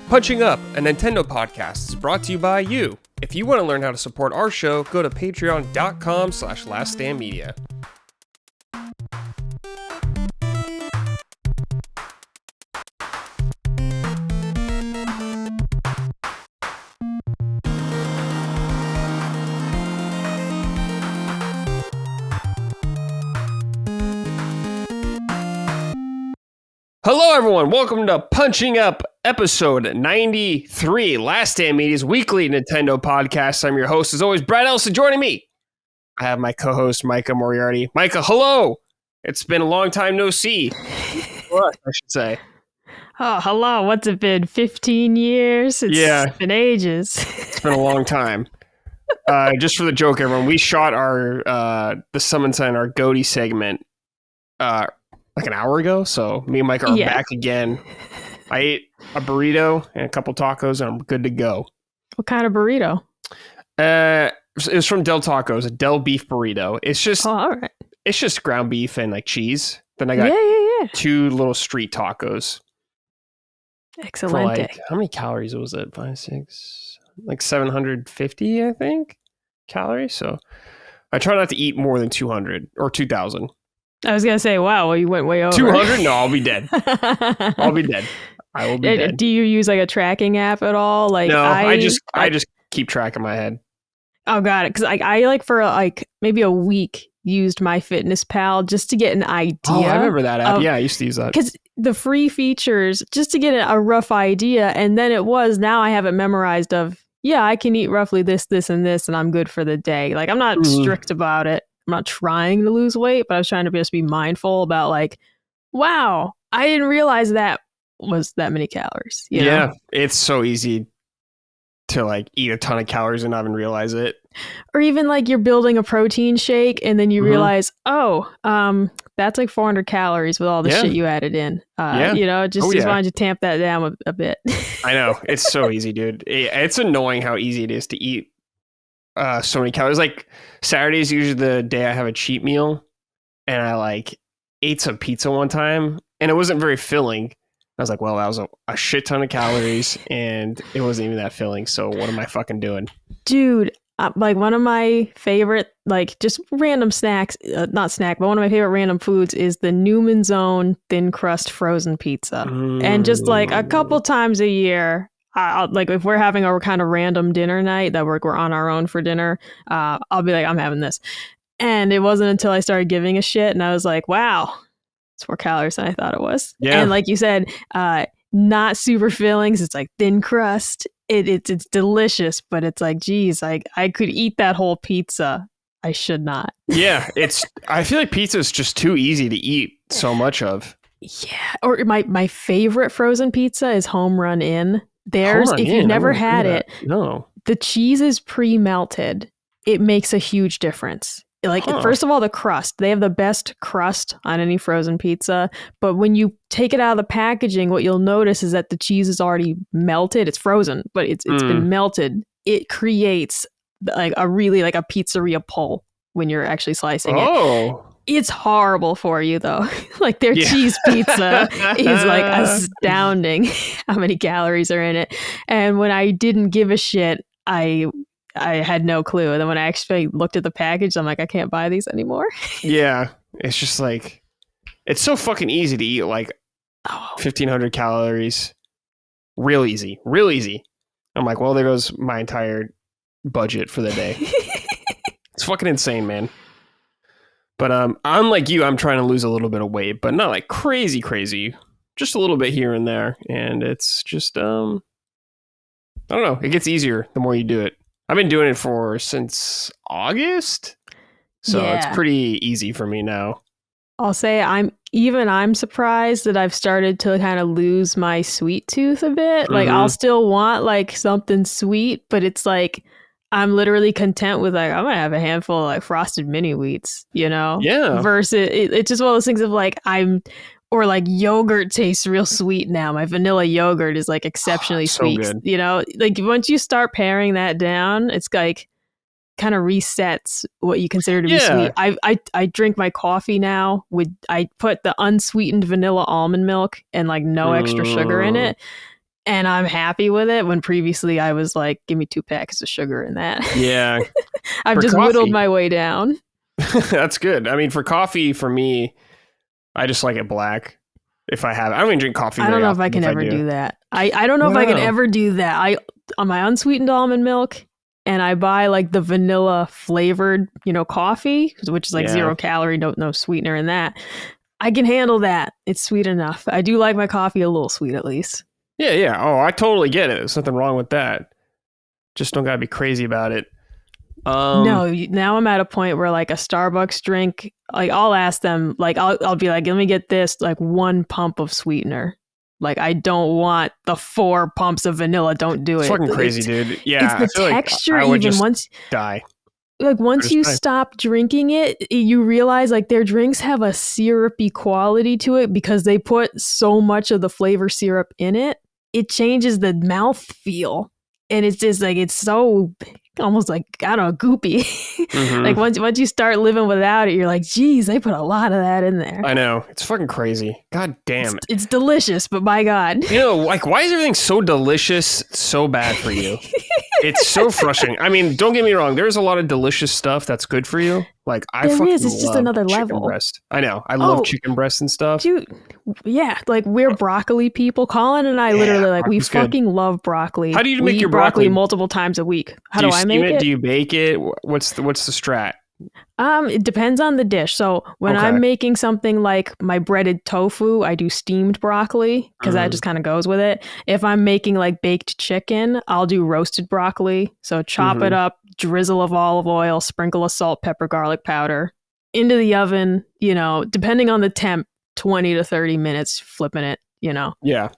Punching Up, a Nintendo podcast, is brought to you by you. If you want to learn how to support our show, go to patreon.com/laststandmedia. Hello everyone, welcome to Punching Up episode 93, Last Stand Media's weekly Nintendo podcast. I'm your host, as always, Brad Elson. Joining me, I have my co-host, Micah Moriarty. Micah, hello! It's been a long time no see. What, I should say. Oh, hello. What's it been? 15 years? It's been ages. It's been a long time. Just for the joke, everyone, we shot our the Summon Sign, our GOTY segment, like an hour ago, so me and Mike are back again. I ate a burrito and a couple tacos, and I'm good to go. What kind of burrito? It was from Del Tacos, a Del beef burrito. It's just, all right. It's just ground beef and like cheese. Then I got two little street tacos. Excellent. For like, how many calories was it? 5, 6, like 750, I think, calories. So I try not to eat more than 200 or 2,000. I was gonna say, wow, well, you went way over. 200? No, I'll be dead. I'll be dead. I will be dead. Do you use like a tracking app at all? Like, no, I just keep track in my head. Oh, got it. Because I like for like maybe a week used MyFitnessPal just to get an idea. Oh, I remember that app. Yeah, I used to use that. Because the free features, just to get a rough idea, and then now I have it memorized of, yeah, I can eat roughly this, and this, and I'm good for the day. Like, I'm not strict about it. I'm not trying to lose weight, but I was trying to just be mindful about like, wow, I didn't realize that was that many calories. You know? It's so easy to like eat a ton of calories and not even realize it. Or even like you're building a protein shake and then you realize, that's like 400 calories with all the shit you added in. You know, just wanted to tamp that down a bit. I know. It's so easy, dude. It's annoying how easy it is to eat so many calories. Like Saturday is usually the day I have a cheat meal, and I like ate some pizza one time and it wasn't very filling. I was like, well, that was a shit ton of calories and it wasn't even that filling. So what am I fucking doing? Dude, like one of my favorite, like just random snacks, not snack, but one of my favorite random foods is the Newman's Own thin crust frozen pizza. And just like a couple times a year, like if we're having a kind of random dinner night that we're on our own for dinner, I'll be like, I'm having this. And it wasn't until I started giving a shit and I was like, wow, it's more calories than I thought it was. Yeah. And like you said, not super fillings. It's like thin crust. It's delicious, but it's like, geez, I could eat that whole pizza. I should not. Yeah, I feel like pizza is just too easy to eat so much of. Yeah. Or my favorite frozen pizza is Home Run Inn. If you've never had it, no, the cheese is pre-melted. It makes a huge difference. Like, first of all, the crust. They have the best crust on any frozen pizza. But when you take it out of the packaging, what you'll notice is that the cheese is already melted. It's frozen, but it's been melted. It creates like a pizzeria pull when you're actually slicing it. It's horrible for you, though. Like, their cheese pizza is like astounding how many calories are in it. And when I didn't give a shit, I had no clue. And then when I actually looked at the package, I'm like, I can't buy these anymore. Yeah. It's just like, it's so fucking easy to eat like 1,500 calories. Real easy. I'm like, well, there goes my entire budget for the day. It's fucking insane, man. But I'm like you, I'm trying to lose a little bit of weight, but not like crazy. Just a little bit here and there. And it's just, I don't know. It gets easier the more you do it. I've been doing it since August, so it's pretty easy for me now. I'll say I'm surprised that I've started to kind of lose my sweet tooth a bit. Like, I'll still want like something sweet, but it's like I'm literally content with like, I'm gonna have a handful of like frosted mini wheats, you know? Yeah. Versus it's just one of those things of like or like yogurt tastes real sweet now. My vanilla yogurt is like exceptionally sweet. Good. You know, like once you start paring that down, it's like kind of resets what you consider to be sweet. I drink my coffee now I put the unsweetened vanilla almond milk and like no extra sugar in it. and I'm happy with it. When previously I was like, give me 2 packets of sugar in that. Yeah. I've just whittled my way down. That's good. I mean, for coffee, for me, I just like it black. If I have it, I don't even drink coffee. I don't know if I can ever do that. I don't know if I can ever do that. On my unsweetened almond milk, and I buy like the vanilla flavored, coffee, which is like 0 calorie, no sweetener in that. I can handle that. It's sweet enough. I do like my coffee a little sweet, at least. Yeah. Oh, I totally get it. There's nothing wrong with that. Just don't gotta be crazy about it. No, now I'm at a point where like a Starbucks drink, like I'll ask them, like I'll be like, let me get this like 1 pump of sweetener. Like I don't want the 4 pumps of vanilla. Don't do it. It's fucking crazy, dude. Yeah, it's the texture. Like I would even once die. Like once you stop drinking it, you realize like their drinks have a syrupy quality to it because they put so much of the flavor syrup in it. It changes the mouth feel. And it's just like, it's so almost like, I don't know, goopy. Mm-hmm. Like once you start living without it, you're like, geez, they put a lot of that in there. I know. It's fucking crazy. God damn. It's delicious, but by God. Like why is everything so delicious, so bad for you? It's so frustrating. I mean, don't get me wrong. There's a lot of delicious stuff that's good for you. Like I fucking It's just another level. Breast. I know. I love chicken breast and stuff. Dude, yeah. Like we're broccoli people. Colin and I literally like we fucking love broccoli. How do you make your broccoli multiple times a week? How do I make it? Do you bake it? What's the strat? It depends on the dish. So when I'm making something like my breaded tofu, I do steamed broccoli because that just kind of goes with it. If I'm making like baked chicken, I'll do roasted broccoli. So chop it up, drizzle of olive oil, sprinkle of salt, pepper, garlic powder into the oven, depending on the temp, 20 to 30 minutes, flipping it, Yeah.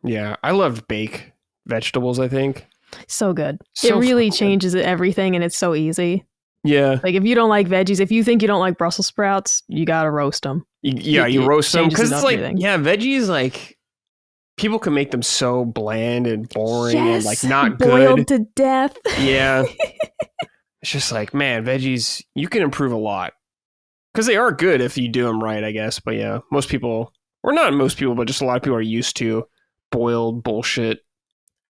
Yeah. I love baked vegetables, I think. So good. It really changes everything and it's so easy. Yeah. Like if you don't like veggies, if you think you don't like Brussels sprouts, you got to roast them. You roast them because it's like, veggies, like people can make them so bland and boring and like not boiled good. to death. Yeah. It's just like, man, veggies, you can improve a lot because they are good if you do them right, I guess. But yeah, most people, or not most people, but just a lot of people are used to boiled bullshit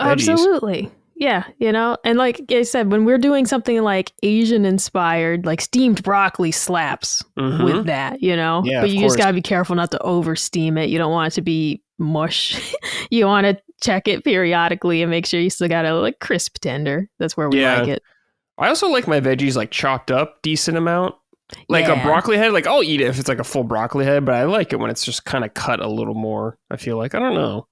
veggies. Absolutely. Yeah, and like I said, when we're doing something like Asian inspired, like steamed broccoli slaps with that, Yeah, but you just gotta be careful not to over steam it. You don't want it to be mush. You want to check it periodically and make sure you still got a like crisp tender. That's where we like it. I also like my veggies like chopped up decent amount. Like a broccoli head, like I'll eat it if it's like a full broccoli head, but I like it when it's just kind of cut a little more. I feel like, I don't know.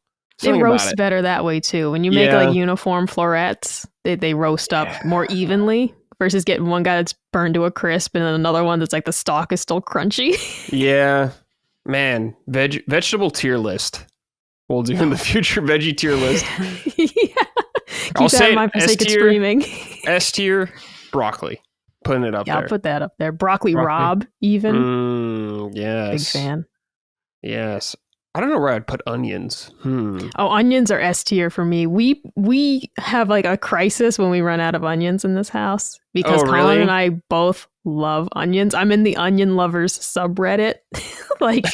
It roasts better that way too. When you make like uniform florets, they roast up more evenly versus getting one guy that's burned to a crisp and then another one that's like the stalk is still crunchy. Yeah, man, vegetable tier list. We'll do in the future veggie tier list. Keep that in mind for sake of screaming. S tier, broccoli. Putting it up there. I'll put that up there. Broccoli Rob, even. Yes. Big fan. Yes. I don't know where I'd put onions. Oh, onions are S tier for me. We have like a crisis when we run out of onions in this house because Colin and I both love onions. I'm in the onion lovers subreddit. Like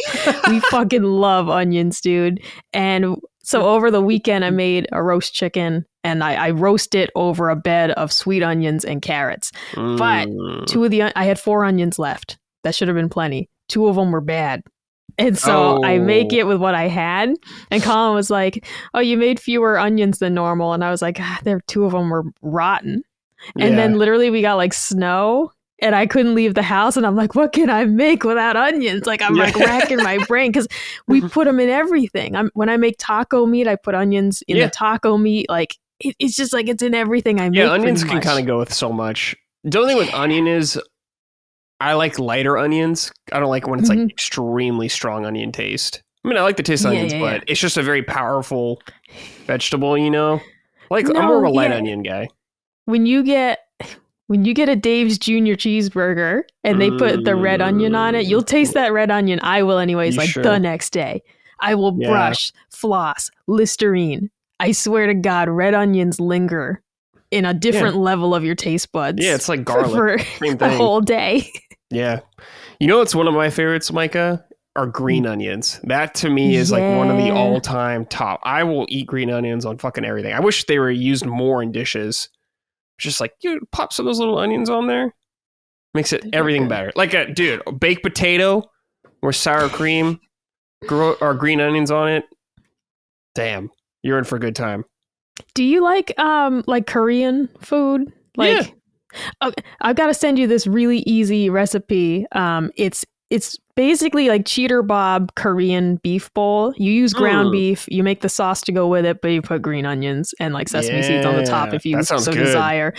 we fucking love onions, dude. And so over the weekend I made a roast chicken and I roast it over a bed of sweet onions and carrots. But I had 4 onions left. That should have been plenty. 2 of them were bad. And so I make it with what I had. And Colin was like, oh, you made fewer onions than normal. And I was like, 2 of them were rotten. And then literally we got like snow and I couldn't leave the house. And I'm like, what can I make without onions? Like I'm like racking my brain because we put them in everything. When I make taco meat, I put onions in the taco meat. Like it's just like it's in everything I make. Yeah, onions can kind of go with so much. The only thing with onion is I like lighter onions. I don't like when it's like extremely strong onion taste. I mean, I like the taste of onions, but it's just a very powerful vegetable, Like I'm more of a light onion guy. When you get a Dave's Jr. cheeseburger and they put the red onion on it, you'll taste that red onion. I will anyways, the next day. I will brush, floss, Listerine. I swear to God, red onions linger in a different level of your taste buds. Yeah, it's like garlic. For the whole day. Yeah. What's one of my favorites, Micah? are green onions. That to me is like one of the all-time top. I will eat green onions on fucking everything. I wish they were used more in dishes. Just like, you pop some of those little onions on there. Makes it everything better. Like a baked potato or sour cream or green onions on it. Damn, you're in for a good time. Do you like Korean food? Like, yeah. Okay, I've got to send you this really easy recipe. It's basically like Cheater Bob Korean beef bowl. You use ground beef, you make the sauce to go with it, but you put green onions and like sesame seeds on the top if you so desire.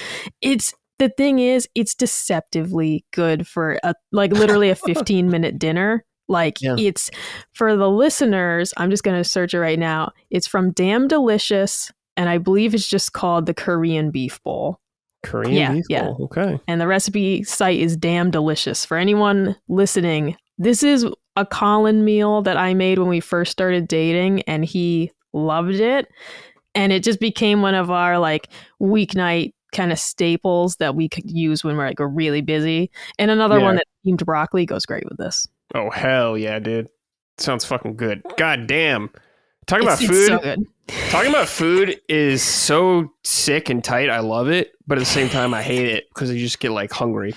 The thing is, it's deceptively good for literally a 15-minute dinner. It's for the listeners. I'm just going to search it right now. It's from Damn Delicious, and I believe it's just called the Korean beef bowl. Korean beef bowl. Okay. And the recipe site is Damn Delicious. For anyone listening, this is a Colin meal that I made when we first started dating, and he loved it. And it just became one of our weeknight kind of staples that we could use when we're really busy. And another one that steamed broccoli goes great with this. Oh, hell yeah, dude. Sounds fucking good. God damn. Talking about food. It's so good. Talking about food is so sick and tight. I love it. But at the same time, I hate it because you just get hungry.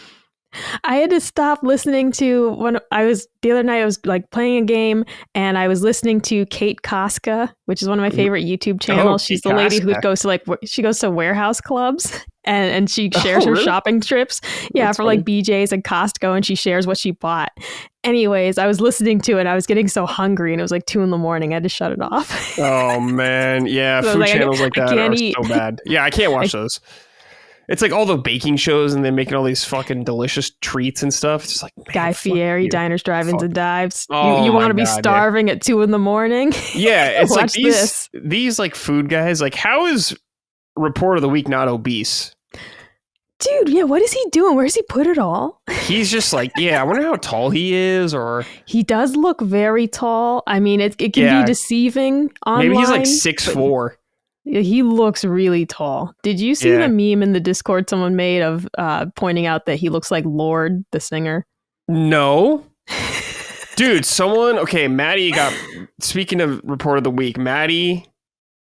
I had to stop listening to the other night I was playing a game and I was listening to Kate Koska, which is one of my favorite YouTube channels. She's the lady who goes to she goes to warehouse clubs and she shares her shopping trips. Yeah, that's for funny. BJ's and Costco, and she shares what she bought. Anyways, I was listening to it. I was getting so hungry and it was 2 a.m. I had to shut it off. Oh man. Yeah. So food channels like that are so bad. Yeah. I can't watch those. It's all the baking shows and they're making all these fucking delicious treats and stuff. It's just Guy Fieri, Diners, Drive-Ins, and Dives. You want to be starving at 2 a.m? Yeah, it's these food guys. How is Report of the Week not obese? Dude, yeah, what is he doing? Where does he put it all? He's just I wonder how tall he is, or... He does look very tall. I mean, it can be deceiving online. Maybe he's 6'4". He looks really tall. Did you see the meme in the Discord someone made of pointing out that he looks like Lorde, the singer? No. Dude, Maddie speaking of Report of the Week, Maddie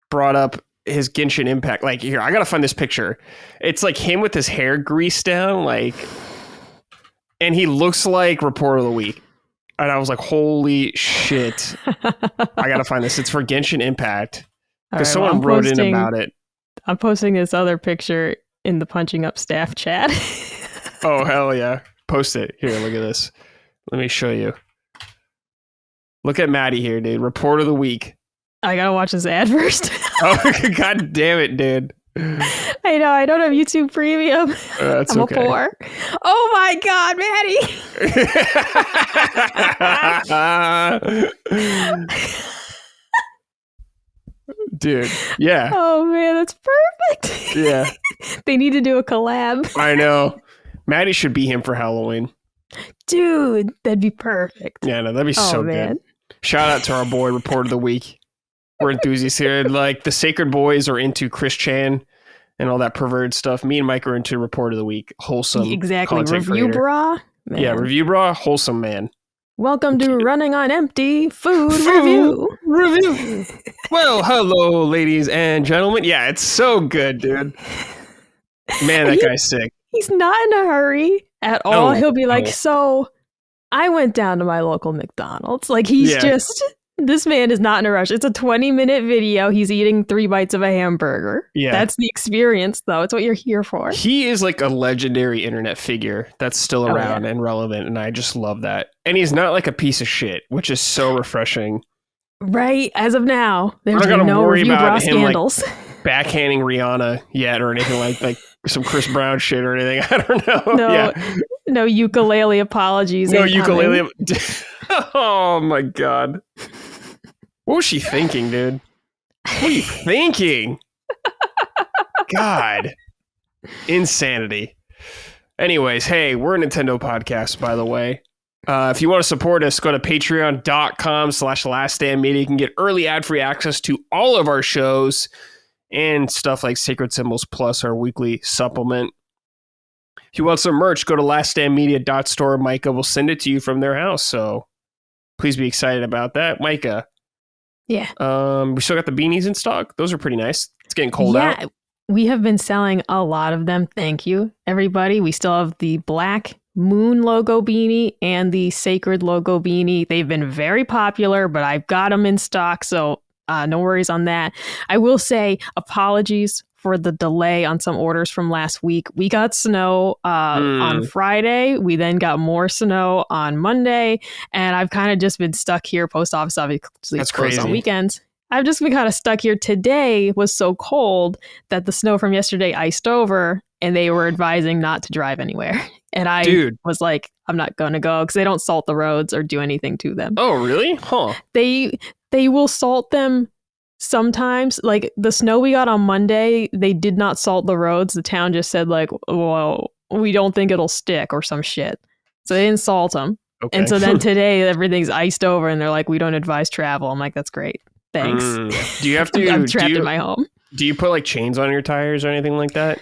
brought up his Genshin Impact. Here, I gotta find this picture. It's him with his hair greased down, and he looks like Report of the Week. And I was like, holy shit. I gotta find this. It's for Genshin Impact. Because someone wrote in about it. I'm posting this other picture in the Punching Up staff chat. Oh, hell yeah. Post it. Here, look at this. Let me show you. Look at Maddie here, dude. Report of the Week. I gotta watch this ad first. Oh, god damn it, dude. I know, I don't have YouTube Premium. That's I'm okay. a poor. Oh my god, Maddie! Dude, yeah. Oh man, that's perfect. Yeah. They need to do a collab. I know. Maddie should be him for Halloween. Dude, that'd be perfect. Yeah, no, that'd be so good. Shout out to our boy, Report of the Week. We're enthusiasts here. The Sacred Boys are into Chris Chan and all that perverted stuff. Me and Mike are into Report of the Week. Wholesome. Exactly. Review bra. Man. Yeah, Review bra. Wholesome man. Welcome to Running on Empty Food Review. Well, hello, ladies and gentlemen. Yeah, it's so good, dude. Man, that guy's sick. He's not in a hurry at all. He'll be like, so I went down to my local McDonald's. This man is not in a rush. It's a 20-minute video. He's eating 3 bites of a hamburger. Yeah. That's the experience, though. It's what you're here for. He is a legendary internet figure that's still around and relevant, and I just love that. And he's not a piece of shit, which is so refreshing. Right. As of now, there's no review bra scandals. Backhanding Rihanna yet or anything like some Chris Brown shit or anything. I don't know. No ukulele apologies. No ukulele. Oh my god. What was she thinking, dude? What are you thinking? God. Insanity. Anyways, hey, we're a Nintendo podcast, by the way. If you want to support us, go to patreon.com/laststandmedia. You can get early ad-free access to all of our shows and stuff like Sacred Symbols Plus, our weekly supplement. If you want some merch, go to laststandmedia.store. Micah will send it to you from their house. So Please be excited about that. Micah. Yeah. We still got the beanies in stock. Those are pretty nice. It's getting cold out. We have been selling a lot of them. Thank you, everybody. We still have the Black Moon logo beanie and the Sacred logo beanie. They've been very popular, but I've got them in stock, so no worries on that. I will say apologies for the delay on some orders from last week. We got snow on Friday. We then got more snow on Monday, and I've kind of just been stuck here. Post office obviously closed on weekends. I've just been kind of stuck here. Today was so cold that the snow from yesterday iced over, and they were advising not to drive anywhere. And I was like, I'm not going to go because they don't salt the roads or do anything to them. Oh, really? Huh. They will salt them sometimes. Like the snow we got on Monday, they did not salt the roads. The town just said like, well, we don't think it'll stick or some shit. So they didn't salt them. Okay. And so then today everything's iced over and they're like, we don't advise travel. I'm like, that's great. Thanks. Do you have to? I'm trapped in my home. Do you put like chains on your tires or anything like that?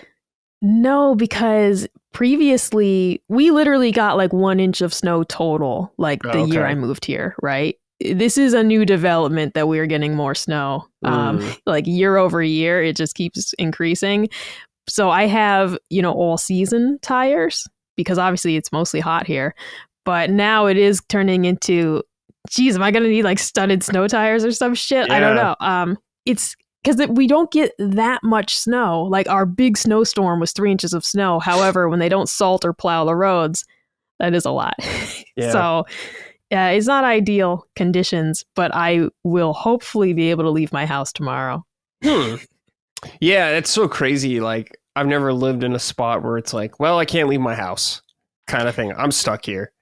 No, because previously we literally got like 1 inch of snow total, like the year I moved here, right? This is a new development that we're getting more snow. Like year over year, it just keeps increasing. So I have, all season tires because obviously it's mostly hot here. But now it is turning into, geez, am I going to need like studded snow tires or some shit? Yeah. I don't know. It's because we don't get that much snow. Like our big snowstorm was 3 inches of snow. However, when they don't salt or plow the roads, that is a lot. Yeah. So it's not ideal conditions, but I will hopefully be able to leave my house tomorrow. Yeah, it's so crazy. Like I've never lived in a spot where it's like, well, I can't leave my house kind of thing. I'm stuck here.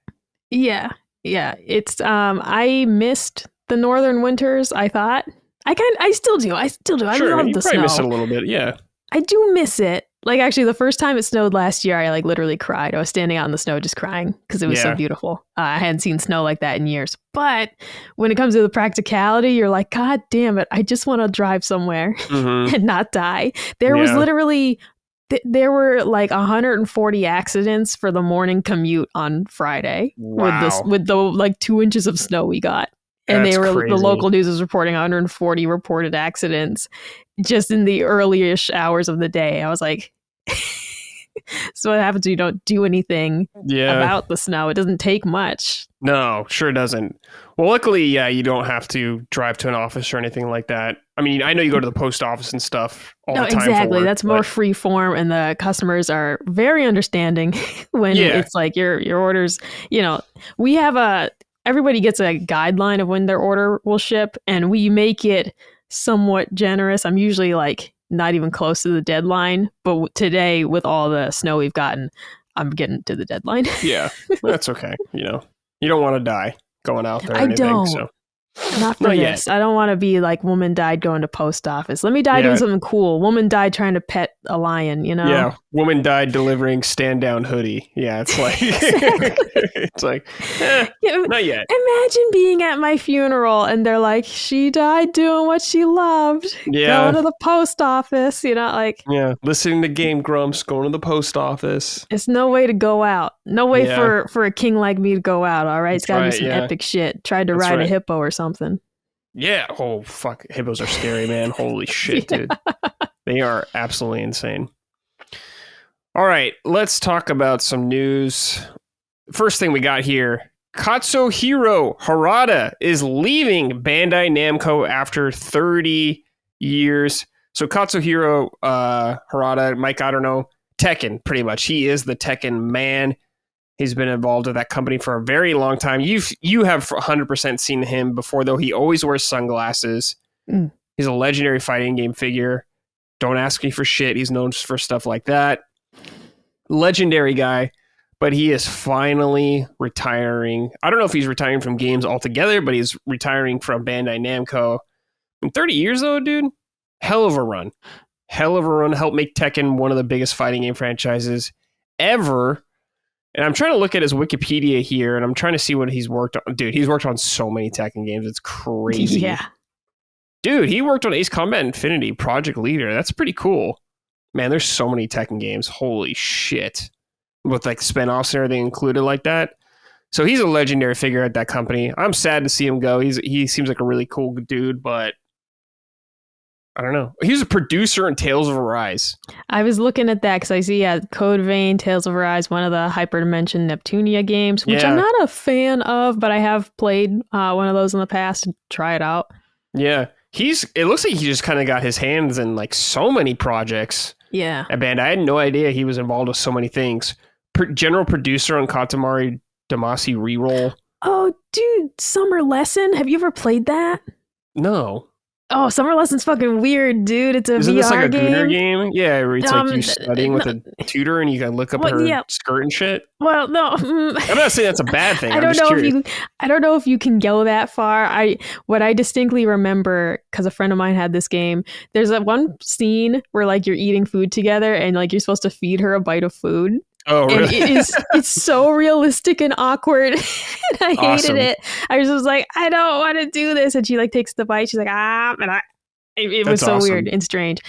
Yeah. Yeah. It's I missed the northern winters, I thought. I still do. I Sure, love you the probably snow. miss it a little bit, yeah. I do miss it. Like actually the first time it snowed last year, I like literally cried. I was standing out in the snow just crying because it was so beautiful. I hadn't seen snow like that in years. But when it comes to the practicality, you're like, God damn it, I just want to drive somewhere and not die. There was literally there were like 140 accidents for the morning commute on Friday with the like 2 inches of snow we got. And the local news is reporting 140 reported accidents just in the early-ish hours of the day. I was like, so what happens when you don't do anything about the snow? It doesn't take much. No, sure doesn't. Well, luckily, you don't have to drive to an office or anything like that. I mean, I know you go to the post office and stuff all the time. Exactly. For work, that's more free form, and the customers are very understanding when it's like your orders. We have everybody gets a guideline of when their order will ship, and we make it somewhat generous. I'm usually like not even close to the deadline, but today with all the snow we've gotten, I'm getting to the deadline. Yeah, that's okay. You don't want to die going out there. I don't. So. Not for this. I don't want to be like woman died going to post office. Let me die doing something cool. Woman died trying to pet a lion, Yeah. Woman died delivering stand down hoodie. Yeah. It's like, it's like, not yet. Imagine being at my funeral and they're like, she died doing what she loved. Yeah. Going to the post office, like. Yeah. Listening to Game Grumps, going to the post office. It's no way to go out. No way for a king like me to go out. All right. It's got to be some epic shit. Tried to ride a hippo or something. Yeah. Oh, fuck. Hippos are scary, man. Holy shit, dude. They are absolutely insane. All right. Let's talk about some news. First thing we got here. Katsuhiro Harada is leaving Bandai Namco after 30 years. So Katsuhiro Harada, Mike, I don't know, Tekken, pretty much. He is the Tekken man. He's been involved with that company for a very long time. You have 100% seen him before, though. He always wears sunglasses. He's a legendary fighting game figure. Don't ask me for shit. He's known for stuff like that. Legendary guy, but he is finally retiring. I don't know if he's retiring from games altogether, but he's retiring from Bandai Namco. In 30 years, though, dude, hell of a run. Hell of a run. Helped make Tekken one of the biggest fighting game franchises ever. And I'm trying to look at his Wikipedia here, and I'm trying to see what he's worked on. Dude, he's worked on so many Tekken games. It's crazy. Yeah. Dude, he worked on Ace Combat Infinity, Project Leader. That's pretty cool. Man, there's so many Tekken games. Holy shit. With like spinoffs and everything included like that. So he's a legendary figure at that company. I'm sad to see him go. He seems like a really cool dude, but I don't know. He was a producer in Tales of Arise. I was looking at that because I see Code Vein, Tales of Arise, one of the Hyperdimension Neptunia games, which I'm not a fan of, but I have played one of those in the past to try it out. Yeah. It looks like he just kind of got his hands in like so many projects. Yeah. At Bandai. I had no idea he was involved with so many things. General producer on Katamari Damacy Reroll. Oh, dude, Summer Lesson. Have you ever played that? No. Oh, Summer Lesson's fucking weird, dude. It's a Isn't VR this like a game. Gooner game? Yeah, where it's like you studying with a tutor and you can look up her skirt and shit. Well, no. I'm not saying that's a bad thing. I don't know if you can go that far. What I distinctly remember, because a friend of mine had this game, there's that one scene where like you're eating food together and like you're supposed to feed her a bite of food. Oh, really? And it's so realistic and awkward. And I hated it. I was just like, I don't want to do this. And she like takes the bite. She's like, it was so weird and strange.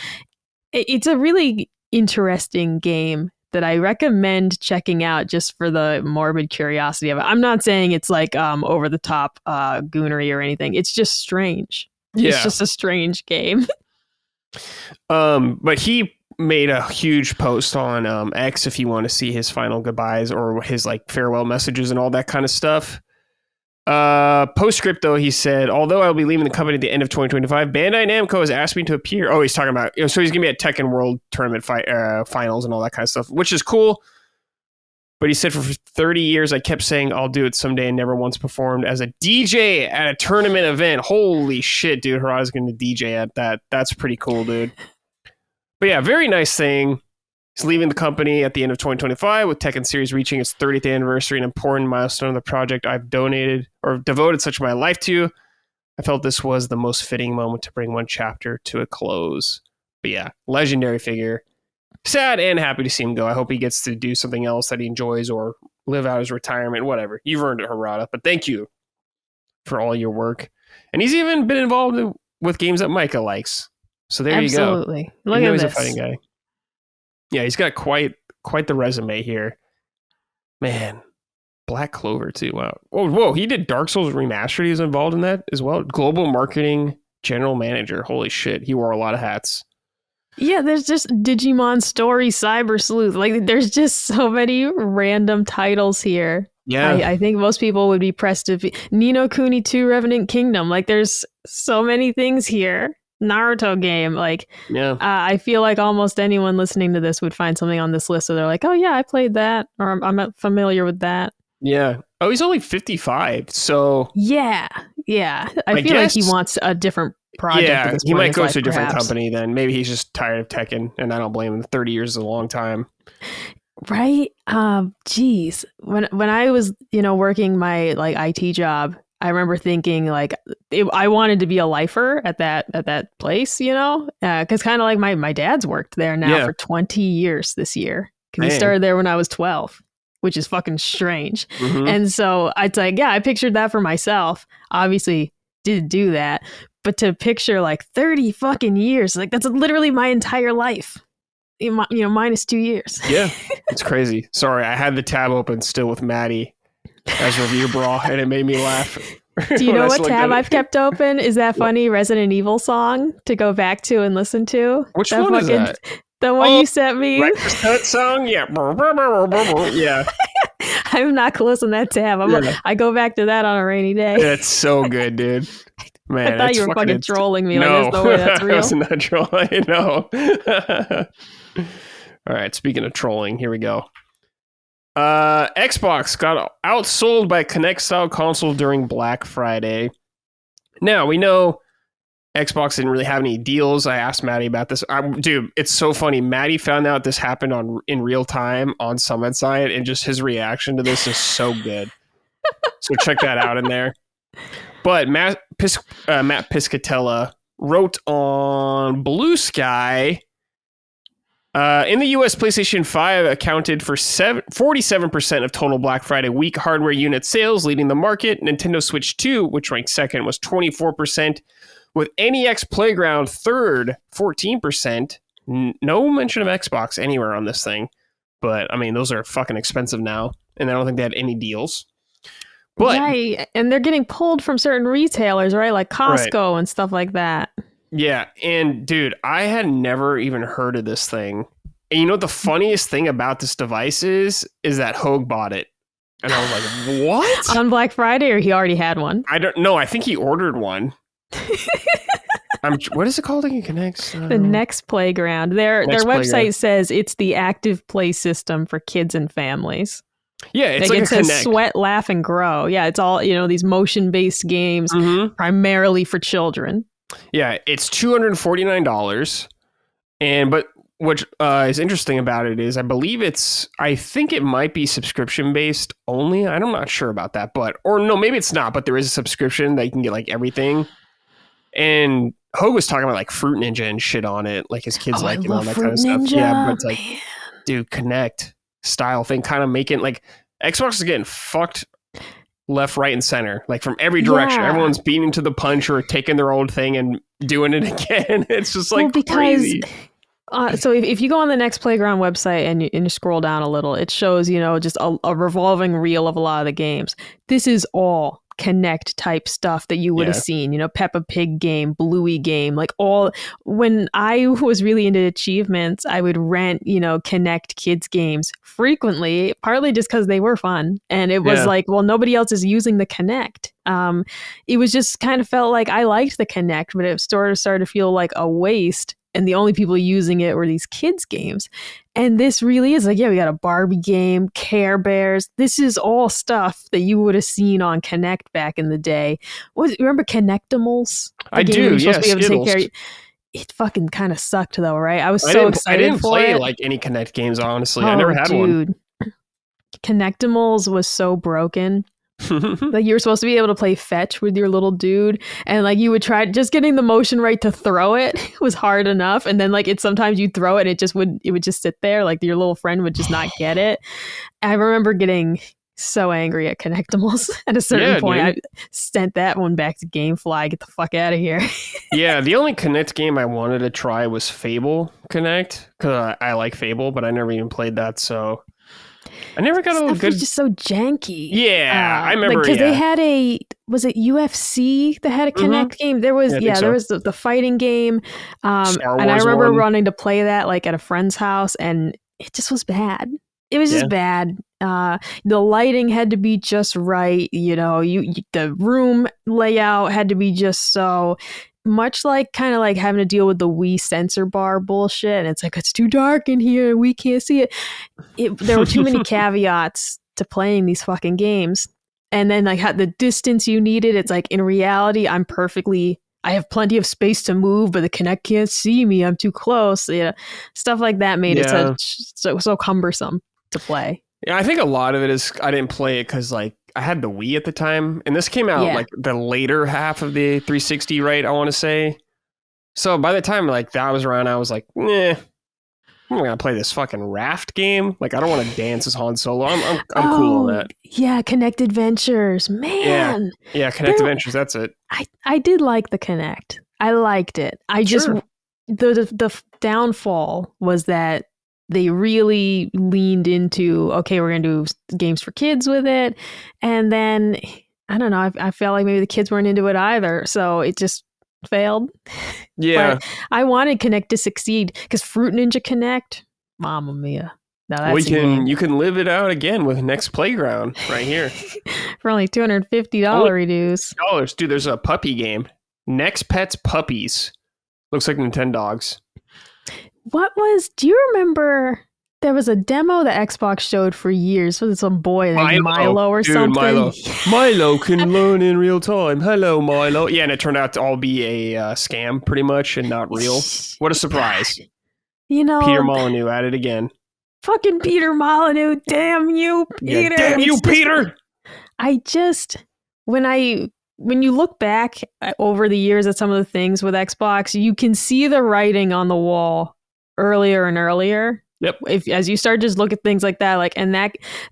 It's a really interesting game that I recommend checking out just for the morbid curiosity of it. I'm not saying it's like over the top goonery or anything. It's just strange. Yeah. It's just a strange game. But he made a huge post on X if you want to see his final goodbyes or his like farewell messages and all that kind of stuff. Postscript though, he said, although I'll be leaving the company at the end of 2025, Bandai Namco has asked me to appear. Oh, he's talking about, so he's gonna be at Tekken World Tournament finals and all that kind of stuff, which is cool. But he said for 30 years I kept saying I'll do it someday and never once performed as a DJ at a tournament event. Holy shit, dude, Harada's gonna DJ at that. That's pretty cool, dude. But yeah, very nice thing. He's leaving the company at the end of 2025 with Tekken series reaching its 30th anniversary, an important milestone of the project I've donated or devoted such my life to. I felt this was the most fitting moment to bring one chapter to a close. But yeah, legendary figure. Sad and happy to see him go. I hope he gets to do something else that he enjoys or live out his retirement, whatever. You've earned it, Harada. But thank you for all your work. And he's even been involved with games that Micah likes. So there you go. Absolutely. Look at this. He's a fighting guy. Yeah, he's got quite the resume here. Man, Black Clover too. Wow. Whoa, he did Dark Souls Remastered. He was involved in that as well. Global Marketing General Manager. Holy shit, he wore a lot of hats. Yeah, there's just Digimon Story Cyber Sleuth. Like, there's just so many random titles here. Yeah. I think most people would be pressed to Ni no Kuni 2 Revenant Kingdom. Like, there's so many things here. Naruto game, like, yeah. I feel like almost anyone listening to this would find something on this list, so they're like, oh yeah, I played that, or I'm familiar with that. Yeah. Oh, he's only 55, so yeah. I feel like he wants a different project. Yeah, at this he point might in his go life, to a different perhaps. company then. Maybe he's just tired of Tekken, and I don't blame him. 30 years is a long time. Right? Geez. When I was, working my like IT job, I remember thinking like I wanted to be a lifer at that place, because kind of like my dad's worked there now for 20 years this year, because he started there when I was 12, which is fucking strange. Mm-hmm. And so it's like, yeah, I pictured that for myself. Obviously didn't do that, but to picture like 30 fucking years, like that's literally my entire life. Minus 2 years. Yeah, it's crazy. Sorry, I had the tab open still with Maddie as review bra, and it made me laugh. Do you know what tab I've kept open? Is that funny Resident Evil song to go back to and listen to? Which one is that? The one you sent me. That song? Yeah. Yeah. I'm not closing that tab. I go back to that on a rainy day. It's so good, dude. Man, I thought you were fucking trolling me. No, like, there's no way that's real. I was not trolling. No. All right, speaking of trolling, here we go. Xbox got outsold by Kinect-style console during Black Friday. Now, we know Xbox didn't really have any deals. I asked Maddie about this. Dude, it's so funny. Maddie found out this happened in real time on Summit Side, and just his reaction to this is so good. So check that out in there. But Matt Piscatella wrote on Blue Sky, in the US, PlayStation 5 accounted for 47% of total Black Friday week hardware unit sales, leading the market. Nintendo Switch 2, which ranked second, was 24%, with NEX Playground third, 14%. No mention of Xbox anywhere on this thing. But, I mean, those are fucking expensive now, and I don't think they had any deals. But right, and they're getting pulled from certain retailers, right? Like right. Costco and stuff like that. Yeah, and dude, I had never even heard of this thing. And you know what the funniest thing about this device is that Hogue bought it. And I was like, what? On Black Friday, or he already had one? I don't know. I think he ordered one. What is it called again? Kinect? The Next Playground. Their Next website Playground. says it's the active play system for kids and families. Yeah, it's like it a says Kinect. Sweat, Laugh, and Grow. Yeah, it's all, these motion-based games primarily for children. Yeah, it's $249. But what is interesting about it is I think it might be subscription based only. I'm not sure about that, or no, maybe it's not, but there is a subscription that you can get like everything. And Hogue was talking about like Fruit Ninja and shit on it, like his kids like, all that Fruit kind of stuff. Ninja. Yeah, but it's like, dude, Kinect style thing, kind of making like Xbox is getting fucked left, right, and center, like from every direction. Yeah. Everyone's beating to the punch or taking their old thing and doing it again. It's just like crazy. So if you go on the Next Playground website and you scroll down a little, it shows, just a revolving reel of a lot of the games. This is all Kinect type stuff that you would have seen, Peppa Pig game, Bluey game, like all. When I was really into achievements, I would rent, Kinect kids games frequently, partly just because they were fun. And it was like, well, nobody else is using the Kinect. It was just kind of felt like I liked the Kinect, but it sort of started to feel like a waste. And the only people using it were these kids' games. And this really is like, we got a Barbie game, Care Bears. This is all stuff that you would have seen on Kinect back in the day. Remember Kinectimals? I do, yeah. It fucking kind of sucked though, right? I was so excited. I didn't for play it. like any Kinect games, honestly. I never had one. Kinectimals was so broken. Like, you were supposed to be able to play fetch with your little dude, and like you would try just getting the motion right to throw it was hard enough, and then like sometimes you throw it and it would just sit there, like your little friend would just not get it. I remember getting so angry at Kinectimals at a certain point. Dude. I sent that one back to Gamefly. Get the fuck out of here. Yeah, the only Kinect game I wanted to try was Fable Kinect, because I like Fable, but I never even played that, so I never got a good. It was just so janky. Yeah, I remember. Because they had was it UFC that had a Kinect game? There was, there was the fighting game, and I remember running to play that like at a friend's house, and it just was bad. It was just bad. The lighting had to be just right. The room layout had to be just so. Much like kind of like having to deal with the Wii sensor bar bullshit. And it's like, it's too dark in here. We can't see it. There were too many caveats to playing these fucking games. And then like the distance you needed, it's like in reality, I have plenty of space to move, but the Kinect can't see me. I'm too close. Stuff like that made it so cumbersome to play. Yeah, I think a lot of it is I didn't play it because like I had the Wii at the time, and this came out like the later half of the 360, right? I want to say. So by the time like that was around, I was like, I'm not gonna play this fucking raft game. Like I don't want to dance as Han Solo. I'm cool on that. Yeah, Kinect Adventures, man. Yeah, Kinect Adventures. That's it. I did like the Kinect. I liked it. The downfall was that they really leaned into, okay, we're going to do games for kids with it. And then, I don't know, I felt like maybe the kids weren't into it either. So it just failed. Yeah. But I wanted Kinect to succeed because Fruit Ninja Kinect, mamma mia. You can live it out again with Next Playground right here. For only $250 reduce. Dude, there's a puppy game. Next Pets Puppies. Looks like Nintendogs. Do you remember there was a demo that Xbox showed for years with some boy like Milo or something? Milo can learn in real time. Hello, Milo. Yeah, and it turned out to all be a scam pretty much and not real. What a surprise. Peter Molyneux at it again. Fucking Peter Molyneux. Damn you, Peter. Yeah, damn you, Peter. When you look back over the years at some of the things with Xbox, you can see the writing on the wall earlier and earlier. Yep. As you start to just look at things like that, and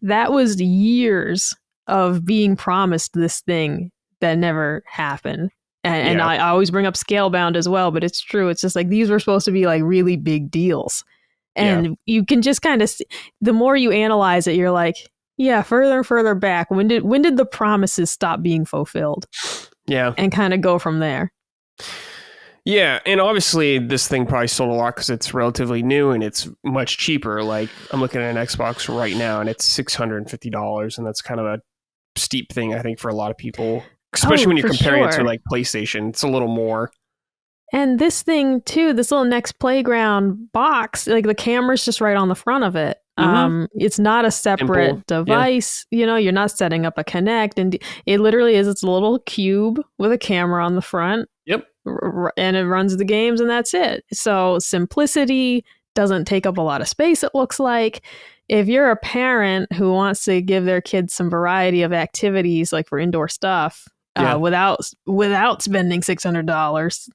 that was years of being promised this thing that never happened. And I always bring up Scalebound as well, but it's true. It's just like these were supposed to be like really big deals. And you can just kind of see, the more you analyze it, you're like, Yeah, further and further back. When did the promises stop being fulfilled? Yeah. And kind of go from there. Yeah, and obviously this thing probably sold a lot because it's relatively new and it's much cheaper. Like, I'm looking at an Xbox right now and it's $650, and that's kind of a steep thing, I think, for a lot of people, especially when you're comparing it to like PlayStation. It's a little more. And this thing too, this little Next Playground box, like the camera's just right on the front of it. It's not a separate device. Yeah. You know, you're not setting up a Kinect, and it literally is. It's a little cube with a camera on the front. Yep. And it runs the games, and that's it. So simplicity, doesn't take up a lot of space, it looks like. If you're a parent who wants to give their kids some variety of activities, like for indoor stuff, without spending $600,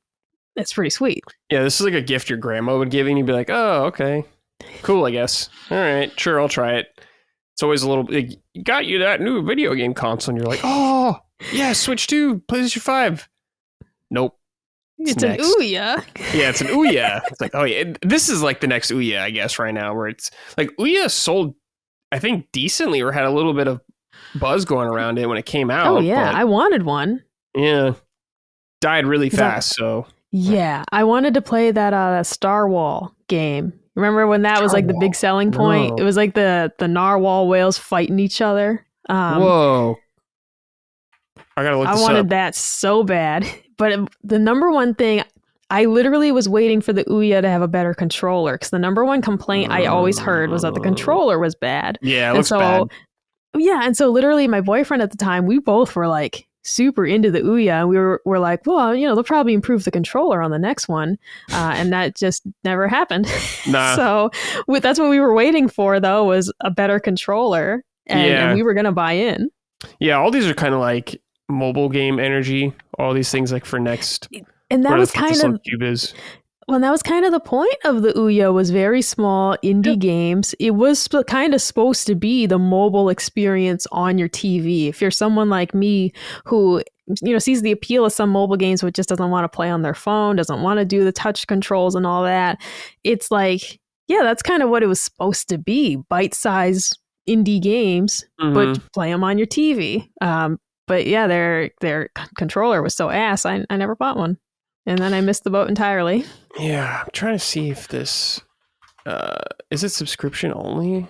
it's pretty sweet. Yeah, this is like a gift your grandma would give you, and you'd be like, oh, okay, cool, I guess. All right, sure, I'll try it. It's always a little, like, got you that new video game console, and you're like, oh, yeah, Switch 2, PlayStation 5. Nope. It's an Ouya. Yeah, it's an Ouya. It's like, oh yeah, this is like the next Ouya, I guess, right now, where it's like Ouya sold, I think, decently, or had a little bit of buzz going around it when it came out. Oh yeah, I wanted one. Yeah, died really fast. So yeah, I wanted to play that Star Wall game. Remember when that was like the big selling point? No. It was like the narwhal whales fighting each other. Whoa. I gotta look this up. I wanted that so bad. But the number one thing, I literally was waiting for the Ouya to have a better controller, because the number one complaint I always heard was that the controller was bad. Yeah, it looks bad. Yeah, and so literally my boyfriend at the time, we both were like super into the Ouya, and we were like, well, you know, they'll probably improve the controller on the next one, and that just never happened. Nah. So that's what we were waiting for, though, was a better controller, and we were gonna buy in. Yeah, all these are kind of like mobile game energy, all these things like for next, and that was kind of that was kind of the point of the Ouya, was very small indie games. It was kind of supposed to be the mobile experience on your TV. If you're someone like me who, you know, sees the appeal of some mobile games but just doesn't want to play on their phone, doesn't want to do the touch controls and all that, it's like, yeah, that's kind of what it was supposed to be, bite-sized indie games, but play them on your TV. But yeah, their controller was so ass, I never bought one. And then I missed the boat entirely. Yeah, I'm trying to see if this... is it subscription only?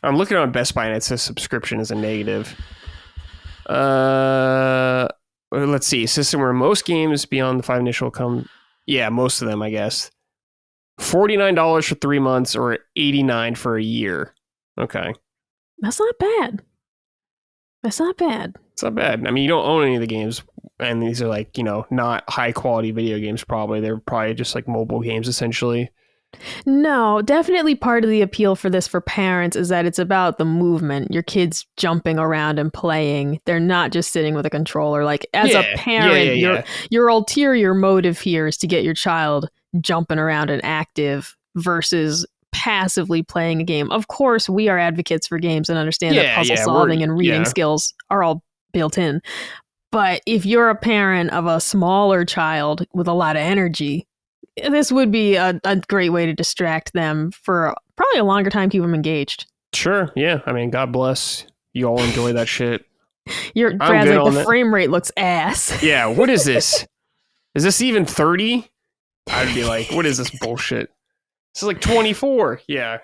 I'm looking on Best Buy and it says subscription is a negative. Let's see. System where most games beyond the 5 initial come... Yeah, most of them, I guess. $49 for 3 months or $89 for a year. Okay. That's not bad. That's not bad. It's not bad. I mean, you don't own any of the games, and these are like, you know, not high quality video games probably. They're probably just like mobile games essentially. No, definitely part of the appeal for this for parents is that it's about the movement. Your kids jumping around and playing. They're not just sitting with a controller. Like, as a parent, your ulterior motive here is to get your child jumping around and active versus passively playing a game. Of course, we are advocates for games and understand that puzzle solving and reading skills are all built in. But if you're a parent of a smaller child with a lot of energy, this would be a great way to distract them for probably a longer time, keep them engaged. Sure, yeah. I mean, God bless you all, enjoy that shit. Brad's like, the frame rate looks ass. Yeah, what is this? Is this even 30? I'd be like, what is this bullshit? This is like 24. Yeah.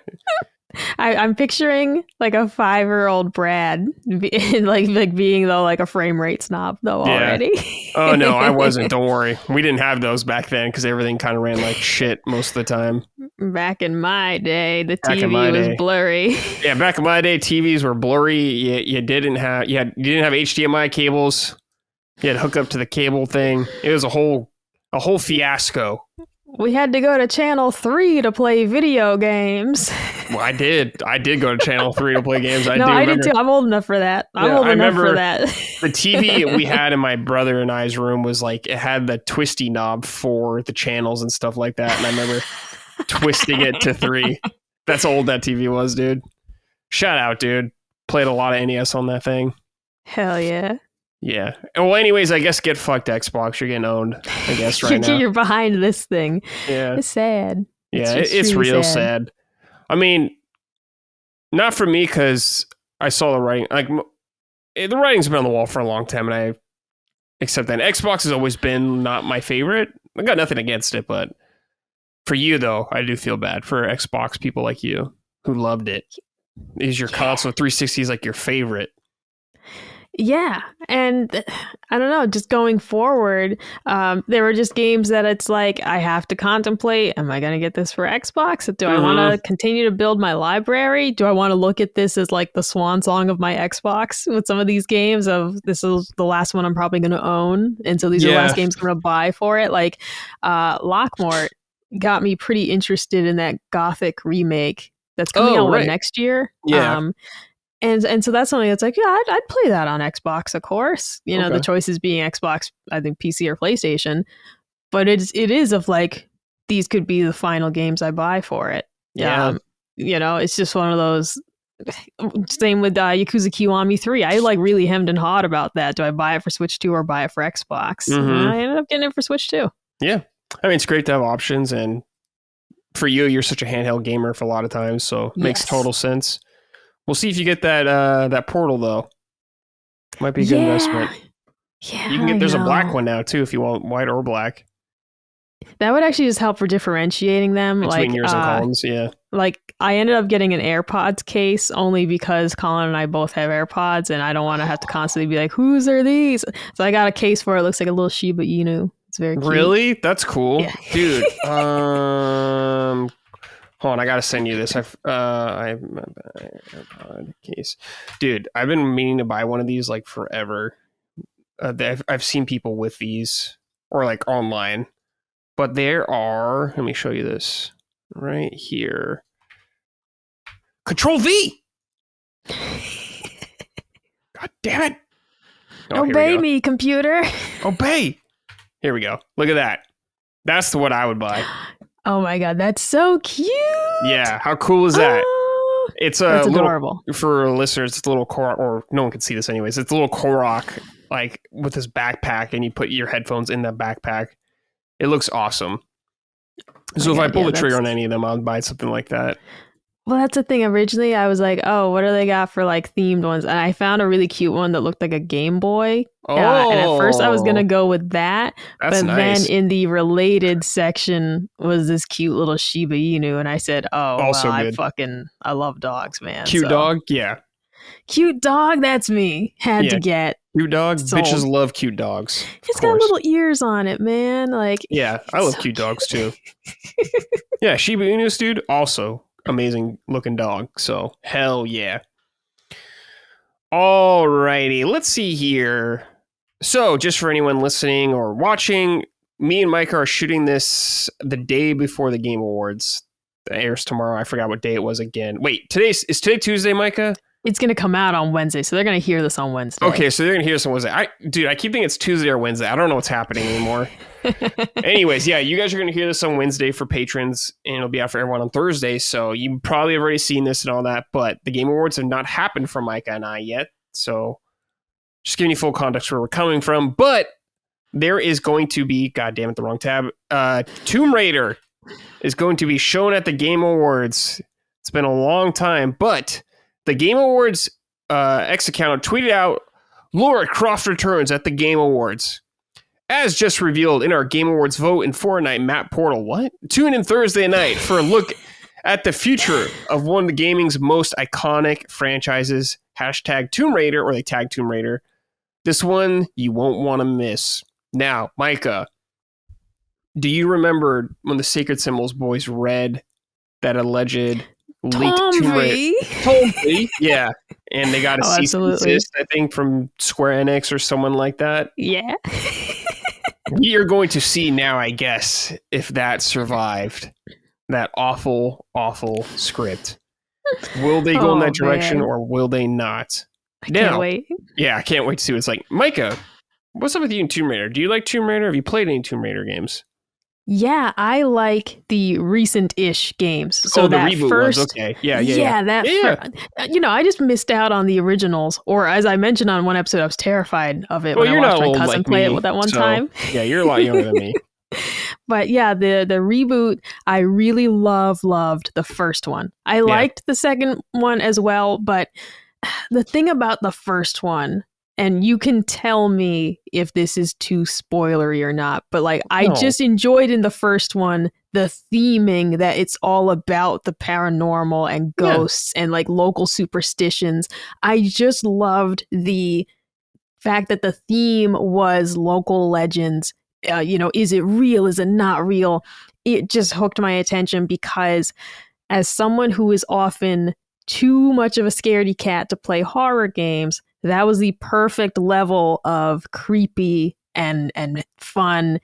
I'm picturing like a 5-year-old Brad like being though like a frame rate snob though already. Oh no, I wasn't. Don't worry. We didn't have those back then because everything kind of ran like shit most of the time. Back in my day, the TV was blurry. Yeah, back in my day, TVs were blurry. You didn't have HDMI cables. You had to hook up to the cable thing. It was a whole fiasco. We had to go to Channel 3 to play video games. Well, I did go to Channel 3 to play games. I did too. I'm old enough for that. I'm old enough for that. The TV we had in my brother and I's room was like, it had the twisty knob for the channels and stuff like that. And I remember twisting it to 3. That's how old that TV was, dude. Shout out, dude. Played a lot of NES on that thing. Hell yeah. Yeah. Well, anyways, I guess get fucked, Xbox. You're getting owned, I guess, right now. You're behind this thing. Yeah. It's sad. Yeah, it's real sad. I mean, Not for me, because I saw the writing. Like, the writing's been on the wall for a long time, and I accept that. Xbox has always been not my favorite. I got nothing against it, but for you, though, I do feel bad for Xbox people like you who loved it. Is your console 360 is like your favorite? Yeah, and I don't know, just going forward, there were just games that it's like I have to contemplate, am I going to get this for Xbox? Do I want to continue to build my library? Do I want to look at this as like the swan song of my Xbox with some of these games of this is the last one I'm probably going to own, and so these are the last games I'm going to buy for it? Like Lockmort got me pretty interested in that Gothic remake that's coming out next year. Yeah. And so that's something that's like, yeah, I'd play that on Xbox, of course. You know, the choices being Xbox, I think PC or PlayStation. But it is of like, these could be the final games I buy for it. Yeah. You know, it's just one of those. Same with Yakuza Kiwami 3. I like really hemmed and hawed about that. Do I buy it for Switch 2 or buy it for Xbox? And I ended up getting it for Switch 2. Yeah. I mean, it's great to have options. And for you, you're such a handheld gamer for a lot of times. So it makes total sense. We'll see if you get that Portal, though. Might be a good investment. Yeah, you can get. There's a black one now too, if you want white or black. That would actually just help for differentiating them between yours and Colin's. Yeah. Like I ended up getting an AirPods case only because Colin and I both have AirPods, and I don't want to have to constantly be like, "Whose are these?" So I got a case for it. It looks like a little Shiba Inu. It's very cute. Really? That's cool, dude. Hold on, I gotta send you this. I have my AirPod case, dude. I've been meaning to buy one of these like forever. I've seen people with these or like online, but there are. Let me show you this right here. Control V. God damn it! Obey me, computer. Obey. Here we go. Look at that. That's what I would buy. Oh my god, that's so cute! Yeah, how cool is that? It's that's adorable. For listeners, it's a little Korok, or no one can see this anyways. It's a little Korok, like with this backpack, and you put your headphones in that backpack. It looks awesome. So if I pull the trigger on any of them, I'll buy something like that. Well, that's the thing. Originally, I was like, oh, what do they got for like themed ones? And I found a really cute one that looked like a Game Boy. And at first I was going to go with that. That's nice. Then in the related section was this cute little Shiba Inu. And I said, oh, also well, I love dogs, man. Cute dog? Yeah. Cute dog, that's me. Had to get. Cute dog? Bitches love cute dogs. It's got little ears on it, man. Like, yeah, I love cute dogs too. Yeah, Shiba Inus, dude, also amazing looking dog. So hell yeah. Alrighty, let's see here. So just for anyone listening or watching, me and Micah are shooting this the day before the Game Awards. It airs tomorrow. I forgot what day it was again. Wait, is today Tuesday, Micah? It's going to come out on Wednesday, so they're going to hear this on Wednesday. Okay, so they're going to hear this on Wednesday. I keep thinking it's Tuesday or Wednesday. I don't know what's happening anymore. Anyways, yeah, you guys are going to hear this on Wednesday for patrons, and it'll be out for everyone on Thursday, so you probably have already seen this and all that, but the Game Awards have not happened for Micah and I yet, so just giving you full context where we're coming from, but there is going to be, god damn it, the wrong tab, Tomb Raider is going to be shown at the Game Awards. It's been a long time, but the Game Awards X account tweeted out, Lara Croft returns at the Game Awards. As just revealed in our Game Awards vote in Fortnite map portal. What? Tune in Thursday night for a look at the future of one of the gaming's most iconic franchises. Hashtag Tomb Raider, or they tag Tomb Raider. This one you won't want to miss. Now, Micah, do you remember when the Sacred Symbols boys read that alleged leaked Tomb Raider? Totally. Yeah. And they got a cease and desist, I think, from Square Enix or someone like that. Yeah. You're going to see now, I guess, if that survived. That awful, awful script. Will they go in that direction or will they not? I can't wait. Yeah, I can't wait to see what it's like. Micah, what's up with you in Tomb Raider? Do you like Tomb Raider? Have you played any Tomb Raider games? Yeah, I like the recent-ish games. So the that reboot first, ones. Okay. Yeah. I just missed out on the originals. Or as I mentioned on one episode, I was terrified of it when I watched my cousin play it that one time. Yeah, you're a lot younger than me. But yeah, the reboot, I really loved the first one. I liked the second one as well, but the thing about the first one, and you can tell me if this is too spoilery or not, but like I just enjoyed in the first one the theming that it's all about the paranormal and ghosts and like local superstitions. I just loved the fact that the theme was local legends. Is it real? Is it not real? It just hooked my attention because as someone who is often too much of a scaredy cat to play horror games, that was the perfect level of creepy and fun.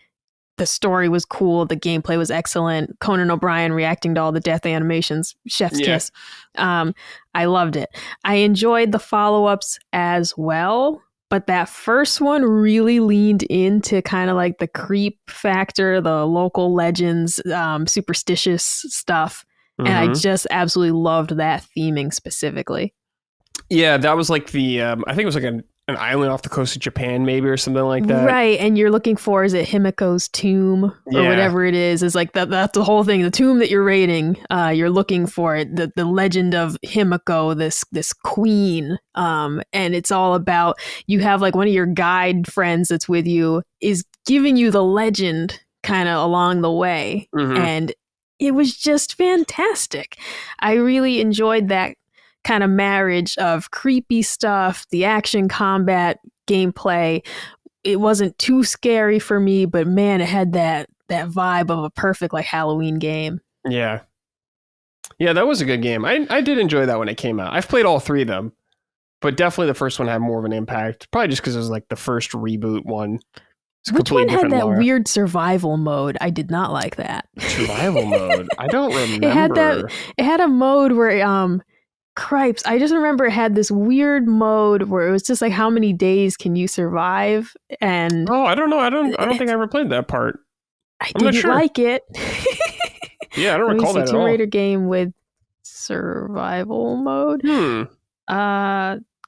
The story was cool. The gameplay was excellent. Conan O'Brien reacting to all the death animations. Chef's kiss. I loved it. I enjoyed the follow-ups as well. But that first one really leaned into kind of like the creep factor, the local legends, superstitious stuff. And I just absolutely loved that theming specifically. Yeah, that was like the, I think it was like an island off the coast of Japan, maybe, or something like that. Right, and you're looking for, is it Himiko's tomb or whatever it is? Is like that's the whole thing. The tomb that you're raiding, you're looking for it. The legend of Himiko, this queen, and it's all about, you have like one of your guide friends that's with you is giving you the legend kind of along the way, and it was just fantastic. I really enjoyed that kind of marriage of creepy stuff, the action combat gameplay. It wasn't too scary for me, but man, it had that vibe of a perfect like Halloween game. Yeah, that was a good game. I did enjoy that when it came out. I've played all three of them, but definitely the first one had more of an impact. Probably just because it was like the first reboot one. Which one had that weird survival mode? I did not like that. Survival mode? I don't remember. It had a mode where cripes, I just remember it had this weird mode where it was just like, how many days can you survive? And I don't know. I don't think I ever played that part. I didn't like it. Yeah, I don't recall that at all. Tomb Raider game with survival mode.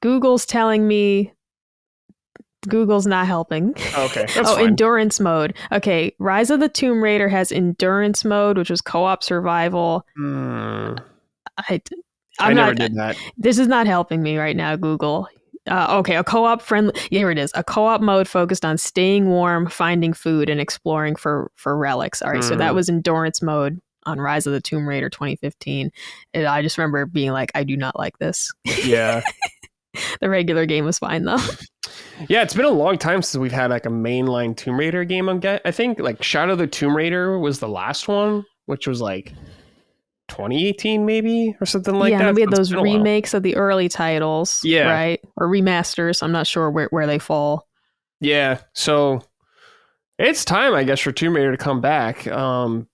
Google's telling me. Google's not helping. Okay, that's fine. Endurance mode. Okay, Rise of the Tomb Raider has endurance mode, which was co-op survival. I never did that. This is not helping me right now, Google. Okay, a co-op friendly. Here it is. A co-op mode focused on staying warm, finding food, and exploring for relics. All right, so that was endurance mode on Rise of the Tomb Raider 2015. And I just remember being like, I do not like this. Yeah. The regular game was fine though. Yeah, it's been a long time since we've had like a mainline Tomb Raider game. I think like Shadow of the Tomb Raider was the last one, which was like 2018 maybe or something like that. Yeah, we had those remakes of the early titles, right? Or remasters. I'm not sure where they fall. Yeah, so it's time, I guess, for Tomb Raider to come back. I'm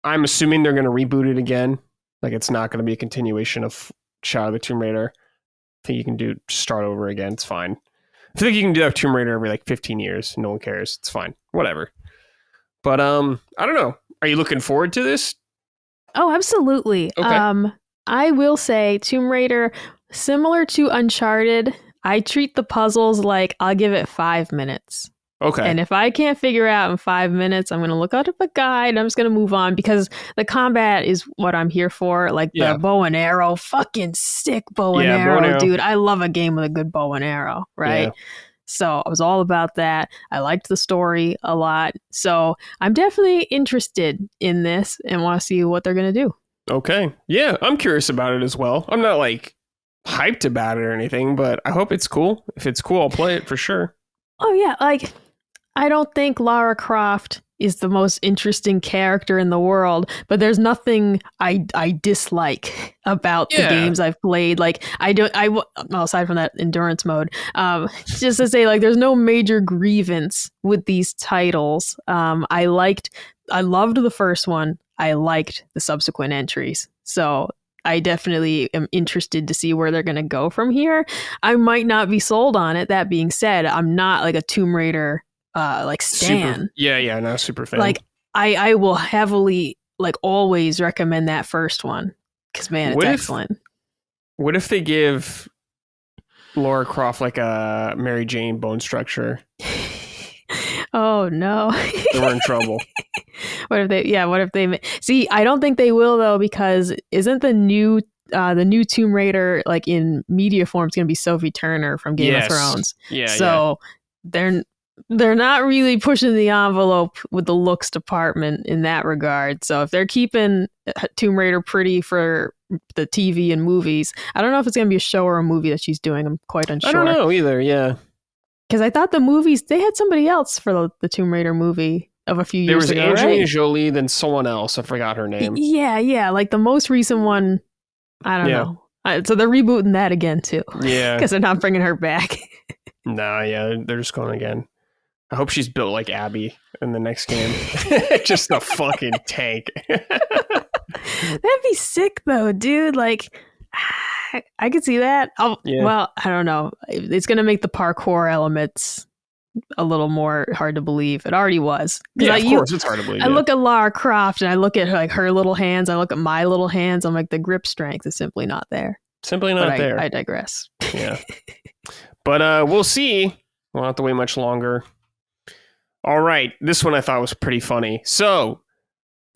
assuming they're going to reboot it again. Like it's not going to be a continuation of Shadow of the Tomb Raider. I think you can start over again. It's fine. I think you can do that Tomb Raider every like 15 years. No one cares. It's fine. Whatever. But I don't know. Are you looking forward to this? Oh, absolutely. Okay. I will say Tomb Raider, similar to Uncharted, I treat the puzzles like I'll give it 5 minutes. Okay. And if I can't figure out in 5 minutes, I'm going to look up a guide. I'm just going to move on because the combat is what I'm here for. Like the bow and arrow, fucking sick bow and arrow, dude. I love a game with a good bow and arrow, right? Yeah. So I was all about that. I liked the story a lot. So I'm definitely interested in this and want to see what they're going to do. Okay. Yeah, I'm curious about it as well. I'm not like hyped about it or anything, but I hope it's cool. If it's cool, I'll play it for sure. Oh, yeah. Like, I don't think Lara Croft is the most interesting character in the world, but there's nothing I dislike about the games I've played. Like well, aside from that endurance mode, just to say, like, there's no major grievance with these titles. I loved the first one. I liked the subsequent entries. So I definitely am interested to see where they're going to go from here. I might not be sold on it. That being said, I'm not like a Tomb Raider like stan. Not super fan. Like I will heavily, like, always recommend that first one because man, it's excellent. What if they give Lara Croft like a Mary Jane bone structure? Oh no. Then we're in trouble. What if they see, I don't think they will though, because isn't the new Tomb Raider like in media form is going to be Sophie Turner from Game of Thrones. Yeah. So they're not really pushing the envelope with the looks department in that regard. So if they're keeping Tomb Raider pretty for the TV and movies, I don't know if it's going to be a show or a movie that she's doing. I'm quite unsure. I don't know either. Yeah. Because I thought the movies, they had somebody else for the Tomb Raider movie of a few years ago. There was Angelina right? Jolie, then someone else. I forgot her name. Yeah. Like the most recent one, I don't know. So they're rebooting that again too. Yeah. Because they're not bringing her back. Nah, yeah, they're just going again. I hope she's built like Abby in the next game. Just a fucking tank. That'd be sick though, dude. Like, I could see that. Well, I don't know. It's going to make the parkour elements a little more hard to believe. It already was. Yeah, of course, it's hard to believe. I look at Lara Croft and I look at her little hands. I look at my little hands. I'm like, the grip strength is simply not there. Simply not there. I digress. Yeah. But we'll see. We'll not have to wait much longer. All right. This one I thought was pretty funny. So,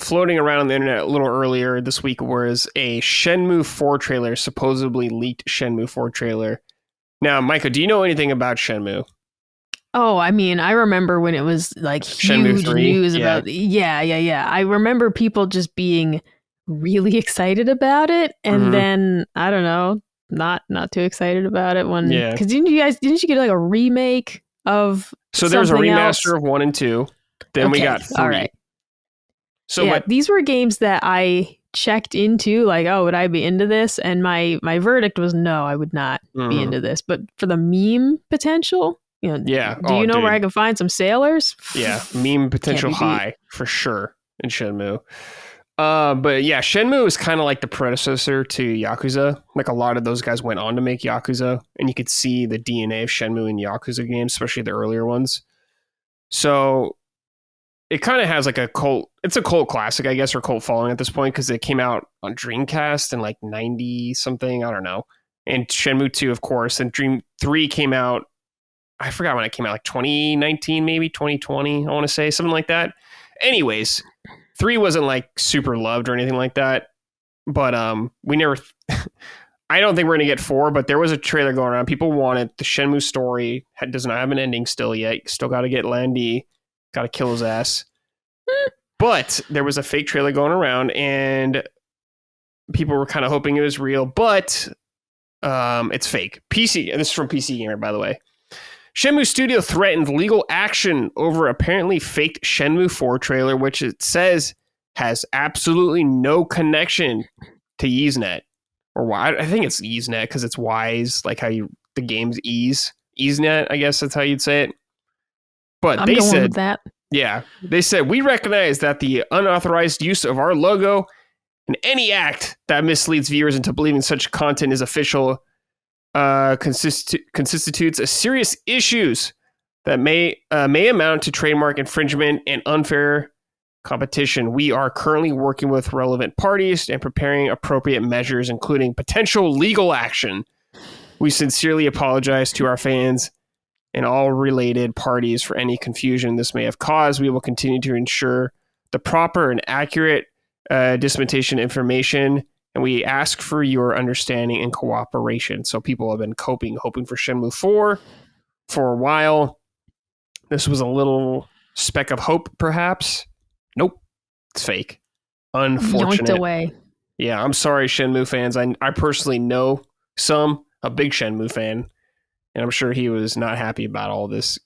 floating around on the internet a little earlier this week was a Shenmue 4 trailer, supposedly leaked Shenmue 4 trailer. Now, Micah, do you know anything about Shenmue? Oh, I mean, I remember when it was like Shenmue huge 3? news about. Yeah. I remember people just being really excited about it, and then I don't know, not too excited about it when. Because didn't you get like a remake of? So there was a remaster else? of 1 and 2. Then we got 3. All right. So yeah, these were games that I checked into, like, oh, would I be into this? And my verdict was no, I would not be into this. But for the meme potential, do you know where I can find some sailors? Yeah, meme potential high for sure in Shenmue. But yeah, Shenmue is kind of like the predecessor to Yakuza. Like a lot of those guys went on to make Yakuza, and you could see the DNA of Shenmue in Yakuza games, especially the earlier ones. So it kind of has like it's a cult classic, I guess, or cult following at this point, because it came out on Dreamcast in like 90 something, I don't know. And Shenmue 2, of course, and Dream 3 came out, I forgot when it came out, like 2019, maybe 2020, I want to say, something like that. Anyways, 3 wasn't like super loved or anything like that, but we never I don't think we're gonna get 4, but there was a trailer going around. People want it. The Shenmue story does not have an ending still yet. You still got to get Landy, got to kill his ass. But there was a fake trailer going around, and people were kind of hoping it was real, but it's fake. PC, and this is from PC Gamer, by the way. Shenmue Studio threatened legal action over apparently faked Shenmue 4 trailer, which it says has absolutely no connection to YesNet. Or why? I think it's YesNet because it's wise, like how the game's YesNet, I guess that's how you'd say it. But they said with that. Yeah, they said, we recognize that the unauthorized use of our logo and any act that misleads viewers into believing such content is official constitutes a serious issues that may amount to trademark infringement and unfair competition. We are currently working with relevant parties and preparing appropriate measures, including potential legal action. We sincerely apologize to our fans and all related parties for any confusion this may have caused. We will continue to ensure the proper and accurate dissemination information, and we ask for your understanding and cooperation. So people have been hoping for Shenmue 4 for a while. This was a little speck of hope, perhaps. Nope, it's fake. Unfortunate. Yoinked away. Yeah, I'm sorry, Shenmue fans. I personally know a big Shenmue fan, and I'm sure he was not happy about all this.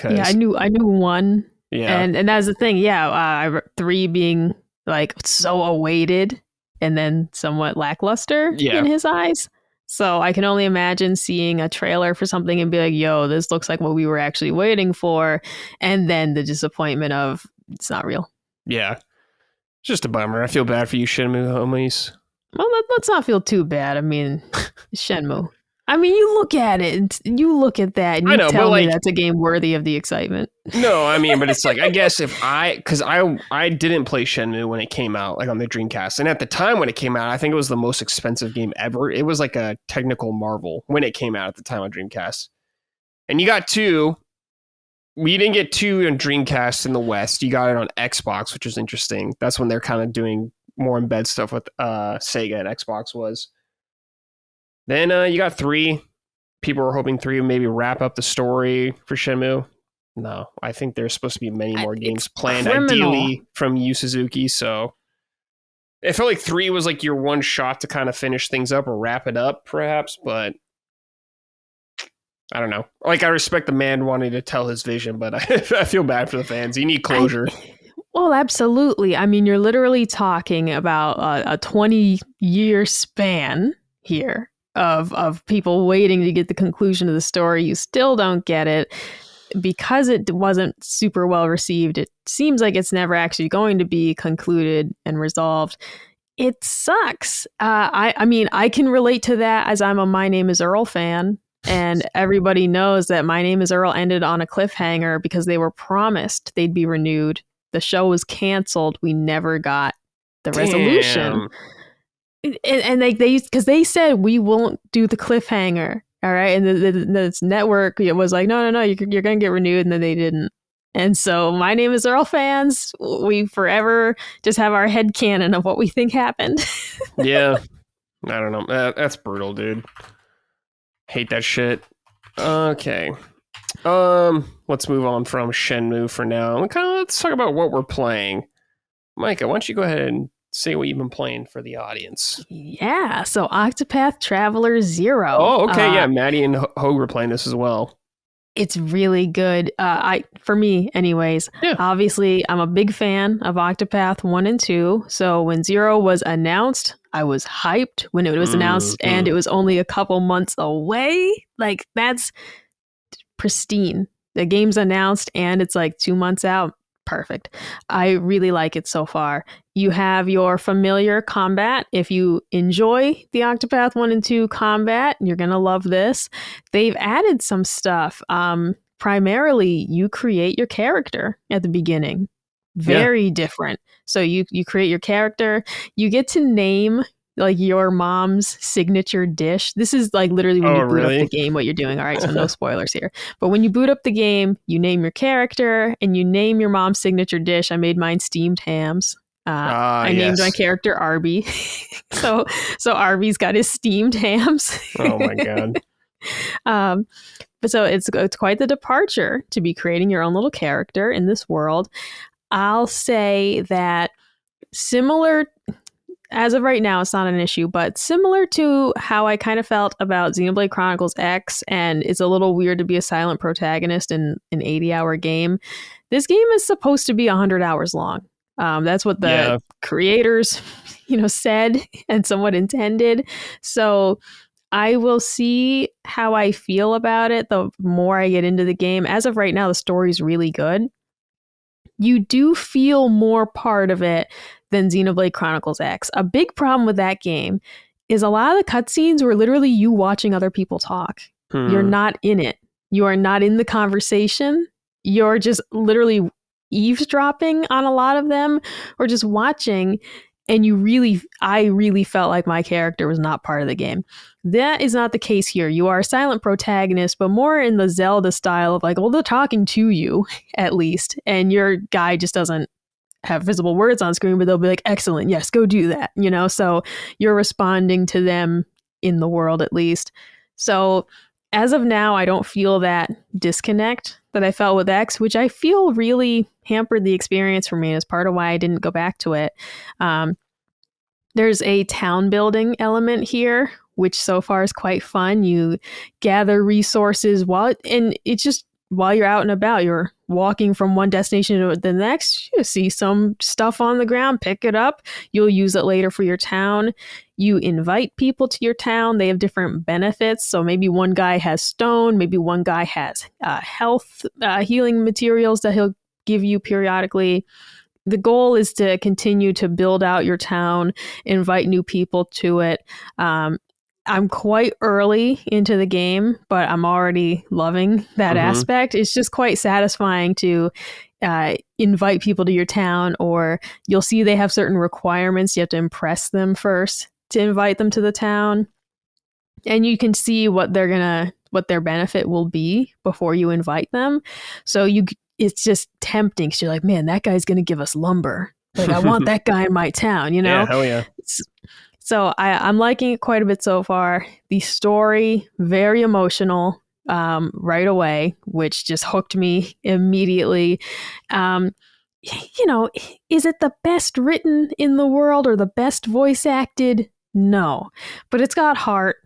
Yeah, I knew one. Yeah, and that's the thing. Yeah, 3 being like so awaited, and then somewhat lackluster in his eyes. So I can only imagine seeing a trailer for something and be like, "Yo, this looks like what we were actually waiting for," and then the disappointment of it's not real. Yeah, just a bummer. I feel bad for you, Shenmue homies. Well, let's not feel too bad. I mean, Shenmue. I mean, you look at it, and you look at that, and you tell me that's a game worthy of the excitement. No, I mean, but it's like, I guess because I didn't play Shenmue when it came out, like on the Dreamcast. And at the time when it came out, I think it was the most expensive game ever. It was like a technical marvel when it came out at the time on Dreamcast. And you got 2, we didn't get 2 on Dreamcast in the West. You got it on Xbox, which is interesting. That's when they're kind of doing more embed stuff with Sega and Xbox was. Then you got 3. People were hoping 3 would maybe wrap up the story for Shenmue. No, I think there's supposed to be many more games planned, ideally from Yu Suzuki. So it felt like 3 was like your one shot to kind of finish things up or wrap it up, perhaps. But I don't know. Like, I respect the man wanting to tell his vision, but I feel bad for the fans. You need closure. Well, absolutely. I mean, you're literally talking about a 20-year span here of people waiting to get the conclusion of the story. You still don't get it. Because it wasn't super well received, it seems like it's never actually going to be concluded and resolved. It sucks. I mean, I can relate to that as I'm a My Name is Earl fan. And everybody knows that My Name is Earl ended on a cliffhanger because they were promised they'd be renewed. The show was canceled. We never got the resolution. And because they said we won't do the cliffhanger. All right. And the network was like, no, you're going to get renewed. And then they didn't. And so My Name is Earl fans, we forever just have our headcanon of what we think happened. Yeah. I don't know. That's brutal, dude. Hate that shit. Okay. Let's move on from Shenmue for now. Let's talk about what we're playing. Micah, why don't you go ahead and say what you've been playing for the audience. Yeah, so Octopath Traveler 0. Oh, okay, yeah. Maddie and Hogue were playing this as well. It's really good. For me, anyways. Yeah. Obviously, I'm a big fan of Octopath 1 and 2. So when 0 was announced, I was hyped when it was announced, and it was only a couple months away. Like, that's pristine. The game's announced, and it's like 2 months out. Perfect. I really like it so far. You have your familiar combat. If you enjoy the Octopath 1 and 2 combat, you're going to love this. They've added some stuff. Primarily, you create your character at the beginning. Very different. So you create your character. You get to name like your mom's signature dish. This is like literally when you boot up the game, what you're doing. All right, so no spoilers here. But when you boot up the game, you name your character and you name your mom's signature dish. I made mine steamed hams. I named my character Arby. so Arby's got his steamed hams. Oh my God. But so it's quite the departure to be creating your own little character in this world. I'll say that similar, as of right now, it's not an issue, but similar to how I kind of felt about Xenoblade Chronicles X, and it's a little weird to be a silent protagonist in an 80-hour game. This game is supposed to be 100 hours long. That's what the creators, said and somewhat intended. So I will see how I feel about it the more I get into the game. As of right now, the story's really good. You do feel more part of it than Xenoblade Chronicles X. A big problem with that game is a lot of the cutscenes were literally you watching other people talk. You're not in it. You are not in the conversation. You're just literally eavesdropping on a lot of them or just watching. And I really felt like my character was not part of the game. That is not the case here. You are a silent protagonist, but more in the Zelda style of like, well, they're talking to you at least. And your guy just doesn't have visible words on screen, but they'll be like, excellent, yes, go do that. So you're responding to them in the world at least. So as of now, I don't feel that disconnect that I felt with X, which I feel really hampered the experience for me as part of why I didn't go back to it. There's a town building element here, which so far is quite fun. You gather resources while you're out and about, you're walking from one destination to the next, you see some stuff on the ground, pick it up. You'll use it later for your town. You invite people to your town. They have different benefits. So maybe one guy has stone. Maybe one guy has health healing materials that he'll give you periodically. The goal is to continue to build out your town, invite new people to it. I'm quite early into the game, but I'm already loving that aspect. It's just quite satisfying to invite people to your town, or you'll see they have certain requirements. You have to impress them first to invite them to the town. And you can see what they're going to what their benefit will be before you invite them. So it's just tempting. So you're like, man, that guy's going to give us lumber. Like, I want that guy in my town, you know? Yeah, hell yeah. So I'm liking it quite a bit so far. The story, very emotional right away, which just hooked me immediately. You know, is it the best written in the world or the best voice acted? No, but it's got heart.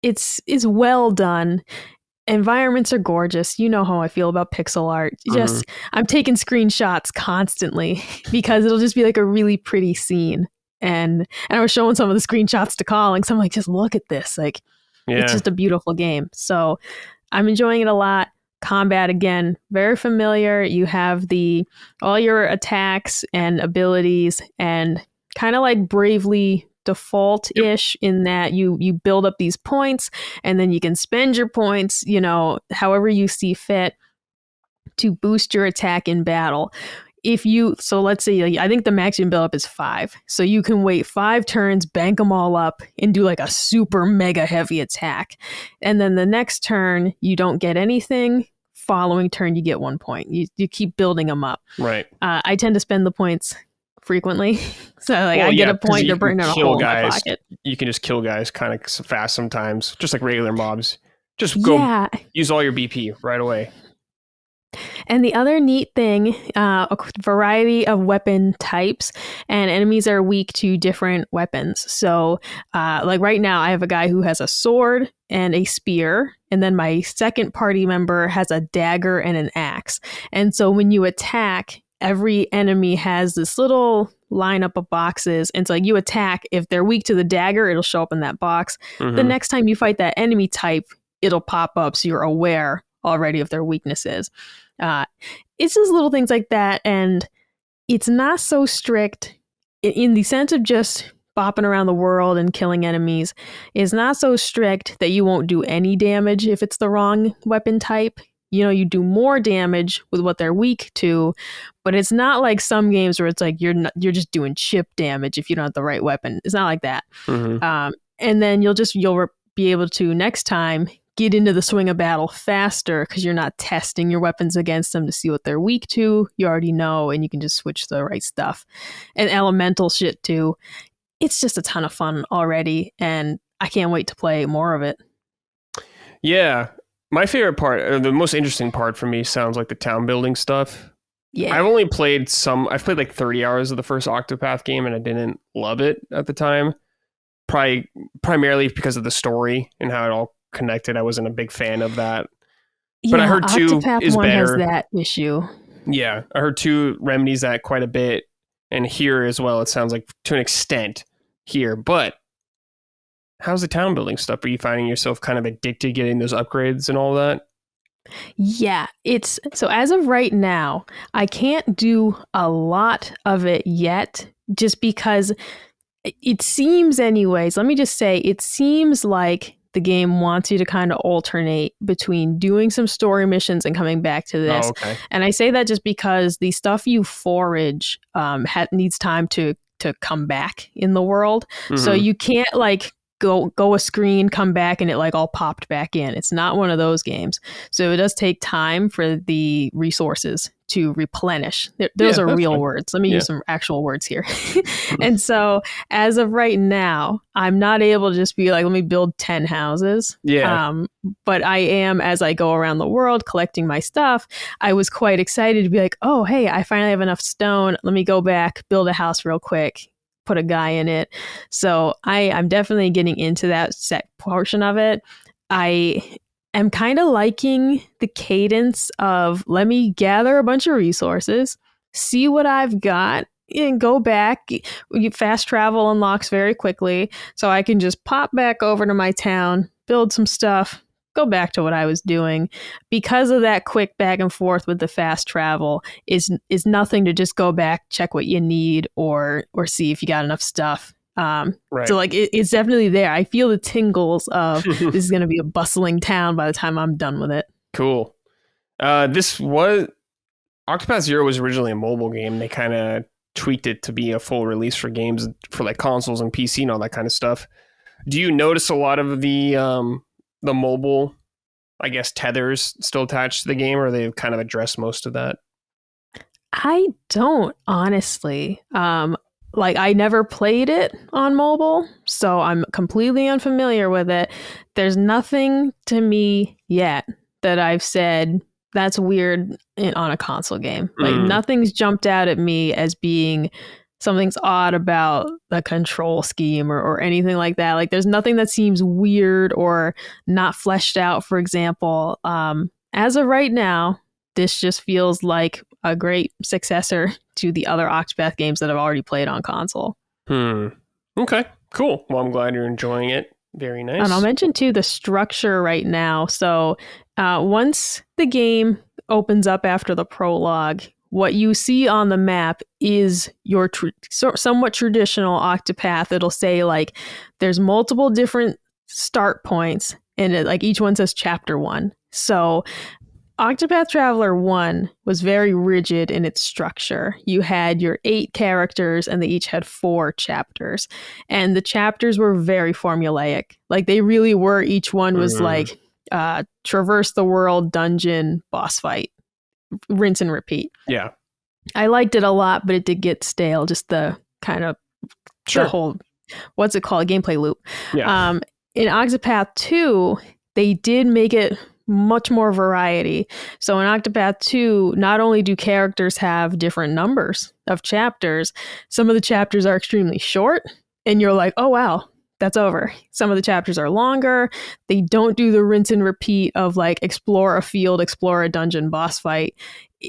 It's well done. Environments are gorgeous. You know how I feel about pixel art. Just I'm taking screenshots constantly because it'll just be like a really pretty scene. And I was showing some of the screenshots to Colin. So I'm like, just look at this. Like, it's just a beautiful game. So I'm enjoying it a lot. Combat, again, very familiar. You have all your attacks and abilities, and kind of like Bravely Default-ish in that you build up these points, and then you can spend your points, you know, however you see fit to boost your attack in battle. So let's say, I think the maximum build up is 5. So you can wait 5 turns, bank them all up, and do like a super mega heavy attack. And then the next turn, you don't get anything. Following turn, you get 1 point. You keep building them up. Right. I tend to spend the points frequently. So like I get a point, they're burning a hole in my pocket. You can just kill guys kind of fast sometimes, just like regular mobs. Just go use all your BP right away. And the other neat thing, a variety of weapon types, and enemies are weak to different weapons. So like right now, I have a guy who has a sword and a spear, and then my second party member has a dagger and an axe. And so when you attack, every enemy has this little lineup of boxes. And so like you attack, if they're weak to the dagger, it'll show up in that box. The next time you fight that enemy type, it'll pop up so you're aware already of their weaknesses. It's just little things like that, and it's not so strict in the sense of just bopping around the world and killing enemies. It's not so strict that you won't do any damage if it's the wrong weapon type. You know, you do more damage with what they're weak to, but it's not like some games where it's like you're just doing chip damage if you don't have the right weapon. It's not like that. And then you'll be able to next time get into the swing of battle faster because you're not testing your weapons against them to see what they're weak to. You already know, and you can just switch to the right stuff. And elemental shit too. It's just a ton of fun already, and I can't wait to play more of it. Yeah. My favorite part, or the most interesting part for me, sounds like the town building stuff. Yeah. I've played like 30 hours of the first Octopath game, and I didn't love it at the time. Primarily because of the story and how it all connected. I wasn't a big fan of that. But I heard 2 is better. Has that issue. Yeah, I heard 2 remedies that quite a bit, and here as well. It sounds like to an extent here. But how's the town building stuff? Are you finding yourself kind of addicted getting those upgrades and all that? Yeah, it's so as of right now, I can't do a lot of it yet, just because it seems, anyways. Let me just say, it seems like the game wants you to kind of alternate between doing some story missions and coming back to this. Oh, okay. And I say that just because the stuff you forage needs time to come back in the world. So you can't like go a screen, come back, and it like all popped back in. It's not one of those games. So it does take time for the resources to replenish. Those are real words. Let me use some actual words here. And so as of right now, I'm not able to just be like, let me build 10 houses. But I am, as I go around the world collecting my stuff, I was quite excited to be like, oh, hey, I finally have enough stone. Let me go back, build a house real quick, put a guy in it. So I'm definitely getting into that set portion of it. I'm kind of liking the cadence of let me gather a bunch of resources, see what I've got, and go back. Fast travel unlocks very quickly, so I can just pop back over to my town, build some stuff, go back to what I was doing. Because of that quick back and forth with the fast travel is nothing to just go back, check what you need, or see if you got enough stuff. Right. So like it's definitely there. I feel the tingles of this is going to be a bustling town by the time I'm done with it. Cool. This was Octopath Zero was originally a mobile game. They kind of tweaked it to be a full release for games for like consoles and PC and all that kind of stuff. Do you notice a lot of the mobile I guess, tethers still attached to the game, or they've kind of addressed most of that? I don't, honestly. Like, I never played it on mobile, so I'm completely unfamiliar with it. There's nothing to me yet that I've said that's weird on a console game. Like, nothing's jumped out at me as being something's odd about the control scheme or anything like that. Like, there's nothing that seems weird or not fleshed out, for example. As of right now, this just feels like a great successor to the other Octopath games that I've already played on console. Okay, cool. Well, I'm glad you're enjoying it. Very nice. And I'll mention too the structure right now. So once the game opens up after the prologue, what you see on the map is your somewhat traditional Octopath. It'll say like there's multiple different start points, and like each one says chapter 1. So Octopath Traveler 1 was very rigid in its structure. You had your 8 characters and they each had 4 chapters. And the chapters were very formulaic. Like they really were, each one was like traverse the world, dungeon, boss fight, rinse and repeat. Yeah. I liked it a lot, but it did get stale, just the kind of the whole, what's it called, gameplay loop. Yeah. In Octopath 2, they did make it much more variety. So in Octopath 2, not only do characters have different numbers of chapters, some of the chapters are extremely short, and you're like, oh wow, that's over. Some of the chapters are longer. They don't do the rinse and repeat of like explore a field, explore a dungeon, boss fight.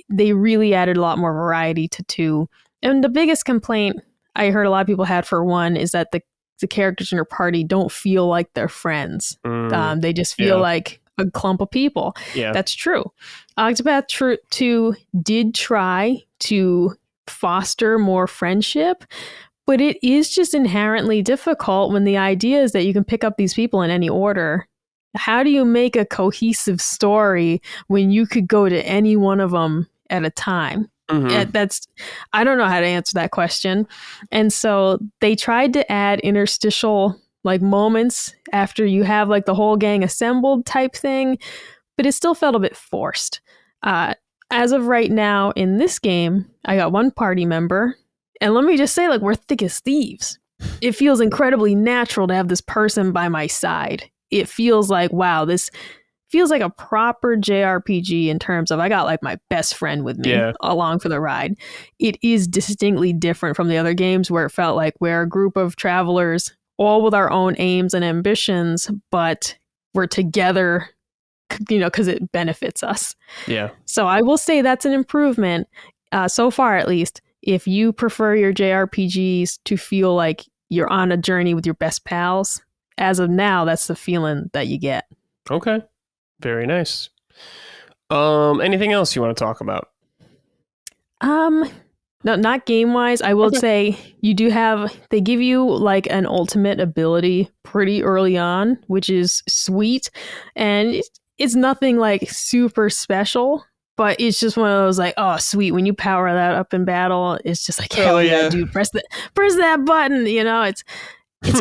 They really added a lot more variety to 2. And the biggest complaint I heard a lot of people had for 1 is that the characters in your party don't feel like they're friends. They just feel like a clump of people. Yeah. That's true. Octopath 2 did try to foster more friendship, but it is just inherently difficult when the idea is that you can pick up these people in any order. How do you make a cohesive story when you could go to any one of them at a time? I don't know how to answer that question. And so they tried to add interstitial like moments after you have like the whole gang assembled type thing, but it still felt a bit forced. As of right now in this game, I got 1 party member, and let me just say, like, we're thick as thieves. It feels incredibly natural to have this person by my side. It feels like, wow, this feels like a proper JRPG in terms of I got like my best friend with me along for the ride. It is distinctly different from the other games where it felt like we're a group of travelers all with our own aims and ambitions, but we're together, you know, because it benefits us. Yeah. So I will say that's an improvement, so far at least. If you prefer your JRPGs to feel like you're on a journey with your best pals, as of now, that's the feeling that you get. Okay. Very nice. Anything else you want to talk about? No, not game-wise. I will say you do have, they give you like an ultimate ability pretty early on, which is sweet. And it's nothing like super special, but it's just one of those like, oh, sweet. When you power that up in battle, it's just like, hell yeah, dude, press that button. You know, it's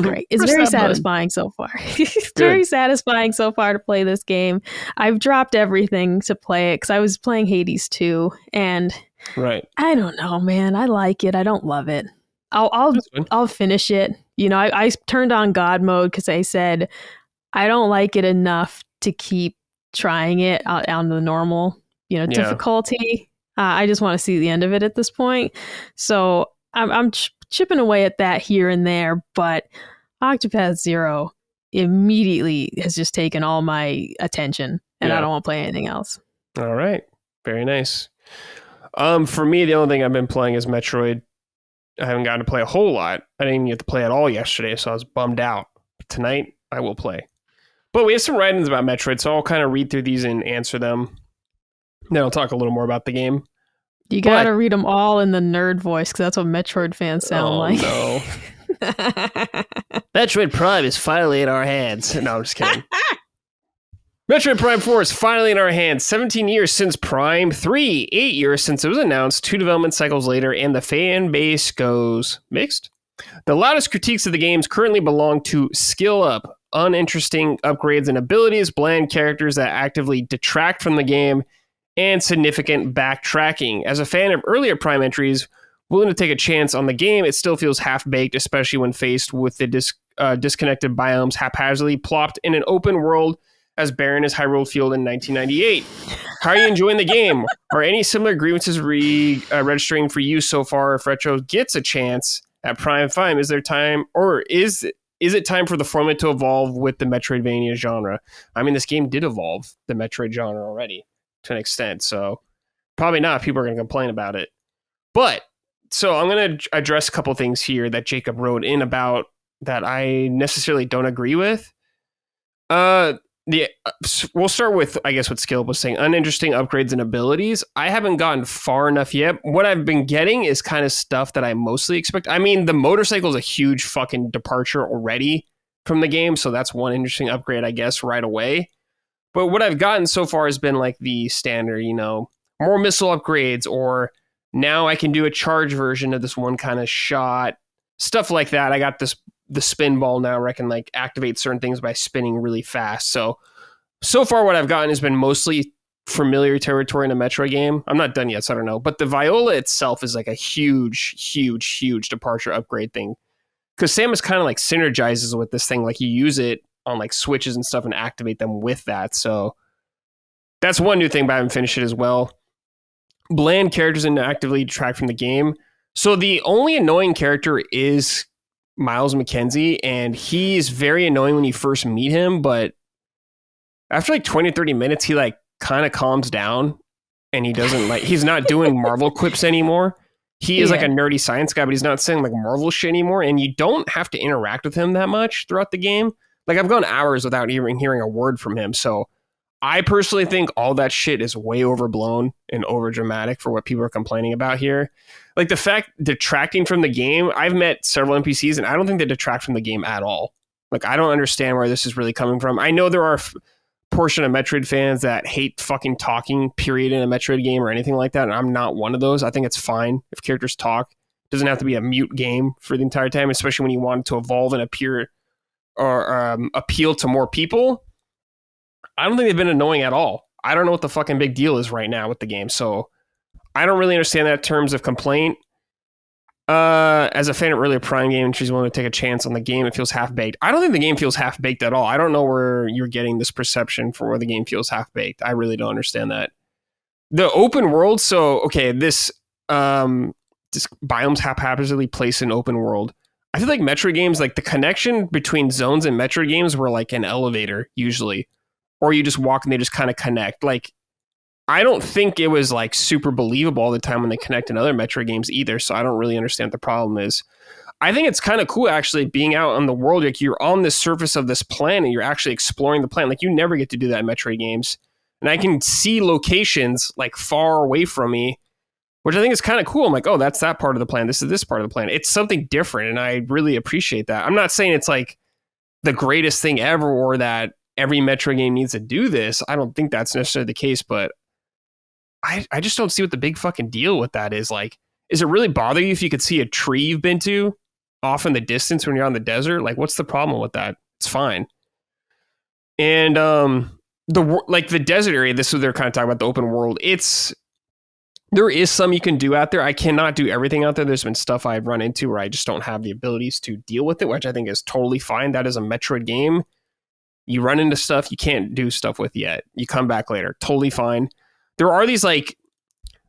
great. It's very satisfying so far. It's very satisfying so far to play this game. I've dropped everything to play it because I was playing Hades 2, and I don't know, man. I like it. I don't love it. I'll finish it. You know, I turned on God mode because I said I don't like it enough to keep trying it on the normal, you know, difficulty. I just want to see the end of it at this point. So I'm chipping away at that here and there, but Octopath 0 immediately has just taken all my attention, and I don't want to play anything else. All right. Very nice. For me, the only thing I've been playing is Metroid. I haven't gotten to play a whole lot. I didn't even get to play at all yesterday, so I was bummed out. But tonight, I will play. But we have some write-ins about Metroid, so I'll kind of read through these and answer them. Then I'll talk a little more about the game. You gotta read them all in the nerd voice, because that's what Metroid fans sound like. No. Metroid Prime is finally in our hands. No, I'm just kidding. Metroid Prime 4 is finally in our hands. 17 years since Prime 3. 8 years since it was announced. 2 development cycles later, and the fan base goes mixed. The loudest critiques of the games currently belong to Skill Up, uninteresting upgrades and abilities, bland characters that actively detract from the game, and significant backtracking. As a fan of earlier Prime entries, willing to take a chance on the game, it still feels half-baked, especially when faced with the disconnected biomes haphazardly plopped in an open world as barren as Hyrule Field in 1998. How are you enjoying the game? Are any similar grievances registering for you so far if Retro gets a chance at Prime 5? Is there time, or is it time for the format to evolve with the Metroidvania genre? I mean, this game did evolve the Metroid genre already to an extent, so probably not. People are going to complain about it. But, so I'm going to address a couple things here that Jacob wrote in about that I necessarily don't agree with. We'll start with, I guess, what Skillup was saying. Uninteresting upgrades and abilities. I haven't gotten far enough yet. What I've been getting is kind of stuff that I mostly expect. I mean, the motorcycle is a huge fucking departure already from the game, so that's one interesting upgrade, I guess, right away. But what I've gotten so far has been like the standard, more missile upgrades, or now I can do a charge version of this one kind of shot, stuff like that. I got the spin ball now where I can like activate certain things by spinning really fast. So far what I've gotten has been mostly familiar territory in a Metro game. I'm not done yet, so I don't know. But the Viola itself is like a huge departure upgrade thing. Because Samus kind of like synergizes with this thing. Like you use it on like switches and stuff and activate them with that. So that's one new thing, but I haven't finished it as well. Bland characters and actively detract from the game. So the only annoying character is Miles McKenzie, and he's very annoying when you first meet him, but after like 20, 30 minutes, he like kind of calms down and he doesn't he's not doing Marvel quips anymore. He is like a nerdy science guy, but he's not saying like Marvel shit anymore, and you don't have to interact with him that much throughout the game. Like I've gone hours without even hearing a word from him. So I personally think all that shit is way overblown and over dramatic for what people are complaining about here. Like the fact detracting from the game, I've met several NPCs and I don't think they detract from the game at all. Like I don't understand where this is really coming from. I know there are portion of Metroid fans that hate fucking talking, period, in a Metroid game or anything like that, and I'm not one of those. I think it's fine if characters talk. It doesn't have to be a mute game for the entire time, especially when you want it to evolve and appear or appeal to more people. I don't think they've been annoying at all. I don't know what the fucking big deal is right now with the game, so I don't really understand that in terms of complaint. As a fan of earlier Prime game, she's willing to take a chance on the game. It feels half-baked. I don't think the game feels half-baked at all. I don't know where you're getting this perception for where the game feels half-baked. I really don't understand that. The open world, so, okay, this biomes haphazardly placed in open world. I feel like Metroid games, like the connection between zones and Metroid games were like an elevator, usually. Or you just walk and they just kind of connect. Like, I don't think it was like super believable all the time when they connect in other Metroid games either, so I don't really understand what the problem is. I think it's kind of cool actually being out on the world. Like you're on the surface of this planet, you're actually exploring the planet. Like you never get to do that in Metroid games. And I can see locations like far away from me, which I think is kind of cool. I'm like, oh, that's that part of the planet. This is this part of the planet. It's something different, and I really appreciate that. I'm not saying it's like the greatest thing ever or that every Metroid game needs to do this. I don't think that's necessarily the case, but I just don't see what the big fucking deal with that is. Like, is it really bother you if you could see a tree you've been to off in the distance when you're on the desert? Like, what's the problem with that? It's fine. And the desert area, this is what they're kind of talking about, the open world. There is some you can do out there. I cannot do everything out there. There's been stuff I've run into where I just don't have the abilities to deal with it, which I think is totally fine. That is a Metroid game. You run into stuff you can't do stuff with yet. You come back later. Totally fine. There are these like,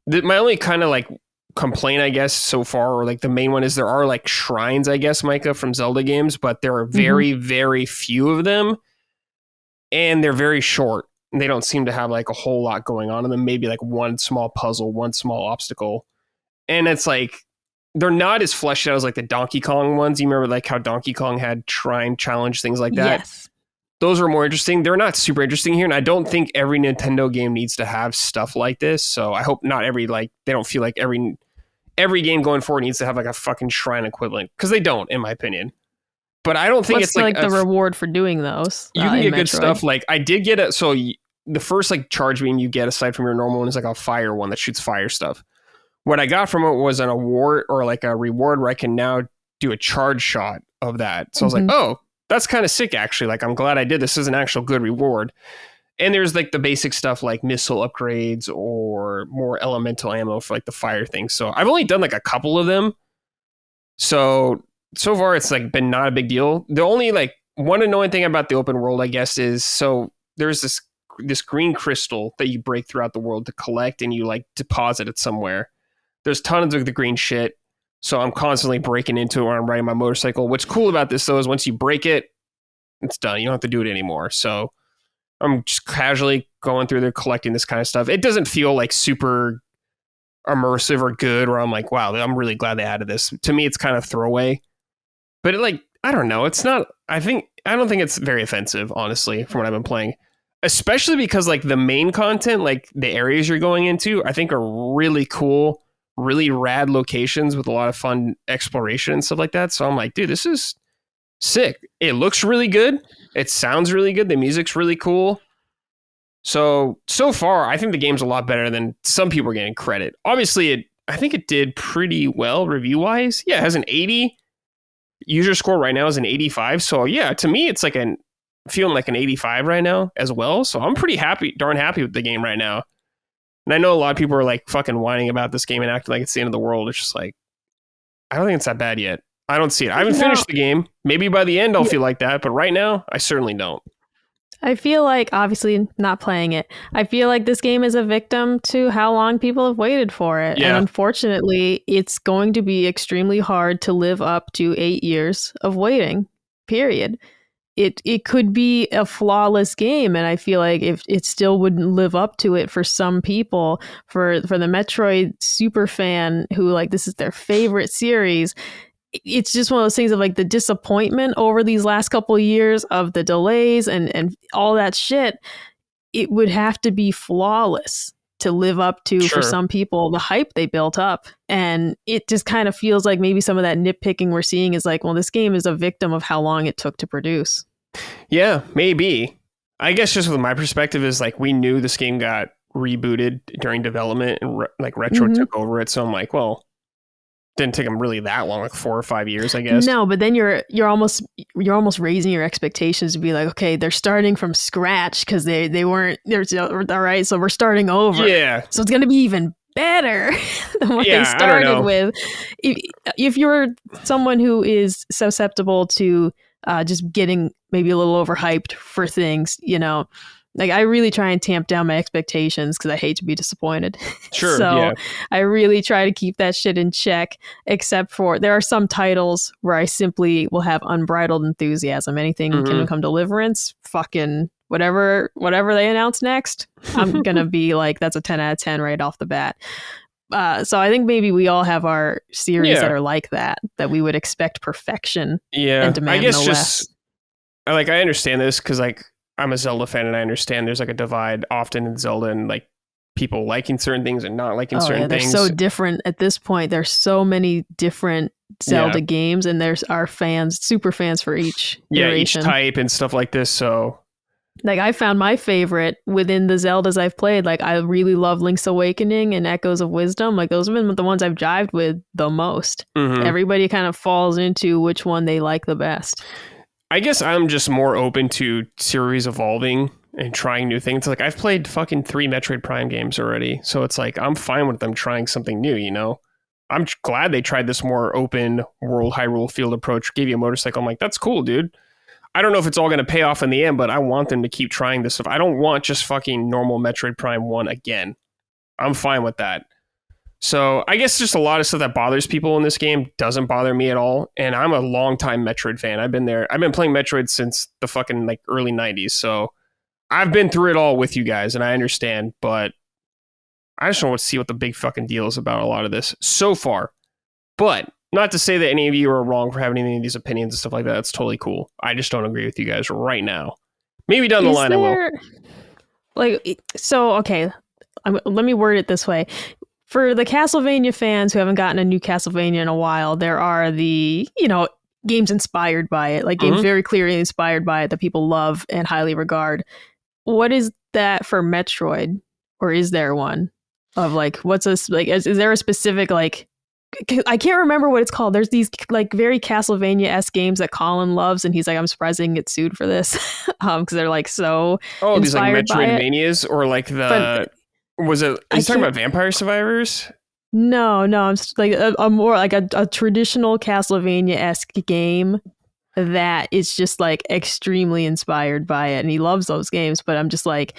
my only kind of like complaint, I guess, so far, or like the main one is there are like shrines, I guess, Micah, from Zelda games, but there are very, very few of them. And they're very short. And they don't seem to have like a whole lot going on in them. Maybe like one small puzzle, one small obstacle. And it's like, they're not as fleshed out as like the Donkey Kong ones. You remember like how Donkey Kong had shrine challenge, things like that? Yes. Those are more interesting. They're not super interesting here, and I don't think every Nintendo game needs to have stuff like this. So I hope not every, like, they don't feel like every game going forward needs to have like a fucking shrine equivalent, because they don't, in my opinion. But I don't think What's it's like the reward for doing those. You can get good Metroid? stuff. Like I did get it. So the first like charge beam you get aside from your normal one is like a fire one that shoots fire stuff. What I got from it was an award or like a reward where I can now do a charge shot of that. So I was like, oh, that's kind of sick, actually. Like, I'm glad I did. This is an actual good reward. And there's like the basic stuff like missile upgrades or more elemental ammo for like the fire thing. So I've only done like a couple of them. So far it's like been not a big deal. The only like one annoying thing about the open world, I guess, is so there's this green crystal that you break throughout the world to collect, and you like deposit it somewhere. There's tons of the green shit. So I'm constantly breaking into it when I'm riding my motorcycle. What's cool about this though is once you break it, it's done. You don't have to do it anymore. So I'm just casually going through there collecting this kind of stuff. It doesn't feel like super immersive or good where I'm like, wow, I'm really glad they added this. To me, it's kind of throwaway. But it, like, I don't know. It's not, I don't think it's very offensive, honestly, from what I've been playing. Especially because like the main content, like the areas you're going into, I think are really cool, really rad locations with a lot of fun exploration and stuff like that. So I'm like, dude, this is sick. It looks really good. It sounds really good. The music's really cool. So far, I think the game's a lot better than some people are getting credit. Obviously, I think it did pretty well review-wise. Yeah, it has an 80. User score right now is an 85. So yeah, to me, it's like feeling like an 85 right now as well. So I'm pretty darn happy with the game right now. And I know a lot of people are like fucking whining about this game and acting like it's the end of the world. It's just like, I don't think it's that bad yet. I don't see it. I haven't finished the game. Maybe by the end I'll feel like that, but right now I certainly don't. I feel like, obviously not playing it, I feel like this game is a victim to how long people have waited for it. Yeah. And unfortunately, it's going to be extremely hard to live up to 8 years of waiting, period. It could be a flawless game, and I feel like if it still wouldn't live up to it for some people, for the Metroid super fan who like this is their favorite series, it's just one of those things of like the disappointment over these last couple of years of the delays and all that shit. It would have to be flawless to live up to, for some people, the hype they built up. And it just kind of feels like maybe some of that nitpicking we're seeing is like, well, this game is a victim of how long it took to produce. Yeah, maybe. I guess just with my perspective is like, we knew this game got rebooted during development and like Retro took over it. So I'm like, well, didn't take them really that long, like 4 or 5 years, I guess. No, but then you're almost raising your expectations to be like, okay, they're starting from scratch because they weren't there's all right, so we're starting over. Yeah. So it's gonna be even better than what they started with. If you're someone who is susceptible to just getting maybe a little overhyped for things, you know. Like, I really try and tamp down my expectations because I hate to be disappointed. Sure. So yeah. I really try to keep that shit in check, except for there are some titles where I simply will have unbridled enthusiasm. Anything Kingdom Come Deliverance, fucking whatever they announce next, I'm going to be like, that's a 10 out of 10 right off the bat. So I think maybe we all have our series that are like that we would expect perfection and demand no less. I understand this because like, I'm a Zelda fan and I understand there's like a divide often in Zelda and like people liking certain things and not liking certain things. They're so different at this point. There's so many different Zelda games and there's our fans, super fans for each iteration. Each type and stuff like this. So like I found my favorite within the Zeldas I've played. Like I really love Link's Awakening and Echoes of Wisdom. Like those have been the ones I've jived with the most. Everybody kind of falls into which one they like the best. I guess I'm just more open to series evolving and trying new things. Like I've played fucking 3 Metroid Prime games already. So it's like, I'm fine with them trying something new, you know? I'm glad they tried this more open world, Hyrule field approach, gave you a motorcycle. I'm like, that's cool, dude. I don't know if it's all going to pay off in the end, but I want them to keep trying this stuff. I don't want just fucking normal Metroid Prime 1 again. I'm fine with that. So I guess just a lot of stuff that bothers people in this game doesn't bother me at all. And I'm a longtime Metroid fan. I've been playing Metroid since the fucking like early 90s. So I've been through it all with you guys and I understand, but I just want to see what the big fucking deal is about a lot of this so far. But not to say that any of you are wrong for having any of these opinions and stuff like that. That's totally cool. I just don't agree with you guys right now. Maybe down the line I will. Like, so, okay. Let me word it this way. For the Castlevania fans who haven't gotten a new Castlevania in a while, there are the, games inspired by it, like games very clearly inspired by it that people love and highly regard. What is that for Metroid? Or is there one? Of like, is there a specific like I can't remember what it's called. There's these like very Castlevania-esque games that Colin loves, and he's like, I'm surprised they didn't get sued for this because they're like so these like inspired by it. Metroidvanias or like But was it? Are you talking about Vampire Survivors? No, I'm like a more like a traditional Castlevania-esque game that is just like extremely inspired by it, and he loves those games. But I'm just like,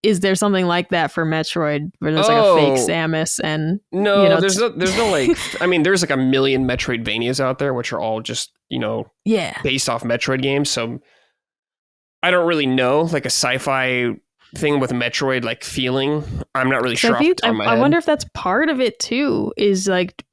is there something like that for Metroid where there's like a fake Samus and no, there's no like I mean there's like a million Metroidvanias out there which are all just based off Metroid games. So I don't really know like a sci-fi thing with Metroid like feeling. I'm not really sure. I wonder if that's part of it too. Is like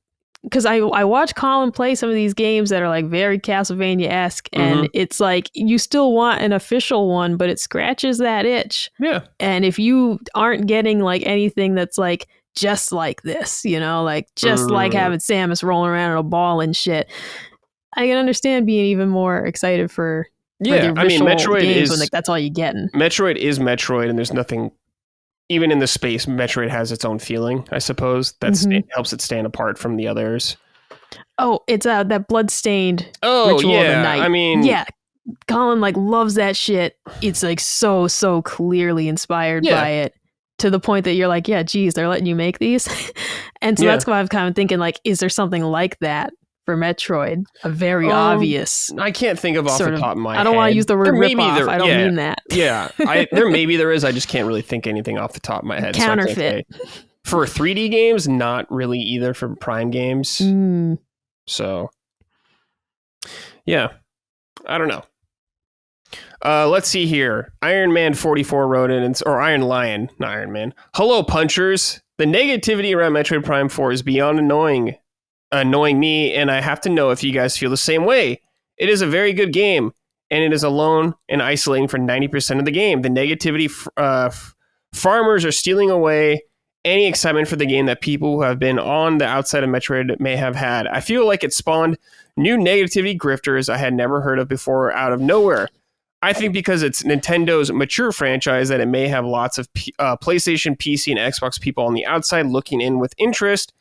because I watch Colin play some of these games that are like very Castlevania-esque, and it's like you still want an official one, but it scratches that itch. Yeah. And if you aren't getting like anything that's like just like this, like just like having Samus rolling around in a ball and shit, I can understand being even more excited for the Metroid games when like that's all you getting. Metroid is Metroid, and there's nothing. Even in the space, Metroid has its own feeling, I suppose. That helps it stand apart from the others. Oh, it's that blood-stained ritual of the night. I mean... Yeah, Colin, like, loves that shit. It's, like, so clearly inspired by it, to the point that you're like, yeah, geez, they're letting you make these? And so that's why I'm kind of thinking, like, is there something like that for Metroid? A very obvious... I can't think of off the top of my head. I don't want to use the word rip-off. I don't mean that. Yeah, there is. I just can't really think anything off the top of my head. Counterfeit. So for 3D games, not really either for Prime games. So, yeah. I don't know. Let's see here. Iron Man 44 wrote in, or Iron Lion, not Iron Man. Hello, punchers. The negativity around Metroid Prime 4 is beyond annoying me, and I have to know if you guys feel the same way. It is a very good game, and it is alone and isolating for 90% of the game. The negativity, farmers are stealing away any excitement for the game that people who have been on the outside of Metroid may have had. I feel like it spawned new negativity grifters I had never heard of before out of nowhere. I think because it's Nintendo's mature franchise that it may have lots of PlayStation, PC, and Xbox people on the outside looking in with interest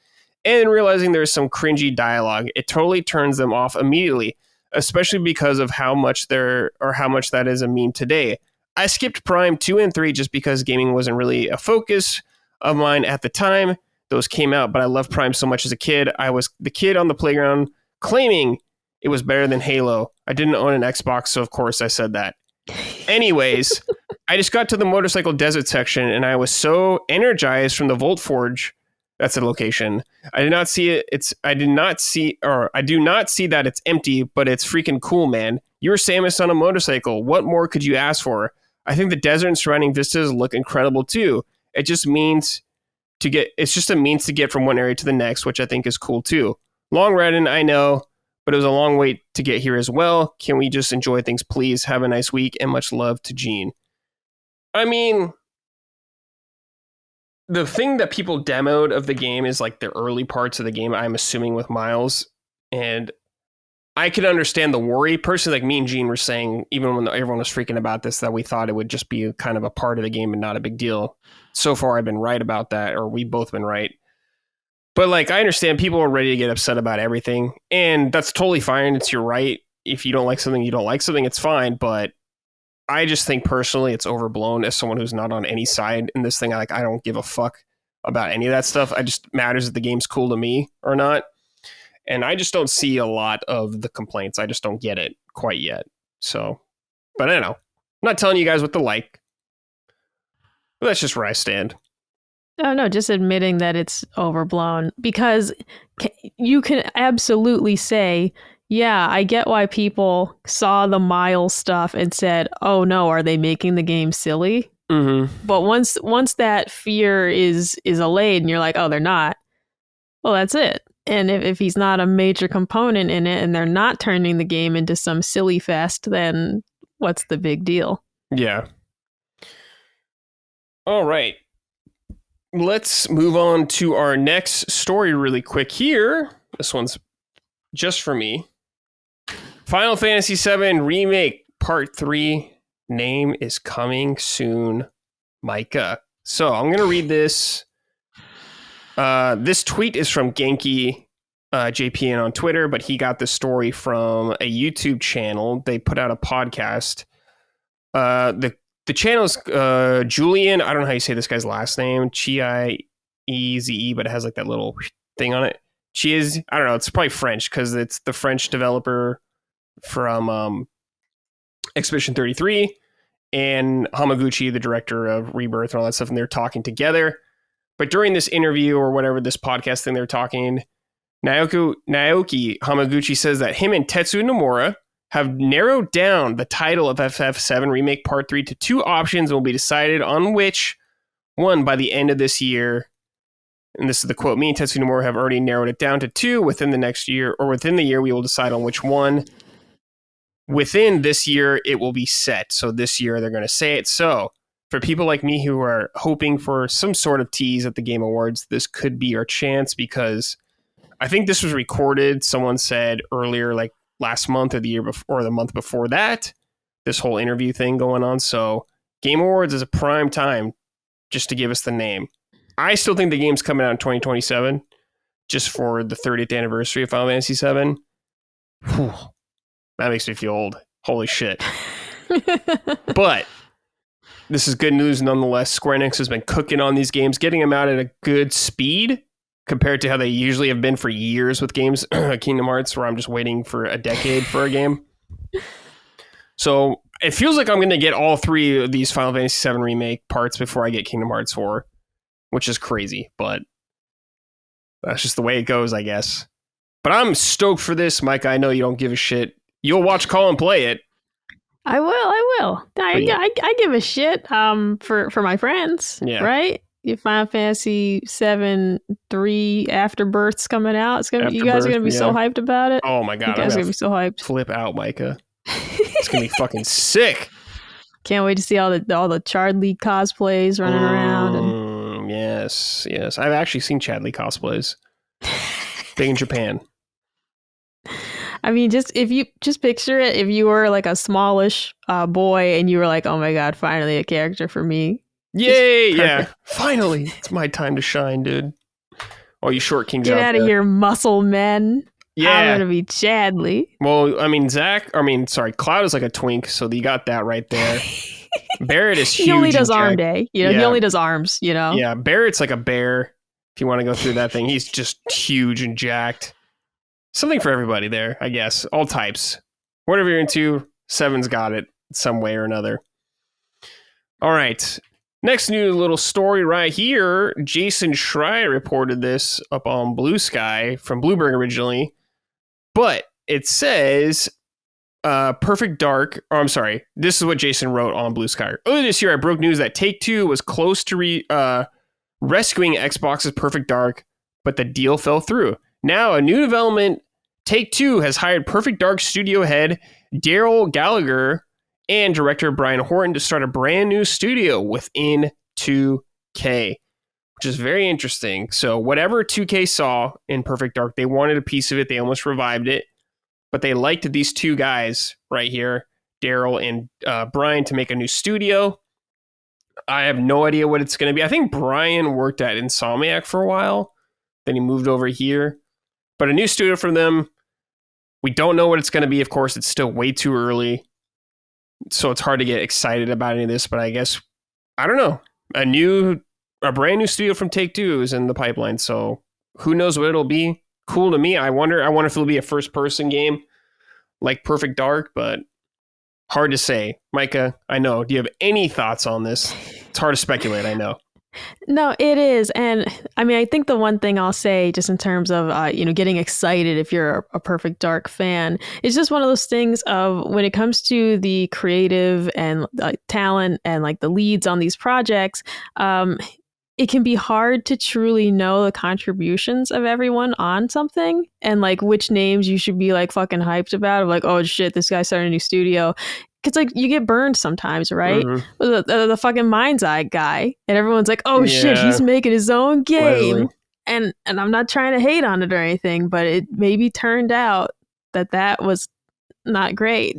and realizing there's some cringy dialogue. It totally turns them off immediately, especially because of how much that is a meme today. I skipped Prime 2 and 3 just because gaming wasn't really a focus of mine at the time those came out, but I loved Prime so much as a kid. I was the kid on the playground claiming it was better than Halo. I didn't own an Xbox, so of course I said that. Anyways, I just got to the motorcycle desert section and I was so energized from the Volt Forge. That's the location. I do not see that it's empty, but it's freaking cool, man. You're Samus on a motorcycle. What more could you ask for? I think the desert and surrounding vistas look incredible too. It's just a means to get from one area to the next, which I think is cool too. Long riding, I know, but it was a long wait to get here as well. Can we just enjoy things, please? Have a nice week and much love to Gene. I mean, the thing that people demoed of the game is like the early parts of the game, I'm assuming, with Miles. And I could understand the worry. Personally, like me and Gene were saying, even when everyone was freaking about this, that we thought it would just be kind of a part of the game and not a big deal. So far, I've been right about that, or we've both been right. But like, I understand people are ready to get upset about everything, and that's totally fine. It's your right. If you don't like something, you don't like something, it's fine. But I just think personally it's overblown. As someone who's not on any side in this thing, I don't give a fuck about any of that stuff. It just matters if the game's cool to me or not. And I just don't see a lot of the complaints. I just don't get it quite yet. So, but I don't know. I'm not telling you guys what to like. But that's just where I stand. Oh, no, just admitting that it's overblown. Because you can absolutely say, yeah, I get why people saw the Miles stuff and said, oh no, are they making the game silly? Mm-hmm. But once that fear is allayed and you're like, oh, they're not, well, that's it. And if he's not a major component in it and they're not turning the game into some silly fest, then what's the big deal? Yeah. All right. Let's move on to our next story really quick here. This one's just for me. Final Fantasy VII Remake Part 3 name is coming soon, Micah. So I'm going to read this. This tweet is from Genki JPN on Twitter, but he got the story from a YouTube channel. They put out a podcast. The channel's Julian. I don't know how you say this guy's last name. Chieze, but it has like that little thing on it. Chieze. I don't know. It's probably French because it's the French developer from Expedition 33 and Hamaguchi, the director of Rebirth and all that stuff, and they're talking together. But during this interview or whatever, this podcast thing, they're talking, Naoki Hamaguchi says that him and Tetsuya Nomura have narrowed down the title of FF7 Remake Part 3 to 2 options and will be decided on which one by the end of this year. And this is the quote, me and Tetsuya Nomura have already narrowed it down to 2 within the next year, or within the year we will decide on which one. Within this year, it will be set. So this year, they're going to say it. So for people like me who are hoping for some sort of tease at the Game Awards, this could be our chance because I think this was recorded. Someone said earlier, like last month or the year before, or the month before that, this whole interview thing going on. So Game Awards is a prime time just to give us the name. I still think the game's coming out in 2027 just for the 30th anniversary of Final Fantasy VII. Whew. That makes me feel old. Holy shit. But this is good news nonetheless. Square Enix has been cooking on these games, getting them out at a good speed compared to how they usually have been for years with games. Kingdom Hearts, where I'm just waiting for a decade for a game. So it feels like I'm going to get all 3 of these Final Fantasy VII Remake parts before I get Kingdom Hearts 4, which is crazy, but that's just the way it goes, I guess. But I'm stoked for this, Mike. I know you don't give a shit. You'll watch Call and play it. I will. I give a shit for my friends, right? Your Final Fantasy 7 3 Afterbirth's coming out. It's gonna you guys are gonna be so hyped about it. Oh my god, you guys are gonna be so hyped. Flip out, Micah. It's gonna be fucking sick. Can't wait to see all the Chad Lee cosplays running around. And yes. I've actually seen Chad Lee cosplays. Big in Japan. I mean, if you picture it, if you were like a smallish boy and you were like, oh my god, finally a character for me. Yay, yeah. Finally. It's my time to shine, dude. Oh, you short kings Get out of here, muscle men. Yeah. I'm going to be Chadley. Well, I mean, Cloud is like a twink, so you got that right there. Barrett is huge. He only does arm day. He only does arms, Yeah, Barrett's like a bear. If you want to go through that thing, he's just huge and jacked. Something for everybody there, I guess. All types. Whatever you're into, Seven's got it some way or another. All right. Next new little story right here. Jason Schreier reported this up on Blue Sky from Bloomberg originally. But it says Perfect Dark. Oh, I'm sorry. This is what Jason wrote on Blue Sky. Earlier this year, I broke news that Take-Two was close to rescuing Xbox's Perfect Dark, but the deal fell through. Now, a new development, Take-Two has hired Perfect Dark studio head Daryl Gallagher and director Brian Horton to start a brand new studio within 2K, which is very interesting. So whatever 2K saw in Perfect Dark, they wanted a piece of it. They almost revived it, but they liked these 2 guys right here, Daryl and Brian, to make a new studio. I have no idea what it's going to be. I think Brian worked at Insomniac for a while. Then he moved over here. But a new studio from them. We don't know what it's going to be. Of course, it's still way too early. So it's hard to get excited about any of this. But I guess, I don't know. A brand new studio from Take-Two is in the pipeline. So who knows what it'll be. Cool to me. I wonder if it'll be a first-person game like Perfect Dark. But hard to say. Micah, I know. Do you have any thoughts on this? It's hard to speculate, I know. No, it is. And I mean, I think the one thing I'll say just in terms of, getting excited if you're a Perfect Dark fan, it's just one of those things of when it comes to the creative and talent and like the leads on these projects, it can be hard to truly know the contributions of everyone on something and like which names you should be like fucking hyped about of like, oh shit, this guy's starting a new studio. It's like you get burned sometimes, right? Mm-hmm. The fucking Mind's Eye guy, and everyone's like, "Oh shit, he's making his own game," and I'm not trying to hate on it or anything, but it maybe turned out that was not great.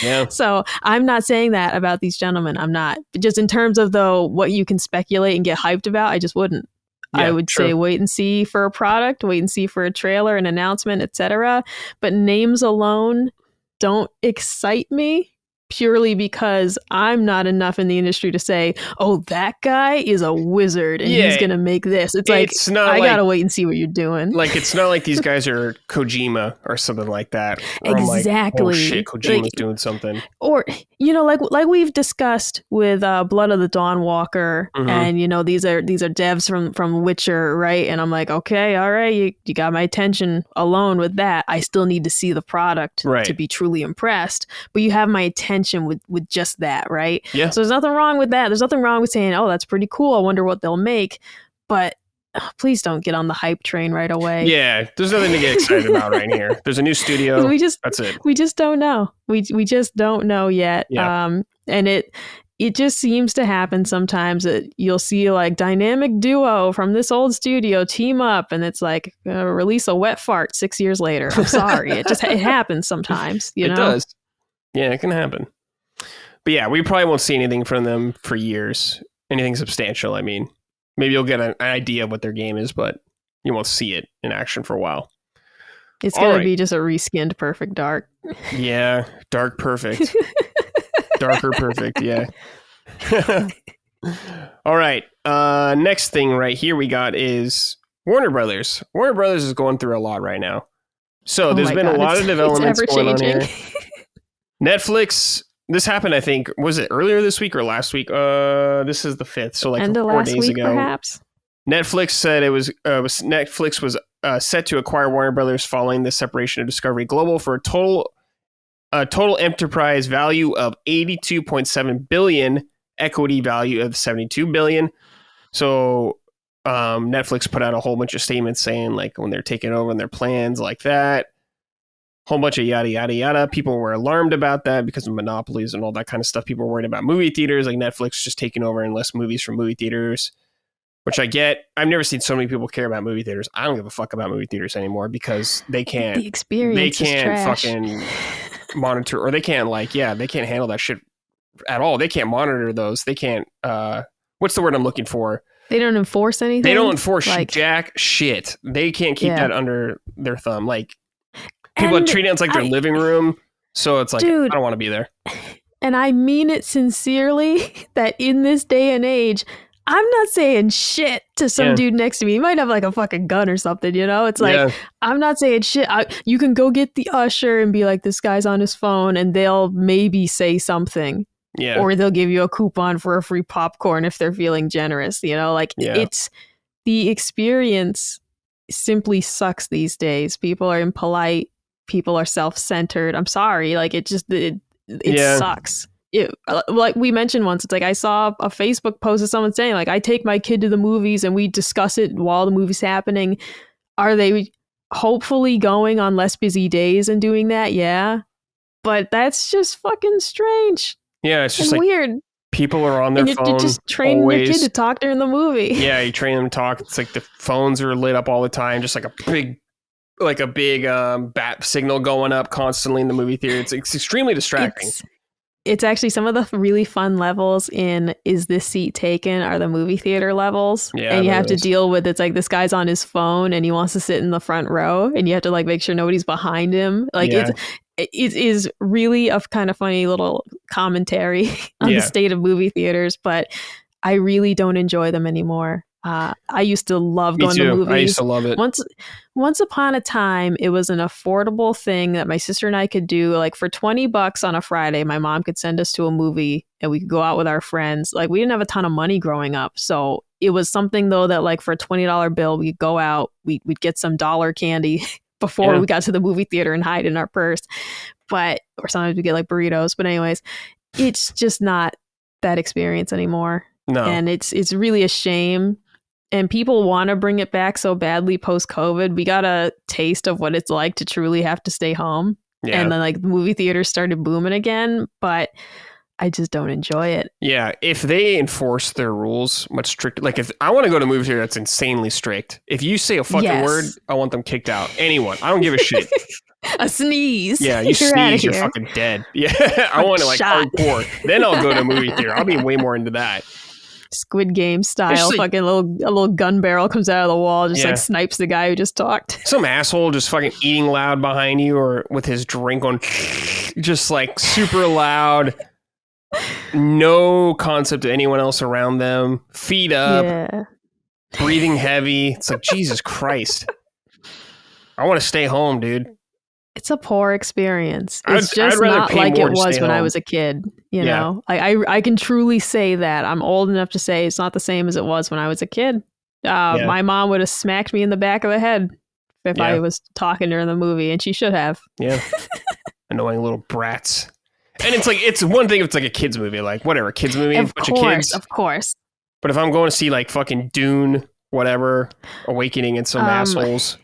Yeah. So I'm not saying that about these gentlemen. I'm not. Just in terms of though what you can speculate and get hyped about, I just wouldn't. I would say wait and see for a product, wait and see for a trailer, an announcement, etc. But names alone don't excite me purely because I'm not enough in the industry to say, oh, that guy is a wizard and he's going to make this. It's like, I got to wait and see what you're doing. Like, it's not like these guys are Kojima or something like that. Exactly. Like, oh shit, Kojima's doing something. Or, you know, like we've discussed with Blood of the Dawnwalker, and, you know, these are devs from Witcher, right? And I'm like, okay, all right, you got my attention alone with that. I still need to see the product to be truly impressed. But you have my attention with just that, right? Yeah. So there's nothing wrong with that. There's nothing wrong with saying, oh, that's pretty cool. I wonder what they'll make. But please don't get on the hype train right away. Yeah, there's nothing to get excited about right here. There's a new studio. That's it. We just don't know. We just don't know yet. Yeah. And it just seems to happen sometimes that you'll see like dynamic duo from this old studio team up, and it's like release a wet fart 6 years later. I'm sorry. It happens sometimes. You know? It does. Yeah, it can happen. But yeah, we probably won't see anything from them for years. Anything substantial, I mean. Maybe you'll get an idea of what their game is, but you won't see it in action for a while. It's going to be just a reskinned Perfect Dark. Yeah, Dark Perfect. Darker Perfect, yeah. All right. Next thing right here we got is Warner Brothers. Warner Brothers is going through a lot right now. So there's been a lot of developments going on here. Netflix, this happened, I think, was it earlier this week or last week? This is the 5th, so like 4 days ago. Perhaps. Netflix said Netflix was set to acquire Warner Brothers following the separation of Discovery Global for a total enterprise value of $82.7 billion, equity value of $72 billion. So Netflix put out a whole bunch of statements saying like when they're taking over and their plans like that. Whole bunch of yada, yada, yada. People were alarmed about that because of monopolies and all that kind of stuff. People were worried about movie theaters, like Netflix just taking over and less movies from movie theaters, which I get. I've never seen so many people care about movie theaters. I don't give a fuck about movie theaters anymore because the experience they can't fucking monitor, or they can't they can't handle that shit at all. They can't monitor those. They can't, what's the word I'm looking for? They don't enforce anything. They don't enforce jack shit. They can't keep that under their thumb. Like, people treat it like their living room. So it's like, dude, I don't want to be there. And I mean it sincerely that in this day and age, I'm not saying shit to some dude next to me. He might have like a fucking gun or something, you know? It's like, I'm not saying shit. You can go get the usher and be like, this guy's on his phone, and they'll maybe say something. Yeah. Or they'll give you a coupon for a free popcorn if they're feeling generous, you know? Like, it's the experience simply sucks these days. People are impolite. People are self-centered. I'm sorry. Like, it sucks. Like we mentioned once, it's like I saw a Facebook post of someone saying, like, I take my kid to the movies and we discuss it while the movie's happening. Are they hopefully going on less busy days and doing that? Yeah. But that's just fucking strange. Yeah, it's just like weird. People are on their phone. You're just training your kid to talk during the movie. Yeah, you train them to talk. It's like the phones are lit up all the time, just like a big bat signal going up constantly in the movie theater. It's extremely distracting. It's actually some of the really fun levels in Is This Seat Taken are the movie theater levels. Yeah, and you have to deal with, it's like this guy's on his phone and he wants to sit in the front row and you have to like make sure nobody's behind him. Like it is really a kind of funny little commentary on the state of movie theaters, but I really don't enjoy them anymore. I used to love going to movies. I used to love it. Once upon a time, it was an affordable thing that my sister and I could do. Like for $20 on a Friday, my mom could send us to a movie and we could go out with our friends. Like we didn't have a ton of money growing up. So it was something though that like for a $20 bill, we'd go out, we'd get some dollar candy before we got to the movie theater and hide in our purse. Or sometimes we get like burritos. But anyways, it's just not that experience anymore. No. And it's really a shame. And people want to bring it back so badly post-COVID. We got a taste of what it's like to truly have to stay home. Yeah. And then like the movie theaters started booming again, but I just don't enjoy it. Yeah, if they enforce their rules much stricter, like if I want to go to a movie theater that's insanely strict, if you say a fucking word, I want them kicked out. Anyone. I don't give a shit. A sneeze. Yeah, you sneeze, you're fucking dead. Yeah, I want to like hardcore. Then I'll go to a movie theater. I'll be way more into that. Squid Game style, like, fucking a little gun barrel comes out of the wall, just like snipes the guy who just talked. Some asshole just fucking eating loud behind you, or with his drink on, just like super loud. No concept of anyone else around them. Feet up, breathing heavy. It's like, Jesus Christ. I want to stay home, dude. It's a poor experience. It's just not like it was when I was a kid. You know, I can truly say that. I'm old enough to say it's not the same as it was when I was a kid. My mom would have smacked me in the back of the head if I was talking during the movie, and she should have. Yeah. Annoying little brats. And it's like, it's one thing if it's like a kid's movie, like whatever, kids movie, a bunch of kids. Of course. But if I'm going to see like fucking Dune, whatever, Awakening and some assholes.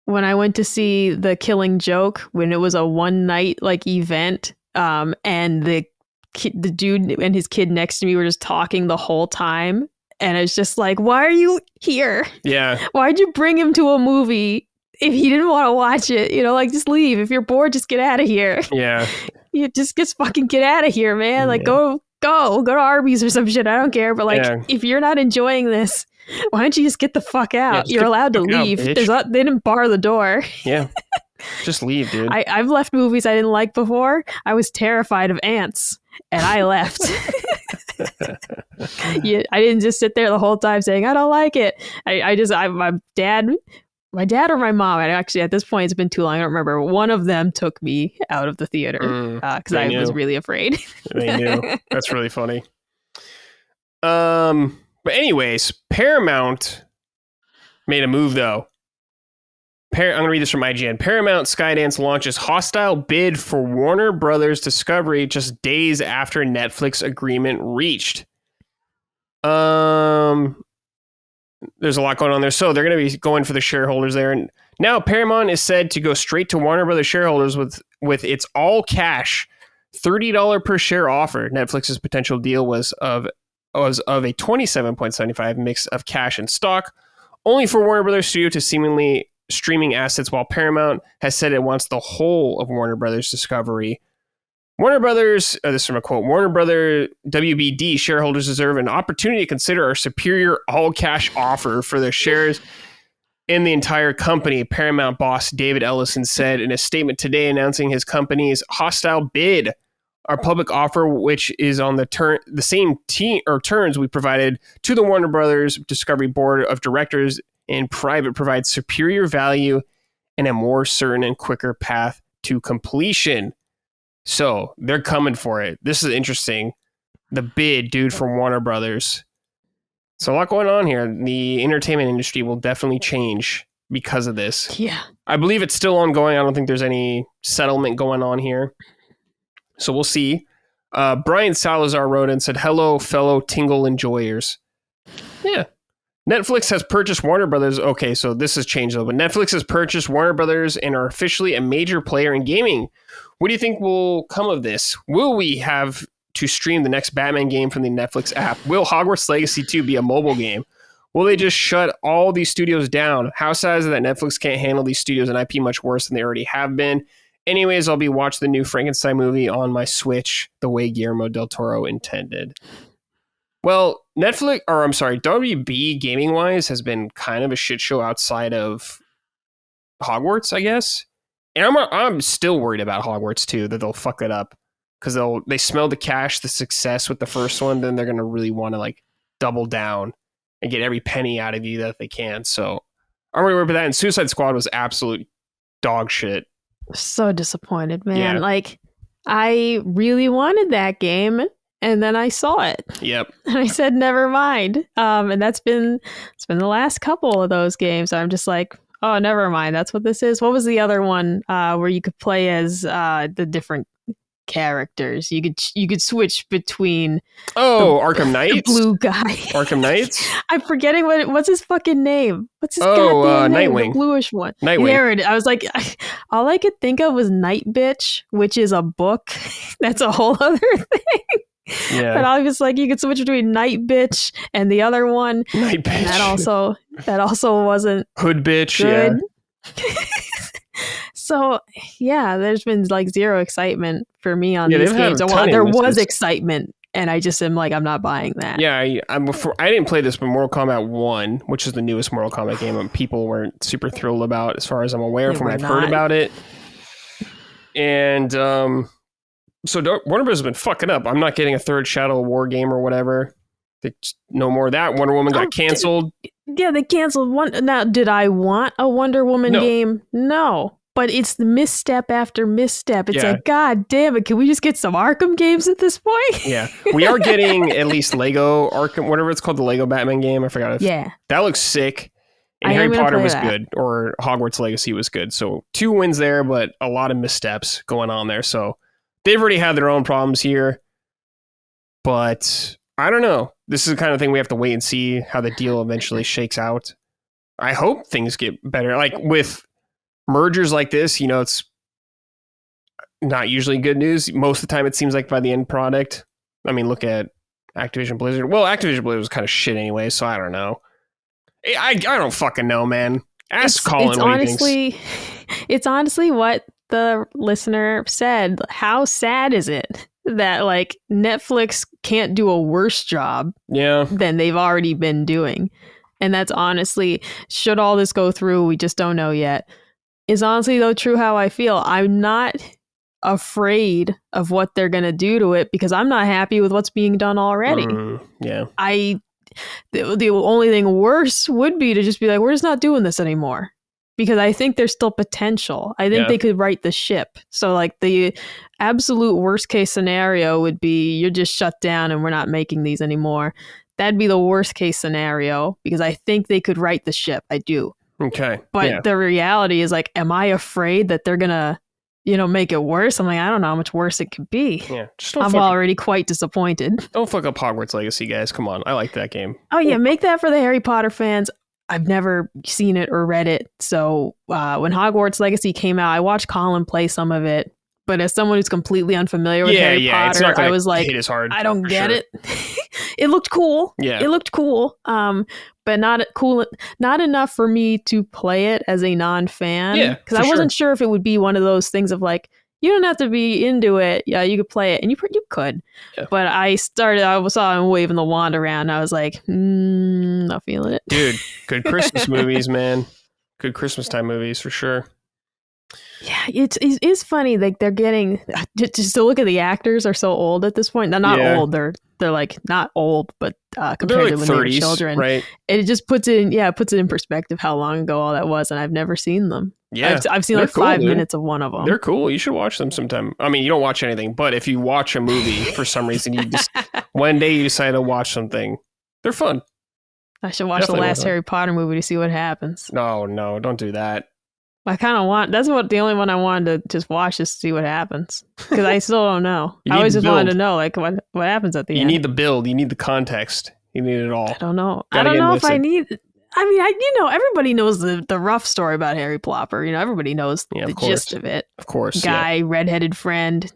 When I went to see The Killing Joke, when it was a one night like event, and the dude and his kid next to me were just talking the whole time, and it's just like, why are you here? Yeah. Why'd you bring him to a movie if he didn't want to watch it? You know, like, just leave. If you're bored, just get out of here. Yeah. You just fucking get out of here, man. Like, go to Arby's or some shit. I don't care. But like, if you're not enjoying this, why don't you just get the fuck out? You're allowed to leave. They didn't bar the door. Yeah. Just leave, dude. I've left movies I didn't like before. I was terrified of ants, and I left. I didn't just sit there the whole time saying, I don't like it. My dad or my mom, and actually at this point it's been too long, I don't remember. One of them took me out of the theater because I was really afraid. They knew. That's really funny. But anyways, Paramount made a move though. I'm going to read this from IGN. Paramount Skydance launches hostile bid for Warner Brothers Discovery just days after Netflix agreement reached. There's a lot going on there. So they're going to be going for the shareholders there. And now Paramount is said to go straight to Warner Brothers shareholders with its all cash $30 per share offer. Netflix's potential deal was of a 27.75 mix of cash and stock, only for Warner Brothers Studio to seemingly streaming assets, while Paramount has said it wants the whole of Warner Brothers Discovery. Warner Brothers, this is from a quote, Warner Brother WBD shareholders deserve an opportunity to consider our superior all-cash offer for their shares in the entire company, Paramount boss David Ellison said in a statement today announcing his company's hostile bid. Our public offer, which is on the same terms we provided to the Warner Brothers Discovery Board of Directors in private, provides superior value and a more certain and quicker path to completion. So they're coming for it. This is interesting. The bid, dude, from Warner Brothers. So a lot going on here. The entertainment industry will definitely change because of this. Yeah. I believe it's still ongoing. I don't think there's any settlement going on here. So we'll see. Brian Salazar wrote and said, hello, fellow Tingle enjoyers. Yeah. Netflix has purchased Warner Brothers. Okay, so this has changed though, but Netflix has purchased Warner Brothers and are officially a major player in gaming. What do you think will come of this? Will we have to stream the next Batman game from the Netflix app? Will Hogwarts Legacy 2 be a mobile game? Will they just shut all these studios down? How sad is it that Netflix can't handle these studios and IP much worse than they already have been? Anyways, I'll be watching the new Frankenstein movie on my Switch the way Guillermo del Toro intended. Well, WB gaming-wise has been kind of a shit show outside of Hogwarts, I guess. And I'm still worried about Hogwarts too, that they'll fuck it up because they smell the cash, the success with the first one, then they're gonna really want to like double down and get every penny out of you that they can. So I'm really worried about that. And Suicide Squad was absolute dog shit. So disappointed, man. Yeah. Like, I really wanted that game, and then I saw it. Yep. And I said, never mind. And it's been the last couple of those games. I'm just like, oh, never mind. That's what this is. What was the other one where you could play as the different characters? You could switch between. Oh, Arkham Knights. The blue guy. Arkham Knights. I'm forgetting what's his fucking name. What's his goddamn name? Nightwing. The bluish one. Nightwing. There it is. I was like, all I could think of was Night Bitch, which is a book. That's a whole other thing. Yeah. But I was like, you could switch between Night Bitch and the other one. Night Bitch. And that also wasn't Hood Bitch. Good. Yeah. So yeah, there's been like zero excitement for me on these games. Well, there was excitement And I just am like, I'm not buying that. Yeah, I didn't play this, but Mortal Kombat 1, which is the newest Mortal Kombat game, and people weren't super thrilled about, as far as I'm aware, from what I've heard about it. And so Warner Bros. Has been fucking up. I'm not getting a third Shadow War game or whatever. No more of that. Wonder Woman got canceled. Yeah, they canceled one. Now, did I want a Wonder Woman game? No. But it's the misstep after misstep. It's like, God damn it, can we just get some Arkham games at this point? Yeah. We are getting at least Lego Arkham, whatever it's called, the Lego Batman game. I forgot. That looks sick. And Harry Potter was good, or Hogwarts Legacy was good. So 2 wins there, but a lot of missteps going on there. So they've already had their own problems here. But I don't know. This is the kind of thing we have to wait and see how the deal eventually shakes out. I hope things get better. Like with mergers like this, it's not usually good news. Most of the time, it seems like by the end product. I mean, look at Activision Blizzard. Well, Activision Blizzard was kind of shit anyway, so I don't know. I don't fucking know, man. Ask Colin what he thinks. It's honestly what the listener said. How sad is it that like Netflix can't do a worse job than they've already been doing? And that's honestly, should all this go through, we just don't know yet. Is honestly, though, true how I feel. I'm not afraid of what they're going to do to it because I'm not happy with what's being done already. The only thing worse would be to just be like, we're just not doing this anymore. Because I think there's still potential. I think they could right the ship. So like the absolute worst case scenario would be you're just shut down and we're not making these anymore. That'd be the worst case scenario because I think they could right the ship. I do. Okay. But the reality is like, am I afraid that they're going to, make it worse? I'm like, I don't know how much worse it could be. Yeah. I'm already quite disappointed. Don't fuck up Hogwarts Legacy, guys. Come on. I like that game. Oh, yeah. Make that for the Harry Potter fans. I've never seen it or read it. So when Hogwarts Legacy came out, I watched Colin play some of it. But as someone who's completely unfamiliar with Harry Potter, I was like, I don't get it. It looked cool. Yeah. It looked cool. But not enough for me to play it as a non-fan. Yeah. Because I wasn't sure if it would be one of those things of like, you don't have to be into it. Yeah, you could play it. And you could. Yeah. But I saw him waving the wand around. And I was like, not feeling it. Dude, good Christmas movies, man. Good Christmas time movies for sure. Yeah, it is funny. Like they're getting just to look at the actors are so old at this point. They're not old. They're like not old, but compared to when 30s, they were children, right? It just puts it in perspective how long ago all that was, and I've never seen them. Yeah, I've seen like 5 minutes of one of them. They're cool. You should watch them sometime. I mean, you don't watch anything, but if you watch a movie for some reason, you just one day you decide to watch something. They're fun. I should watch the last Harry Potter movie to see what happens. No, don't do that. I kind of want. That's the only one I wanted to just watch just to see what happens because I still don't know. I always just wanted to know like what happens at the end. You need the build. You need the context. You need it all. I don't know. I don't know if I need. I mean, everybody knows the rough story about Harry Plopper. Everybody knows the gist of it. Of course, guy, redheaded friend,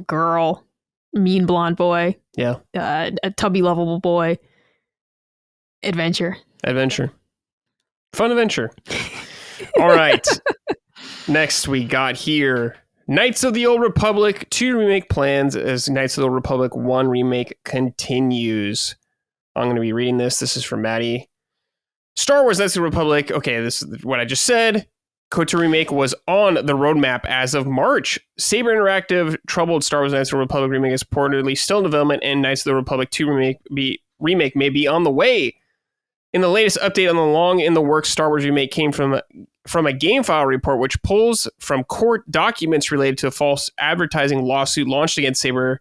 girl, mean blonde boy. Yeah, a tubby lovable boy. Adventure. Fun adventure. All right. Next we got here Knights of the Old Republic 2 remake plans as Knights of the Old Republic 1 remake continues. I'm going to be reading this. This is from Maddie. Star Wars Knights of the Republic. Okay, this is what I just said. KOTOR remake was on the roadmap as of March. Saber Interactive troubled Star Wars Knights of the Republic remake is reportedly still in development, and Knights of the Republic 2 remake may be on the way. In the latest update on the long-in-the-works Star Wars remake came from a game file report, which pulls from court documents related to a false advertising lawsuit launched against Saber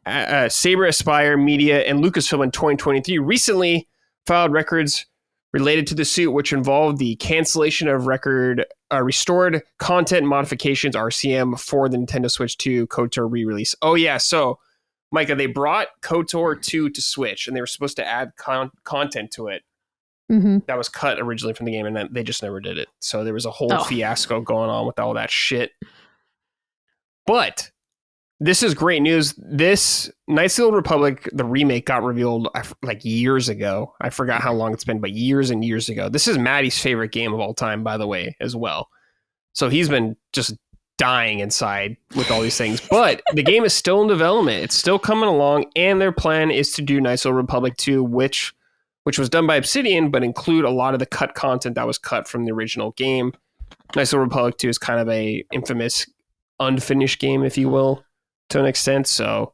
Aspire Media and Lucasfilm in 2023. Recently filed records related to the suit, which involved the cancellation of restored content modifications, RCM, for the Nintendo Switch 2 KOTOR re-release. Oh, yeah, so Micah, they brought KOTOR 2 to Switch, and they were supposed to add content to it that was cut originally from the game, and they just never did it. So there was a whole fiasco going on with all that shit. But this is great news. This Knights of the Old Republic, the remake, got revealed like years ago. I forgot how long it's been, but years and years ago. This is Maddie's favorite game of all time, by the way, as well. So he's been just dying inside with all these things. But the game is still in development. It's still coming along, and their plan is to do Knights of the Republic 2, which was done by Obsidian, but include a lot of the cut content that was cut from the original game. Knights of the Republic 2 is kind of a infamous unfinished game, if you will, to an extent. So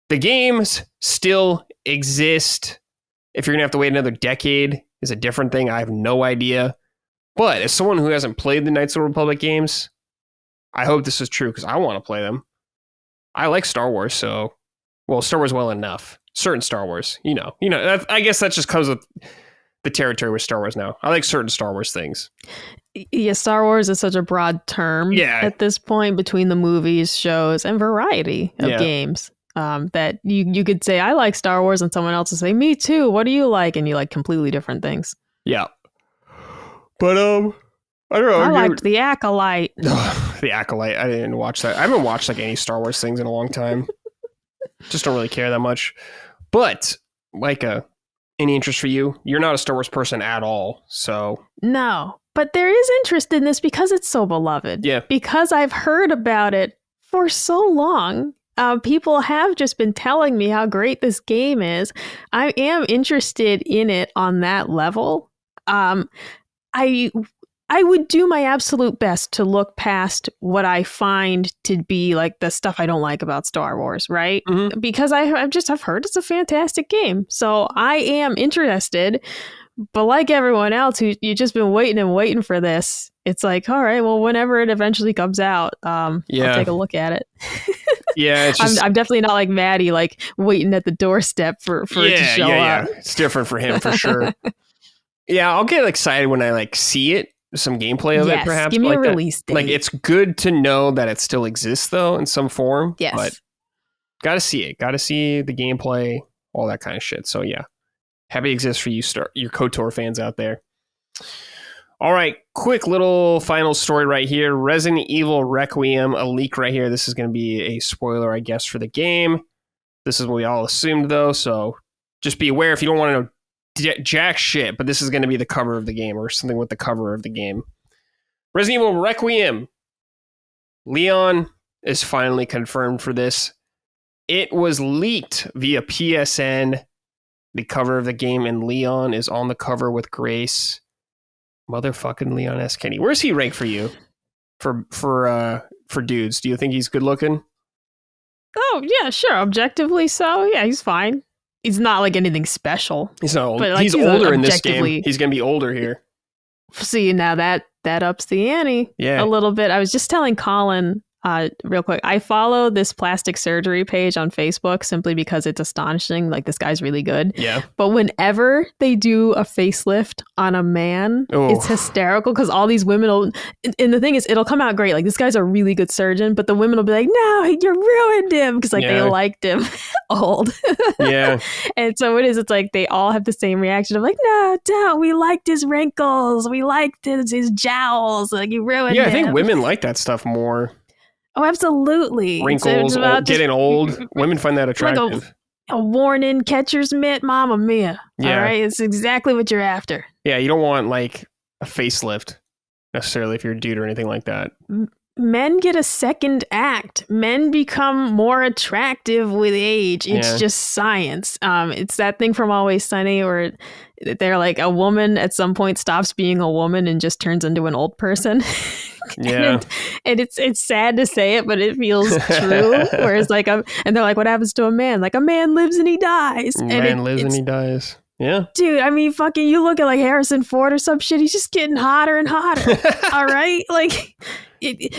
the games still exist. If you're going to have to wait another decade is a different thing. I have no idea. But as someone who hasn't played the Knights of the Republic games, I hope this is true because I want to play them. I like Star Wars, Star Wars well enough. Certain Star Wars, I guess that just comes with the territory with Star Wars now. I like certain Star Wars things. Yeah, Star Wars is such a broad term at this point between the movies, shows, and variety of games. That you could say, I like Star Wars, and someone else will say, me too. What do you like? And you like completely different things. Yeah. But, I don't know. I liked The Acolyte. The Acolyte. I didn't watch that. I haven't watched like any Star Wars things in a long time. Just don't really care that much. But, Micah, any interest for you? You're not a Star Wars person at all, so... No, but there is interest in this because it's so beloved. Yeah. Because I've heard about it for so long. People have just been telling me how great this game is. I am interested in it on that level. I would do my absolute best to look past what I find to be like the stuff I don't like about Star Wars, right? Mm-hmm. Because I've heard it's a fantastic game. So I am interested, but like everyone else who you've just been waiting for this, it's like, all right, well, whenever it eventually comes out, I'll take a look at it. Yeah, it's just... I'm definitely not like Maddie, like waiting at the doorstep for it to show up. Yeah, it's different for him for sure. Yeah, I'll get excited when I like see it. Some gameplay of it, perhaps. Give me a release date. Like, it's good to know that it still exists, though, in some form. Yes. But gotta see it. Gotta see the gameplay, all that kind of shit. So, yeah. Happy exists for you, your KOTOR fans out there. All right. Quick little final story right here. Resident Evil Requiem, a leak right here. This is going to be a spoiler, I guess, for the game. This is what we all assumed, though. So, just be aware if you don't want to know jack shit, but this is going to be the cover of the game or something with the cover of the game. Resident Evil Requiem. Leon is finally confirmed for this. It was leaked via PSN. The cover of the game, and Leon is on the cover with Grace. Motherfucking Leon S. Kenny. Where's he ranked for you? For dudes. Do you think he's good looking? Oh, yeah, sure. Objectively so. Yeah, he's fine. He's not like anything special. He's not old. But, like, he's older in this game. He's going to be older here. See, now that ups the ante a little bit. I was just telling Colin real quick. I follow this plastic surgery page on Facebook simply because it's astonishing. Like, this guy's really good. Yeah. But whenever they do a facelift on a man, it's hysterical because all these women will... And the thing is, it'll come out great. Like, this guy's a really good surgeon, but the women will be like, no, you ruined him because they liked him old. Yeah. And so it's like they all have the same reaction of like, no, don't. We liked his wrinkles. We liked his jowls. Like, you ruined him. Yeah, I think women like that stuff more. Oh, absolutely. Wrinkles, getting old. Women find that attractive. Like a worn-in catcher's mitt, Mamma Mia. Yeah. All right? It's exactly what you're after. Yeah, you don't want, like, a facelift, necessarily, if you're a dude or anything like that. Men get a second act. Men become more attractive with age. It's just science. It's that thing from Always Sunny where they're like, a woman at some point stops being a woman and just turns into an old person. Yeah. and it's sad to say it, but it feels true. Whereas like, and they're like, what happens to a man? Like, a man lives and he dies. And he dies. Yeah. Dude, I mean, fucking, you look at like Harrison Ford or some shit, he's just getting hotter and hotter. All right? Like,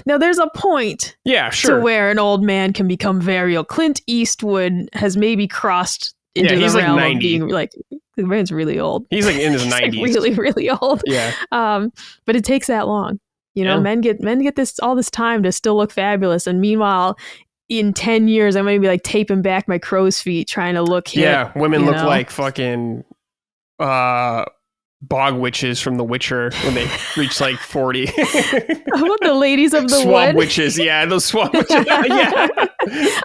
now there's a point. Yeah, sure. To where an old man can become very old. Clint Eastwood has maybe crossed into the realm of being like, the man's really old. He's like in his 90s. Like really, really old. Yeah. But it takes that long. You know, men get all this time to still look fabulous. And meanwhile, in 10 years, I'm going to be like taping back my crow's feet trying to look hip. Yeah, women look like fucking bog witches from The Witcher when they reach like 40. How about the ladies of the swamp wood? witches? Yeah, those swamp witches. Yeah.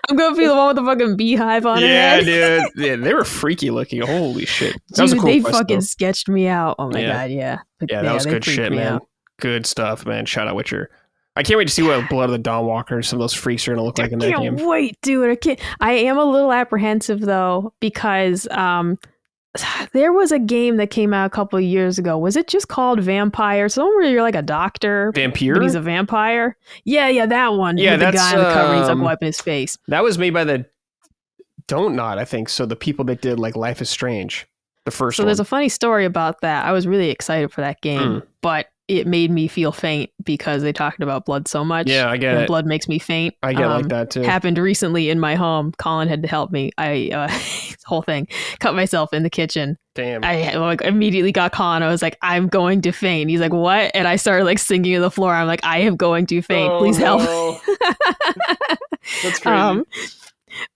I'm going to be the one with the fucking beehive on her head. Yeah, dude. Yeah, they were freaky looking. Holy shit. That was a cool they fucking sketched me out. Oh my God, yeah. Yeah, that was good shit, man. Out. Good stuff, man. Shout out Witcher. I can't wait to see what Blood of the Dawnwalker, some of those freaks are going to look like in that game. I can't wait, dude. I am a little apprehensive, though, because there was a game that came out a couple of years ago. Was it just called Vampire? Somewhere where you're like a doctor. Vampire? But he's a vampire. Yeah, that one. Yeah, with that's the guy on the cover. He's like wiping his face. That was made by the Don't Nod, I think. So the people that did like Life is Strange, the first one. So there's a funny story about that. I was really excited for that game, but it made me feel faint because they talked about blood so much. Yeah, I get it. Blood makes me faint. I get like that too. Happened recently in my home. Colin had to help me. Whole thing. Cut myself in the kitchen. Damn. I like immediately got Colin. I was like, I'm going to faint. He's like, what? And I started like sinking to the floor. I'm like, I am going to faint. Please help. No. That's crazy.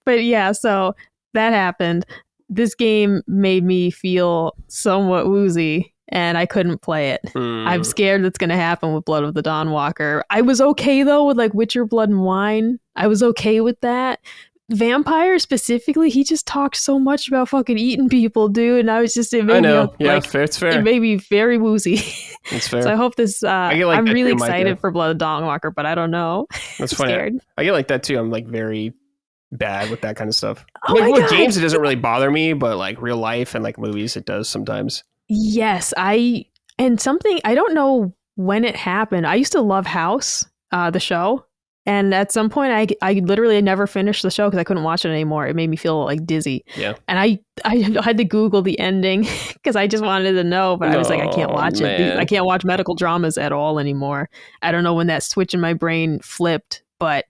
But yeah, so that happened. This game made me feel somewhat woozy, and I couldn't play it. I'm scared that's going to happen with Blood of the Dawnwalker. I was okay, though, with like Witcher Blood and Wine. I was okay with that. Vampire specifically, he just talked so much about fucking eating people, dude, and I was just, it made me, it's fair. It made me very woozy. It's fair. So I hope this, I'm really excited for Blood of the Dawnwalker, but I don't know. That's funny. Scared. I get like that too. I'm like very bad with that kind of stuff. Oh like with God. games, it doesn't really bother me, but like real life and like movies, it does sometimes. Yes, I don't know when it happened. I used to love House, the show. And at some point, I literally never finished the show because I couldn't watch it anymore. It made me feel like dizzy. Yeah. And I had to Google the ending because I just wanted to know, but I was like, I can't watch it. I can't watch medical dramas at all anymore. I don't know when that switch in my brain flipped, but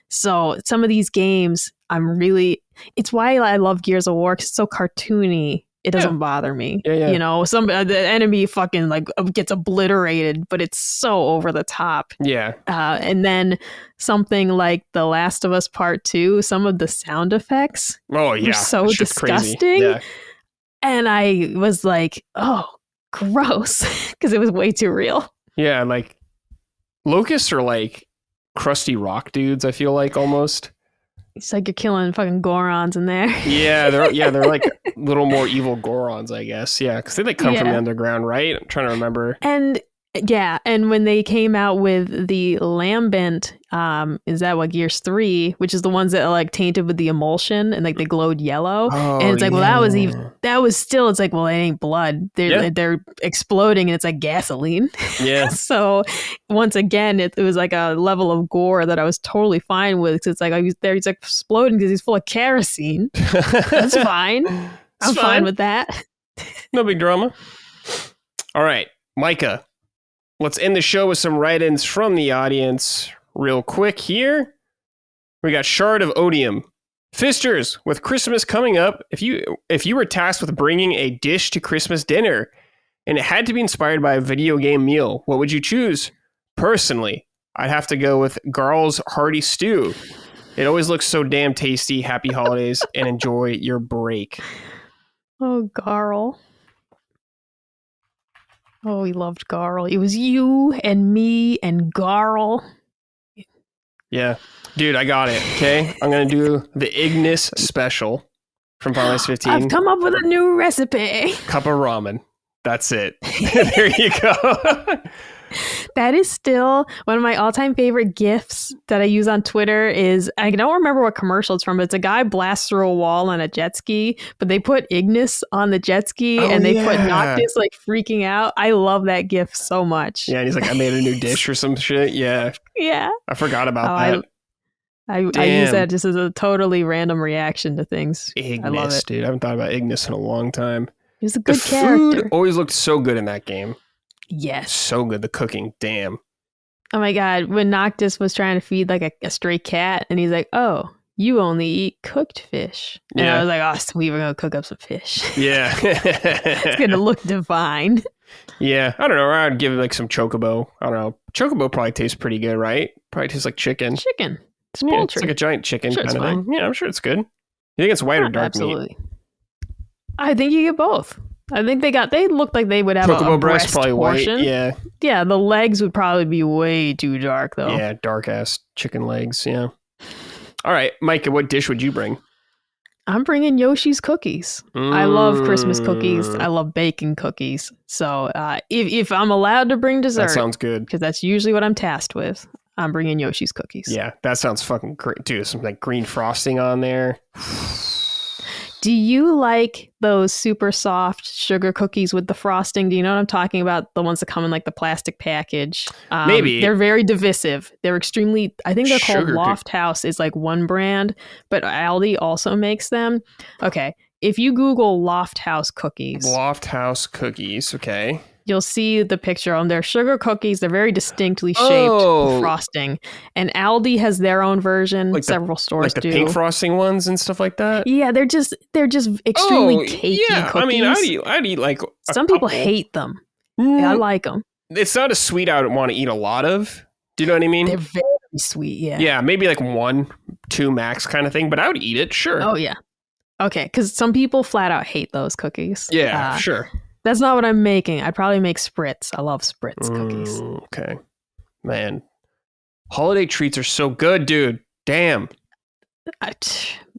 so some of these games, it's why I love Gears of War because it's so cartoony. It doesn't bother me. Yeah. You know, the enemy fucking like gets obliterated, but it's so over the top. Yeah. And then something like The Last of Us Part 2, some of the sound effects were so disgusting. Yeah. And I was like, oh, gross, because it was way too real. Yeah, like locusts are like crusty rock dudes, I feel like almost. It's like you're killing fucking Gorons in there. Yeah, they're like little more evil Gorons, I guess. Yeah, because they like come from the underground, right? I'm trying to remember. And when they came out with the Lambent, is that what Gears 3, which is the ones that are like tainted with the emulsion and like they glowed yellow. And it's like, well, that was still, it's like, well, it ain't blood. They're exploding and it's like gasoline. Yeah. So once again, it was like a level of gore that I was totally fine with. Cause it's like, he's like exploding because he's full of kerosene. That's fine. I'm fine with that. No big drama. All right, Micah. Let's end the show with some write-ins from the audience real quick here. We got Shard of Odium. Fisters, with Christmas coming up, if you were tasked with bringing a dish to Christmas dinner and it had to be inspired by a video game meal, what would you choose? Personally, I'd have to go with Garl's Hearty Stew. It always looks so damn tasty. Happy holidays and enjoy your break. Oh, Garl. Oh, we loved Garl. It was you and me and Garl. Yeah. Dude, I got it. Okay. I'm going to do the Ignis special from Final Fantasy 15. I've come up with a new recipe. Cup of ramen. That's it. There you go. That is still one of my all-time favorite GIFs that I use on Twitter. Is I don't remember what commercial it's from, but it's a guy blasts through a wall on a jet ski, but they put Ignis on the jet ski and they put Noctis like freaking out. I love that GIF so much. Yeah, and he's like, I made a new dish or some shit. Yeah. Yeah. I forgot about that. I use that just as a totally random reaction to things. Ignis, I love it. Dude. I haven't thought about Ignis in a long time. He was a good character. The food always looked so good in that game. Yes. So good. The cooking. Damn. Oh my God. When Noctis was trying to feed like a stray cat and he's like, oh, you only eat cooked fish. And I was like, oh, sweet, we're going to cook up some fish. Yeah. It's going to look divine. Yeah. I don't know. I'd give it like some chocobo. I don't know. Chocobo probably tastes pretty good, right? Probably tastes like chicken. Chicken. It's poultry. It's like a giant chicken kind of thing. Yeah, I'm sure it's good. You think it's white or dark absolutely. meat? I think you get both. I think they looked like they would have chocobo a breast probably portion. White. Yeah, the legs would probably be way too dark though. Yeah, dark ass chicken legs. Yeah. All right, Micah, what dish would you bring? I'm bringing Yoshi's cookies. I love Christmas cookies. I love baking cookies. So if I'm allowed to bring dessert, that sounds good because that's usually what I'm tasked with. I'm bringing Yoshi's cookies. Yeah, that sounds fucking great, dude. Some like green frosting on there. Do you like those super soft sugar cookies with the frosting? Do you know what I'm talking about? The ones that come in like the plastic package. Maybe. They're very divisive. They're extremely, I think they're called Sugar Loft House is like one brand, but Aldi also makes them. Okay. If you Google Loft House cookies. Loft House cookies, okay. You'll see the picture on their sugar cookies. They're very distinctly shaped with frosting. And Aldi has their own version. Like several stores like the do. pink frosting ones and stuff like that. Yeah, they're just extremely cakey cookies. I mean, I'd eat like some people hate them. I like them. It's not a sweet I would want to eat a lot of. Do you know what I mean? They're very sweet, yeah. Yeah, maybe like 1, 2 max kind of thing, but I would eat it, sure. Oh, yeah. Okay, because some people flat out hate those cookies. Yeah, sure. That's not what I'm making. I'd probably make Spritz. I love Spritz cookies. Okay. Man. Holiday treats are so good, dude. Damn.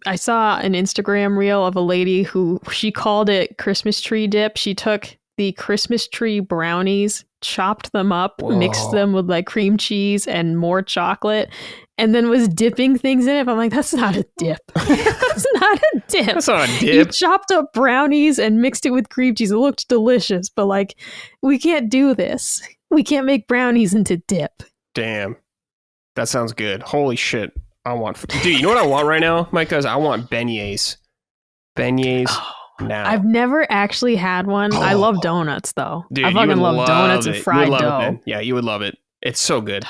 I saw an Instagram reel of a lady who she called it Christmas tree dip. She took the Christmas tree brownies, chopped them up, mixed them with like cream cheese and more chocolate, and then was dipping things in it. I'm like, that's not a dip. That's not a dip. That's not a dip. You chopped up brownies and mixed it with cream cheese. It looked delicious, but like, we can't do this. We can't make brownies into dip. Damn. That sounds good. Holy shit. Dude, you know what I want right now, Micah? I want beignets. Beignets now. I've never actually had one. I love donuts, though. Dude, I fucking love donuts and fried dough. Yeah, you would love it. It's so good.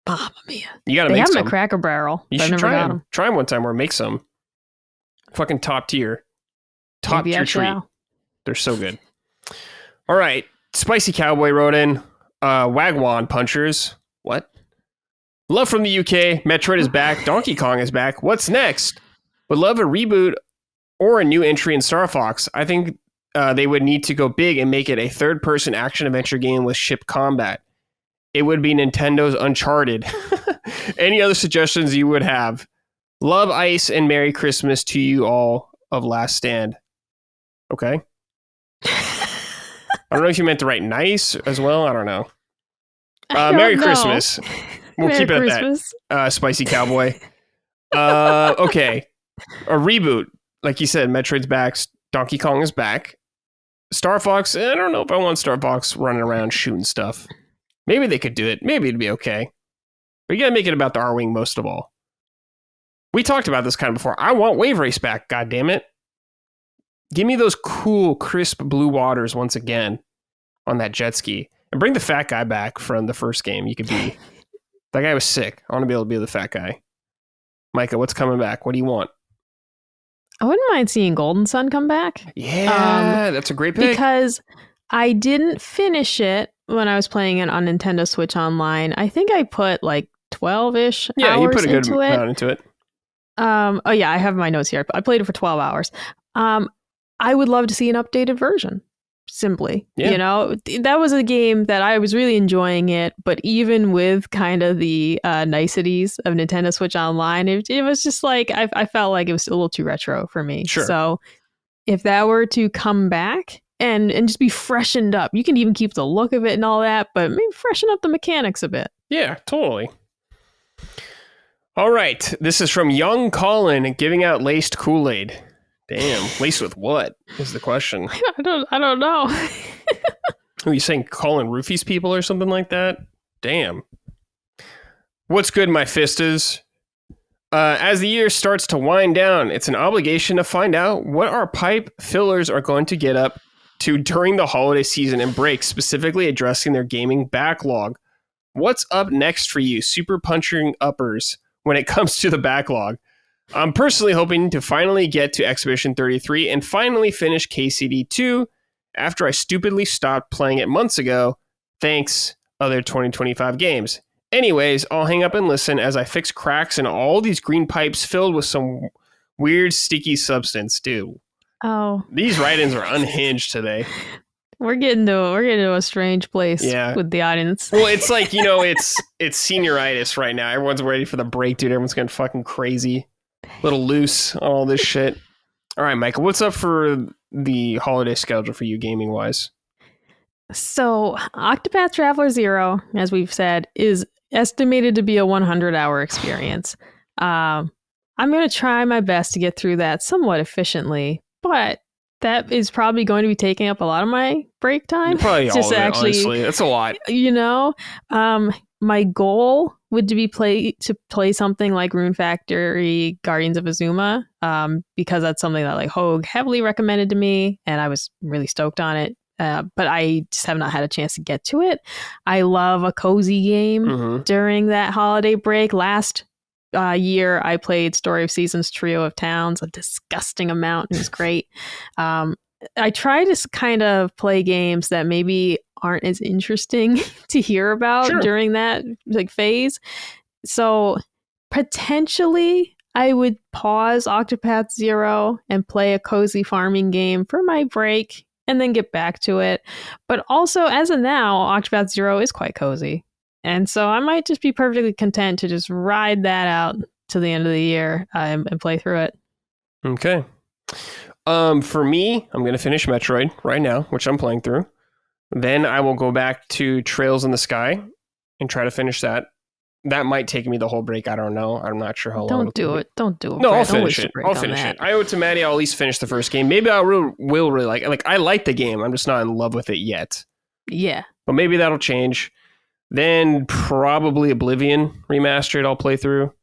Mamma mia. You gotta they make have some. them at Cracker Barrel. You should try them. Try them one time or make some. Fucking top tier. Top tier treat. They're so good. All right. Spicy Cowboy wrote in. Wagwan Punchers. What? Love from the UK. Metroid is back. Donkey Kong is back. What's next? Would love a reboot or a new entry in Star Fox. I think they would need to go big and make it a third-person action-adventure game with ship combat. It would be Nintendo's Uncharted. Any other suggestions you would have? Love, ice, and Merry Christmas to you all of Last Stand. Okay. I don't know if you meant to write nice as well. I don't know. Merry Christmas. We'll keep it at that. Spicy Cowboy. Okay. A reboot. Like you said, Metroid's back. Donkey Kong is back. Star Fox. I don't know if I want Star Fox running around shooting stuff. Maybe they could do it. Maybe it'd be okay. But you gotta make it about the R-Wing most of all. We talked about this kind of before. I want Wave Race back, goddammit. Give me those cool, crisp blue waters once again on that jet ski. And bring the fat guy back from the first game. You could be... That guy was sick. I want to be able to be the fat guy. Micah, what's coming back? What do you want? I wouldn't mind seeing Golden Sun come back. Yeah, that's a great pick. Because I didn't finish it when I was playing it on Nintendo Switch Online. I think I put like 12-ish hours you put a good into it. amount into it. Oh yeah, I have my notes here. I played it for 12 hours. I would love to see an updated version. Simply, you know, that was a game that I was really enjoying it, but even with kind of the niceties of Nintendo Switch Online, it was just like I felt like it was a little too retro for me. Sure. So if that were to come back and just be freshened up, you can even keep the look of it and all that, but maybe freshen up the mechanics a bit. Yeah, totally. All right, this is from Young Colin giving out laced Kool-Aid. Damn, laced with what is the question? I don't know. Are you saying Colin roofies people or something like that? Damn. What's good, my fistas? As the year starts to wind down, it's an obligation to find out what our pipe fillers are going to get up to during the holiday season and break, specifically addressing their gaming backlog. What's up next for you, super punching uppers, when it comes to the backlog? I'm personally hoping to finally get to Exhibition 33 and finally finish KCD 2 after I stupidly stopped playing it months ago. Thanks, other 2025 games. Anyways, I'll hang up and listen as I fix cracks in all these green pipes filled with some weird sticky substance. Dude. Oh. These write-ins are unhinged today. We're getting to a strange place with the audience. Well, it's like, you know, it's senioritis right now. Everyone's ready for the break, dude. Everyone's getting fucking crazy. A little loose on all this shit. All right, Michael, what's up for the holiday schedule for you gaming-wise? So, Octopath Traveler 0, as we've said, is estimated to be a 100-hour experience. I'm going to try my best to get through that somewhat efficiently, but that is probably going to be taking up a lot of my break time. Probably all Just of it, actually, honestly. That's a lot. You know, my goal would be to play something like Rune Factory, Guardians of Azuma, because that's something that like Hogue heavily recommended to me, and I was really stoked on it. But I just have not had a chance to get to it. I love a cozy game during that holiday break. Last year, I played Story of Seasons Trio of Towns, a disgusting amount. It was great. I try to kind of play games that maybe aren't as interesting to hear about during that like phase. So potentially I would pause Octopath Zero and play a cozy farming game for my break and then get back to it. But also, as of now, Octopath Zero is quite cozy. And so I might just be perfectly content to just ride that out to the end of the year and play through it. Okay. For me, I'm going to finish Metroid right now, which I'm playing through. Then I will go back to Trails in the Sky and try to finish that. That might take me the whole break. I don't know. I'm not sure how long. Don't do it. Don't do it. No, I'll finish it. I'll finish it. I owe it to Maddie. I'll at least finish the first game. Maybe I will really like it. Like, I like the game. I'm just not in love with it yet. Yeah. But maybe that'll change. Then probably Oblivion Remastered I'll play through.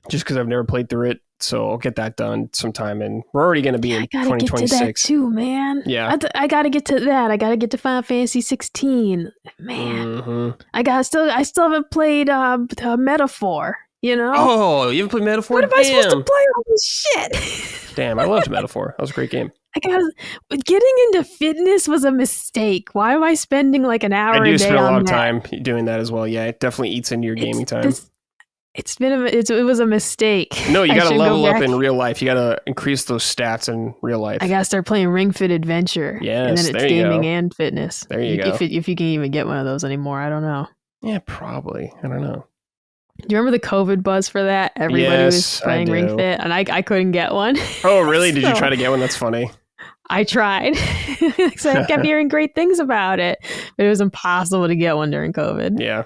Just because I've never played through it. So I'll get that done sometime. And we're already going to be in 2026. I gotta get to that too, man. Yeah. I gotta get to that. I gotta get to Final Fantasy 16. Man. I still haven't played Metaphor, you know? Oh, you haven't played Metaphor? What am I supposed to play all this shit? Damn, I loved Metaphor. That was a great game. Getting into fitness was a mistake. Why am I spending like an hour a day on that? I do spend a lot of time doing that as well. Yeah, it definitely eats into your gaming time. It was a mistake. No, you got to level up in real life. You got to increase those stats in real life. I got to start playing Ring Fit Adventure. Yes, and then it's gaming and fitness. There you go. If you can even get one of those anymore, I don't know. Yeah, probably. I don't know. Do you remember the COVID buzz for that? Everybody was playing Ring Fit, and I couldn't get one. Oh, really? Did you try to get one? That's funny. I tried. So I kept hearing great things about it, but it was impossible to get one during COVID. Yeah.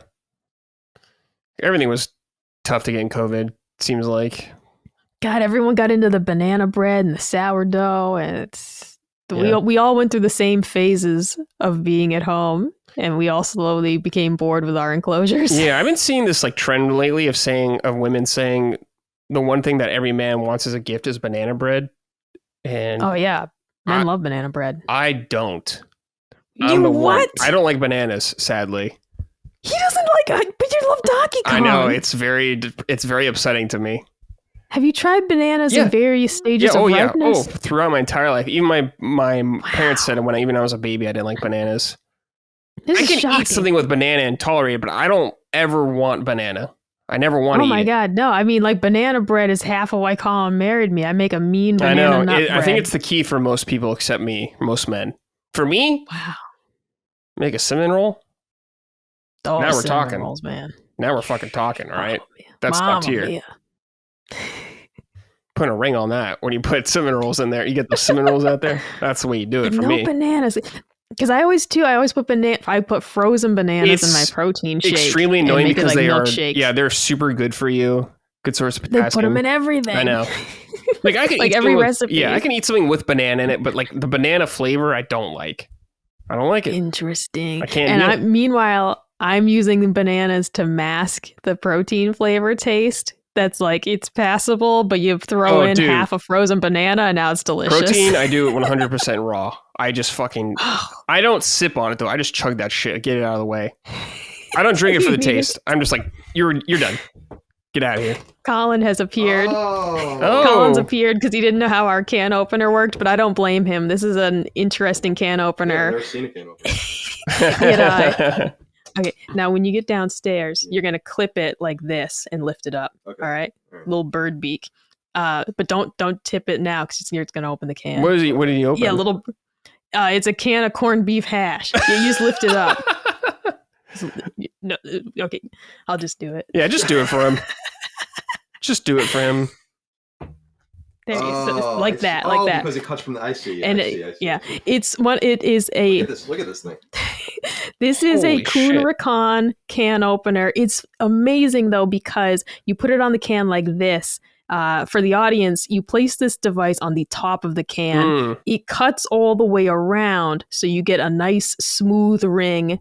Everything was tough to get in COVID, seems like. God, everyone got into the banana bread and the sourdough, and we all went through the same phases of being at home, and we all slowly became bored with our enclosures. Yeah, I've been seeing this like trend lately of women saying the one thing that every man wants as a gift is banana bread. And oh yeah, men love banana bread. I don't. What? I don't like bananas, sadly. He doesn't like, but you love Donkey Kong. I know, it's very upsetting to me. Have you tried bananas in various stages of ripeness? Oh, throughout my entire life. Even my parents said when I was a baby, I didn't like bananas. I can eat something with banana and tolerate it, but I don't ever want banana. I never want to eat it. Oh my God, no. I mean, like, banana bread is half of why Colin married me. I make a mean banana nut bread. I think it's the key for most people except me, most men. For me, make a cinnamon roll. Oh, now we're talking. Rolls, man. Now we're fucking talking, all right? That's Mama top tier. Mia. Put a ring on that. When you put cinnamon rolls in there, you get those cinnamon rolls out there. That's the way you do it for me. No bananas. Because I always put I put frozen bananas in my protein shake. Extremely annoying because they are they're super good for you. Good source of potassium. They put them in everything. I know. Like I can like eat every recipe. Yeah, I can eat something with banana in it, but like the banana flavor, I don't like. I don't like it. Interesting. I can't. Meanwhile, I'm using the bananas to mask the protein flavor taste. That's like, it's passable, but you throw in half a frozen banana and now it's delicious. Protein, I do it 100% raw. I just fucking, I don't sip on it though. I just chug that shit, get it out of the way. I don't drink it for the taste. I'm just like, you're done. Get out of here. Colin has appeared. Colin's appeared because he didn't know how our can opener worked, but I don't blame him. This is an interesting can opener. I've never seen a can opener. Okay, now when you get downstairs, you're going to clip it like this and lift it up. Okay. All right? Little bird beak. But don't tip it now because it's going to open the can. What did he open? Yeah, it's a can of corned beef hash. You just lift it up. No, okay, I'll just do it. Yeah, just do it for him. Just do it for him. There like that. Because it cuts from the I see. And I see. yeah, it is a. Look at this thing. This is Holy a Kun shit. Rakan can opener. It's amazing though because you put it on the can like this. For the audience, you place this device on the top of the can. Mm. It cuts all the way around, so you get a nice smooth ring.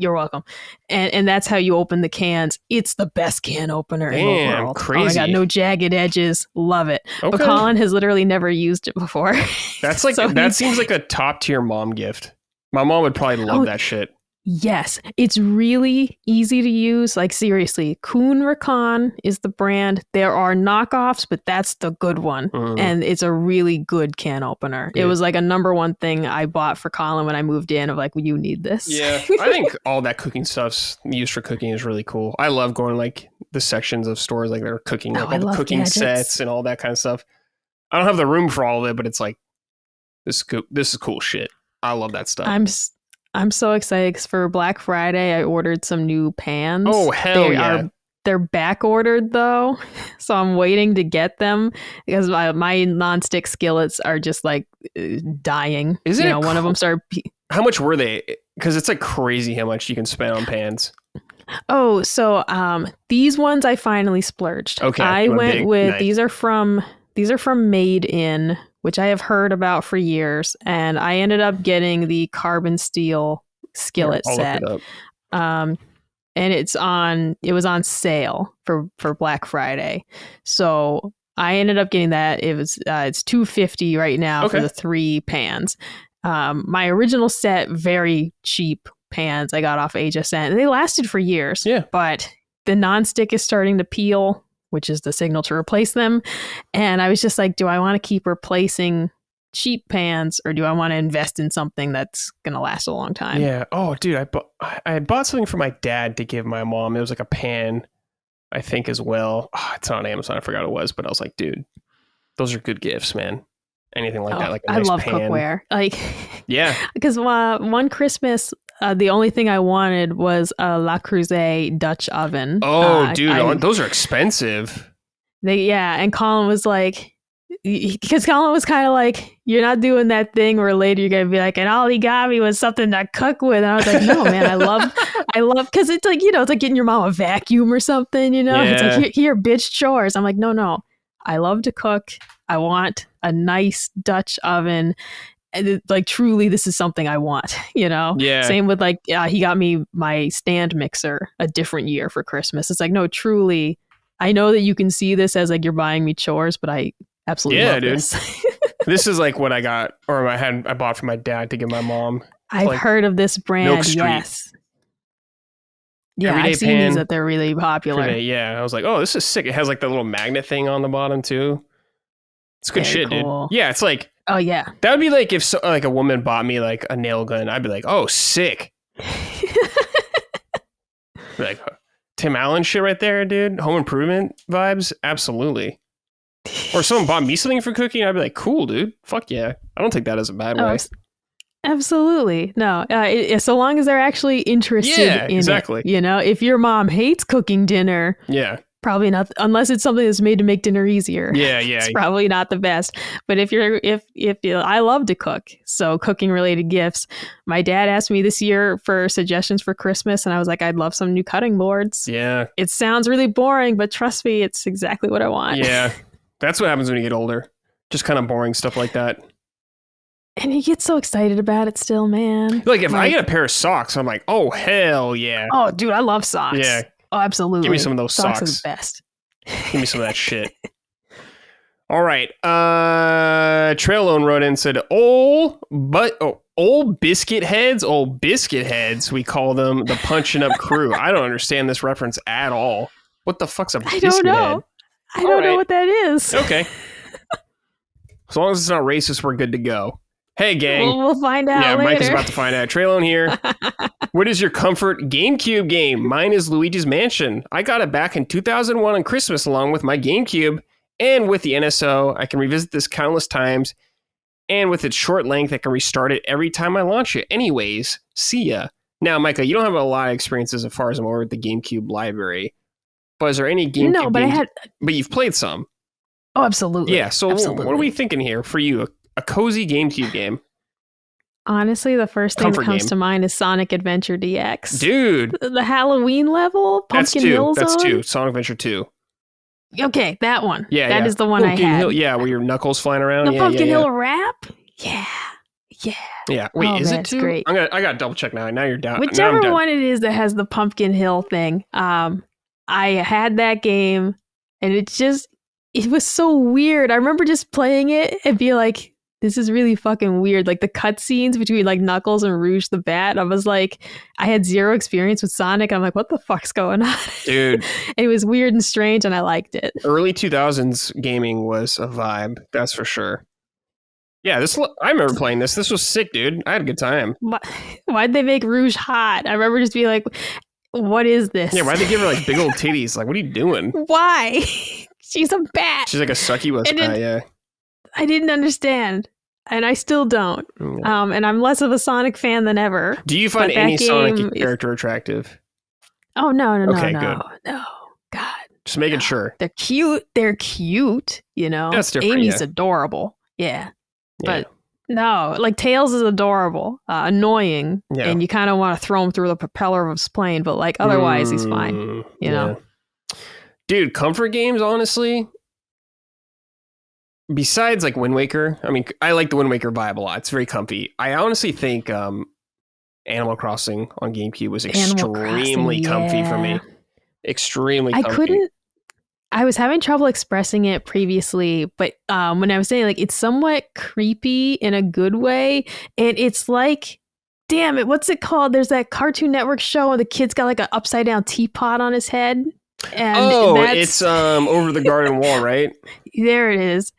You're welcome. And that's how you open the cans. It's the best can opener in the world. Crazy. Oh my god, no jagged edges. Love it. Okay. But Colin has literally never used it before. That's like that seems like a top tier mom gift. My mom would probably love that shit. Yes, it's really easy to use. Like seriously, Kun Rakan is the brand. There are knockoffs, but that's the good one. And it's a really good can opener. Good. It was like a number one thing I bought for Colin when I moved in of like, well, you need this. Yeah, I think all that cooking stuff's used for cooking is really cool. I love going like the sections of stores like they're cooking, like all the cooking sets and all that kind of stuff. I don't have the room for all of it, but it's like, this is cool shit. I love that stuff. I'm so excited because for Black Friday, I ordered some new pans. Oh, hell yeah. They're back ordered though. So I'm waiting to get them because my nonstick skillets are just like dying. Is it? One of them started. How much were they? Because it's like crazy how much you can spend on pans. Oh, so these ones I finally splurged. Okay. I went with, nice. These are from Made In, which I have heard about for years, and I ended up getting the carbon steel skillet set. Look it up. And it was on sale for Black Friday. So I ended up getting that. It's $250 right now for the 3 pans. My original set, very cheap pans I got off HSN, and they lasted for years. Yeah. But the nonstick is starting to peel, which is the signal to replace them. And I was just like, do I want to keep replacing cheap pans or do I want to invest in something that's going to last a long time? Yeah. Oh, dude, I bought something for my dad to give my mom. It was like a pan, I think, as well. Oh, it's on Amazon. I forgot what it was, but I was like, dude, those are good gifts, man. Anything like that, like a nice I love pan. cookware. Like, yeah, because one Christmas, the only thing I wanted was a Le Creuset Dutch oven. Oh, dude, those are expensive. And Colin was like, because Colin was kind of like, you're not doing that thing where later you're gonna be like, and all he got me was something to cook with. And I was like, no, man, I love, because it's like, it's like getting your mom a vacuum or something, Yeah. It's like, here, bitch, chores. I'm like, no, I love to cook. I want a nice Dutch oven. And like, truly, this is something I want, Yeah. Same with like, he got me my stand mixer a different year for Christmas. It's like, no, truly, I know that you can see this as like you're buying me chores, but I absolutely love this. This is like what I got, or I bought for my dad to give my mom. I've heard of this brand. Milk Street. Yes. Yeah, Everyday I've seen these that they're really popular. Yeah, I was like, oh, this is sick. It has like the little magnet thing on the bottom too. It's good shit, cool. dude. Yeah, it's like, oh yeah, that would be like if like a woman bought me like a nail gun. I'd be like, oh, sick. Like Tim Allen shit right there, dude. Home Improvement vibes, absolutely. Or someone bought me something for cooking, I'd be like, cool, dude. Fuck yeah. I don't take that as a bad way. Absolutely. No, so long as they're actually interested in exactly. it. If your mom hates cooking dinner, yeah, probably not, unless it's something that's made to make dinner easier. Yeah. It's probably not the best. But if I love to cook, so cooking related gifts. My dad asked me this year for suggestions for Christmas, and I was like, I'd love some new cutting boards. Yeah. It sounds really boring, but trust me, it's exactly what I want. Yeah. That's what happens when you get older. Just kind of boring stuff like that. And you get so excited about it still, man. Like if I get a pair of socks, I'm like, oh, hell yeah. Oh, dude, I love socks. Yeah. Oh, absolutely. Give me some of those socks. Socks are the best. Give me some of that shit. All right. Trailone wrote in and said, old biscuit heads. We call them the Punching Up Crew. I don't understand this reference at all. What the fuck's a biscuit head? I don't know what that is. Okay. As long as it's not racist, we're good to go. Hey, gang. We'll find out later. Mike is about to find out. Trailone here. What is your comfort GameCube game? Mine is Luigi's Mansion. I got it back in 2001 on Christmas along with my GameCube. And with the NSO, I can revisit this countless times. And with its short length, I can restart it every time I launch it. Anyways, see ya. Now, Micah, you don't have a lot of experiences as far as I'm aware with the GameCube library. But is there any GameCube No, but games? But you've played some. Oh, absolutely. Yeah, so absolutely. What are we thinking here for you? A cozy GameCube game? Honestly, the first thing Comfort that comes game. to mind is Sonic Adventure DX. Dude, The Halloween level, Pumpkin Hill Zone. That's 2. Sonic Adventure 2. Okay, that one. Yeah, that yeah. is the one Pumpkin I had. Hill, yeah, where your knuckles flying around. The Yeah, Pumpkin yeah, yeah. Hill rap. Yeah, yeah. Yeah. Wait, Oh, is man, it it's 2? great. I got to double check now. Now you're down. Whichever now I'm done. one it is that has the Pumpkin Hill thing. I had that game, and it was so weird. I remember just playing it and be like, this is really fucking weird. Like the cutscenes between like Knuckles and Rouge the Bat. I was like, I had zero experience with Sonic. I'm like, what the fuck's going on? Dude. It was weird and strange, and I liked it. Early 2000s gaming was a vibe. That's for sure. Yeah, I remember playing this. This was sick, dude. I had a good time. Why'd they make Rouge hot? I remember just being like, what is this? Yeah, why'd they give her like big old titties? Like, what are you doing? Why? She's a bat. She's like a succubus bat, yeah. I didn't understand, and I still don't. Mm. And I'm less of a Sonic fan than ever. Do you find any Sonic character attractive? Oh, no. Okay, good. No. God. Just making sure. They're cute, you know? That's different, Amy's yeah. adorable. Yeah. Yeah. But no, like Tails is adorable, annoying, and you kind of want to throw him through the propeller of his plane, but like otherwise he's fine, you know? Dude, comfort games, honestly, besides like Wind Waker, I mean, I like the Wind Waker vibe a lot. It's very comfy. I honestly think Animal Crossing on GameCube was extremely comfy for me. Extremely comfy. I was having trouble expressing it previously, but when I was saying like it's somewhat creepy in a good way, and it's like, damn it, what's it called? There's that Cartoon Network show and the kid's got like an upside down teapot on his head. And it's Over the Garden Wall, right? There it is.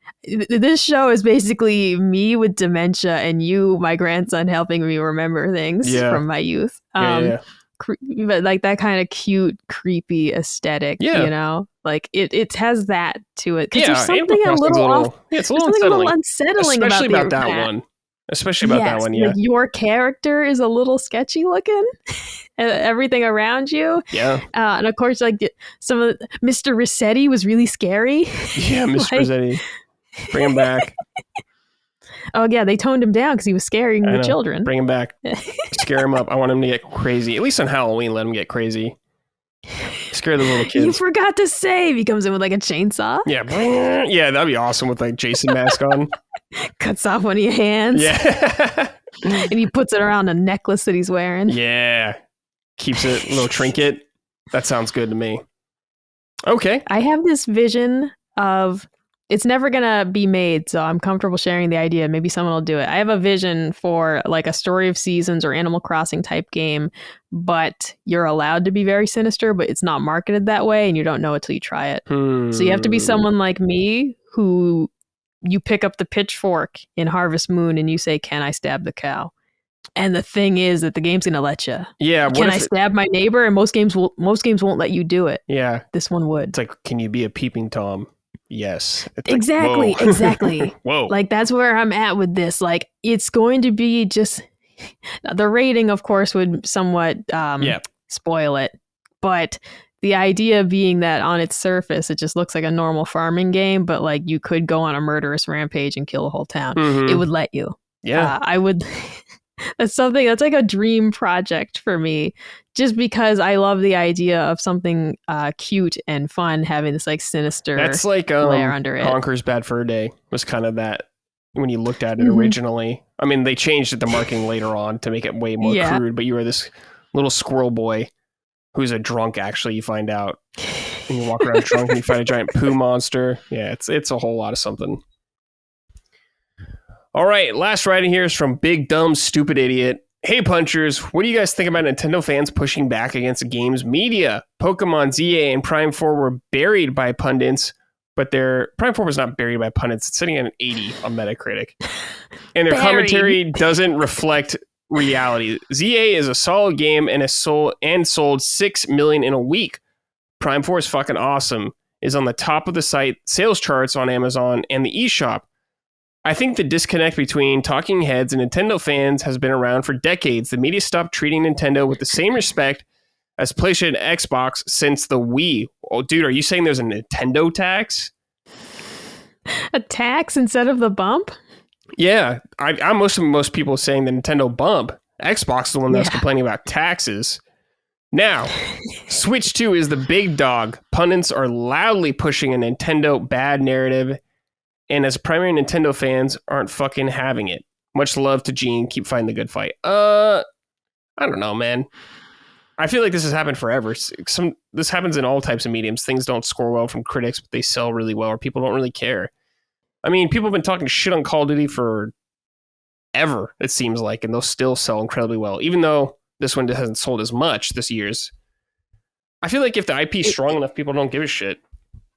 This show is basically me with dementia and you, my grandson, helping me remember things from my youth. But like that kind of cute, creepy aesthetic, you know, like it has that to it. Because there's something a little unsettling about that one. Especially about that one, yeah. Like your character is a little sketchy looking. Everything around you. Yeah. And of course, like some of Mr. Rossetti was really scary. Yeah, Mr. Rossetti. Bring him back. Oh, yeah, they toned him down because he was scaring the children. Bring him back. Scare him up. I want him to get crazy. At least on Halloween, let him get crazy. Scare the little kids. You forgot to save. He comes in with like a chainsaw. Yeah. Yeah, that'd be awesome with like Jason mask on. Cuts off one of your hands. Yeah. And he puts it around a necklace that he's wearing. Yeah. Keeps it a little trinket. That sounds good to me. Okay. I have this vision of, it's never going to be made, so I'm comfortable sharing the idea. Maybe someone will do it. I have a vision for like a Story of Seasons or Animal Crossing type game, but you're allowed to be very sinister, but it's not marketed that way and you don't know it till you try it. So you have to be someone like me who you pick up the pitchfork in Harvest Moon and you say, "Can I stab the cow?" And the thing is that the game's going to let you. Yeah. Can I stab my neighbor? And most games won't let you do it. Yeah. This one would. It's like, can you be a peeping Tom? Yes. It's exactly. Like, exactly. Whoa. Like that's where I'm at with this. Like it's going to be just the rating, of course, would somewhat spoil it. But the idea being that on its surface, it just looks like a normal farming game, but like you could go on a murderous rampage and kill the whole town. It would let you. Yeah. I would. That's like a dream project for me, just because I love the idea of something cute and fun having this like sinister. That's like layer under it. Conker's Bad Fur Day was kind of that when you looked at it originally. I mean, they changed the marketing later on to make it way more crude, but you were this little squirrel boy who's a drunk. Actually, you find out, and you walk around drunk and you fight a giant poo monster. Yeah, it's a whole lot of something. All right, last writing here is from Big Dumb Stupid Idiot. Hey punchers, what do you guys think about Nintendo fans pushing back against the game's media? Pokemon ZA and Prime 4 were buried by pundits, but their Prime 4 was not buried by pundits. It's sitting at an 80 on Metacritic. And their commentary doesn't reflect reality. ZA is a solid game and sold 6 million in a week. Prime 4 is fucking awesome. Is on the top of the site sales charts on Amazon and the eShop. I think the disconnect between talking heads and Nintendo fans has been around for decades. The media stopped treating Nintendo with the same respect as PlayStation and Xbox since the Wii. Oh, dude, are you saying there's a Nintendo tax? A tax instead of the bump? Yeah, I'm most people saying the Nintendo bump. Xbox is the one that's complaining about taxes. Now, Switch 2 is the big dog. Pundits are loudly pushing a Nintendo bad narrative, and as primary Nintendo fans aren't fucking having it. Much love to Gene. Keep fighting the good fight. I don't know, man. I feel like this has happened forever. This happens in all types of mediums. Things don't score well from critics, but they sell really well, or people don't really care. I mean, people have been talking shit on Call of Duty for ever, it seems like, and they'll still sell incredibly well, even though this one hasn't sold as much this year's. I feel like if the IP is strong enough, people don't give a shit.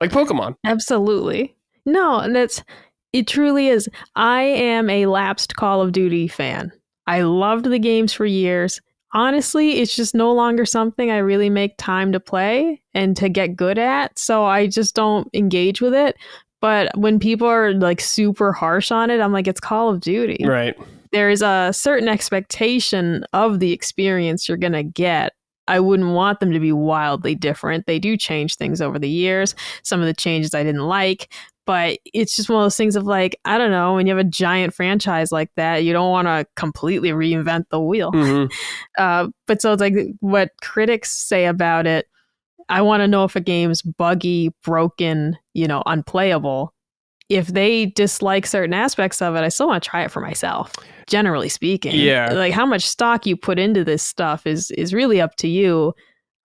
Like Pokemon. Absolutely. No, and it truly is. I am a lapsed Call of Duty fan. I loved the games for years. Honestly, it's just no longer something I really make time to play and to get good at, so I just don't engage with it. But when people are like super harsh on it, I'm like, it's Call of Duty. Right. There is a certain expectation of the experience you're going to get. I wouldn't want them to be wildly different. They do change things over the years. Some of the changes I didn't like, but it's just one of those things of like, I don't know, when you have a giant franchise like that, you don't want to completely reinvent the wheel. Mm-hmm. But so it's like what critics say about it. I want to know if a game's buggy, broken, unplayable. If they dislike certain aspects of it, I still want to try it for myself, generally speaking. Yeah. Like how much stock you put into this stuff is really up to you.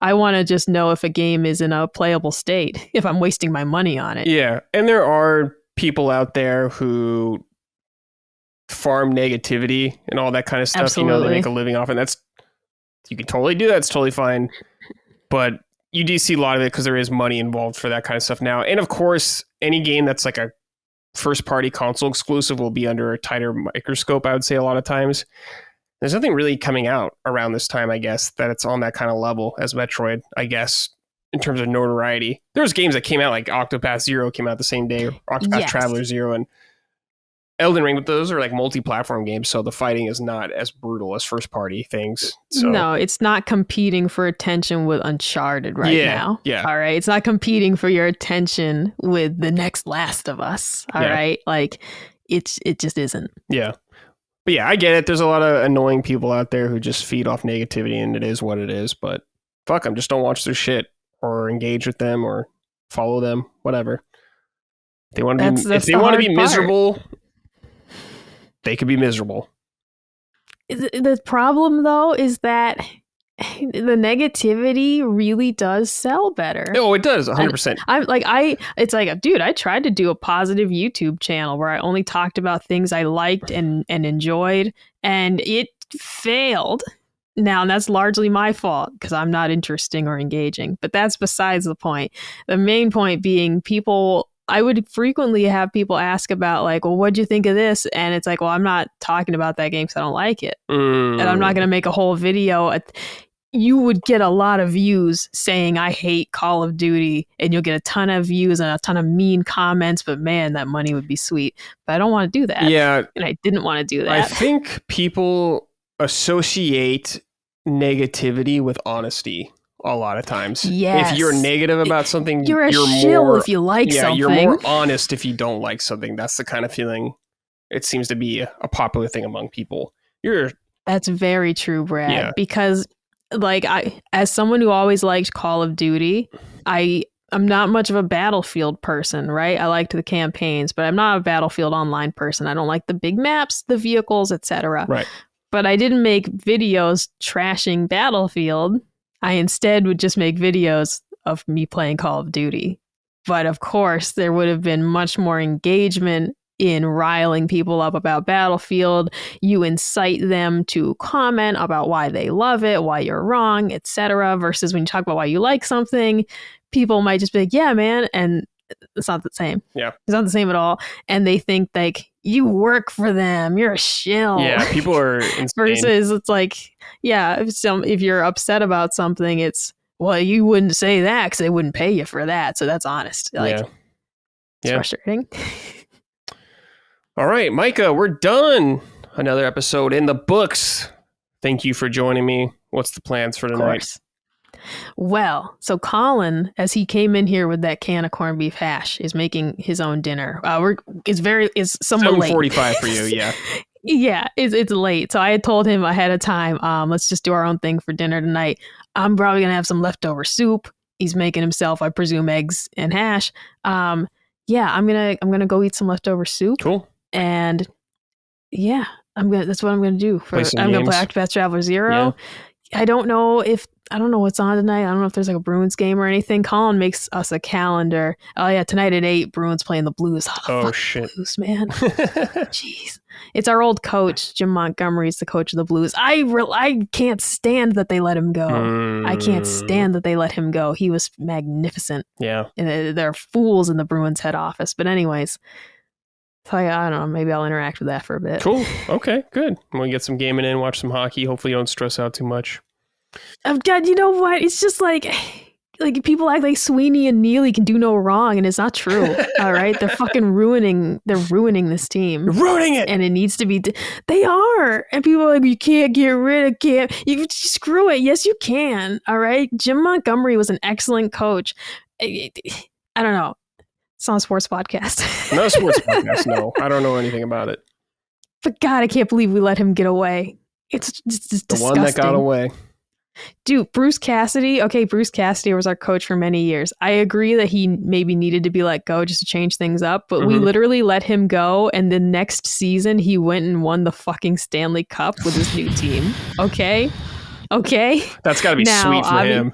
I want to just know if a game is in a playable state, if I'm wasting my money on it. Yeah. And there are people out there who farm negativity and all that kind of stuff. Absolutely. They make a living off it. You can totally do that. It's totally fine. But you do see a lot of it because there is money involved for that kind of stuff now. And of course, any game that's like a first party console exclusive will be under a tighter microscope, I would say a lot of times. There's nothing really coming out around this time, I guess, that it's on that kind of level as Metroid, I guess, in terms of notoriety. There's games that came out like Octopath Zero came out the same day, or Octopath Traveler Zero, and Elden Ring, but those are like multi-platform games, so the fighting is not as brutal as first-party things. So. No, it's not competing for attention with Uncharted now. Yeah. All right. It's not competing for your attention with the next Last of Us. All right. Like it just isn't. Yeah. But yeah, I get it. There's a lot of annoying people out there who just feed off negativity, and it is what it is. But fuck them. Just don't watch their shit or engage with them or follow them, whatever. If they want to be miserable, they could be miserable. The problem, though, is that the negativity really does sell better. Oh, it does, 100%. It's like, dude, I tried to do a positive YouTube channel where I only talked about things I liked and enjoyed, and it failed. Now, that's largely my fault because I'm not interesting or engaging, but that's besides the point. The main point being I would frequently have people ask about like, well, what'd you think of this? And it's like, well, I'm not talking about that game because I don't like it. And I'm not going to make a whole video. You would get a lot of views saying I hate Call of Duty, and you'll get a ton of views and a ton of mean comments, but man, that money would be sweet. But I don't want to do that. Yeah. And I didn't want to do that. I think people associate negativity with honesty. A lot of times. Yes. If you're negative about something, you're a shill more, if you like something. You're more honest if you don't like something. That's the kind of feeling it seems to be a popular thing among people. That's very true, Brad. Yeah. Because like as someone who always liked Call of Duty, I'm not much of a Battlefield person, right? I liked the campaigns, but I'm not a Battlefield online person. I don't like the big maps, the vehicles, etc. Right. But I didn't make videos trashing Battlefield. I instead would just make videos of me playing Call of Duty. But of course, there would have been much more engagement in riling people up about Battlefield. You incite them to comment about why they love it, why you're wrong, etc. Versus when you talk about why you like something, people might just be like, yeah, man. And it's not the same. Yeah. It's not the same at all. And they think like, you work for them, you're a shill. Yeah, people are insane. Versus it's like, yeah, if you're upset about something, it's, well, you wouldn't say that because they wouldn't pay you for that. So that's honest. Like, it's frustrating. All right, Micah, we're done. Another episode in the books. Thank you for joining me. What's the plans for tonight? Well, so Colin, as he came in here with that can of corned beef hash, is making his own dinner. It's somewhat late. 7:45 for you, yeah. Yeah, it's late. So I had told him ahead of time, let's just do our own thing for dinner tonight. I'm probably gonna have some leftover soup. He's making himself, I presume, eggs and hash. Yeah, I'm gonna go eat some leftover soup. Cool. And yeah, that's what I'm gonna do. I'm gonna play Octopath Traveler 0. Yeah. I don't know what's on tonight. I don't know if there's like a Bruins game or anything. Colin makes us a calendar. Oh yeah, tonight at 8, Bruins playing the Blues. Oh shit, Blues, man. Jeez, it's our old coach Jim Montgomery's the coach of the Blues. I can't stand that they let him go. I can't stand that they let him go. He was magnificent. Yeah, and they're fools in the Bruins head office. But anyways. So I don't know. Maybe I'll interact with that for a bit. Cool. Okay, good. We get some gaming in, watch some hockey. Hopefully, you don't stress out too much. Oh God, you know what? It's just like people act like Sweeney and Neely can do no wrong, and it's not true. All right, they're fucking ruining this team. You're ruining it, and it needs to be. They are, and people are like, you can't get rid of Cam. You screw it. Yes, you can. All right, Jim Montgomery was an excellent coach. I don't know. It's not a sports podcast. No sports podcast, no. I don't know anything about it. But God, I can't believe we let him get away. It's disgusting. The one that got away. Dude, Bruce Cassidy. Okay, Bruce Cassidy was our coach for many years. I agree that he maybe needed to be let go just to change things up, but we literally let him go, and the next season he went and won the fucking Stanley Cup with his new team. Okay? That's got to be sweet for him.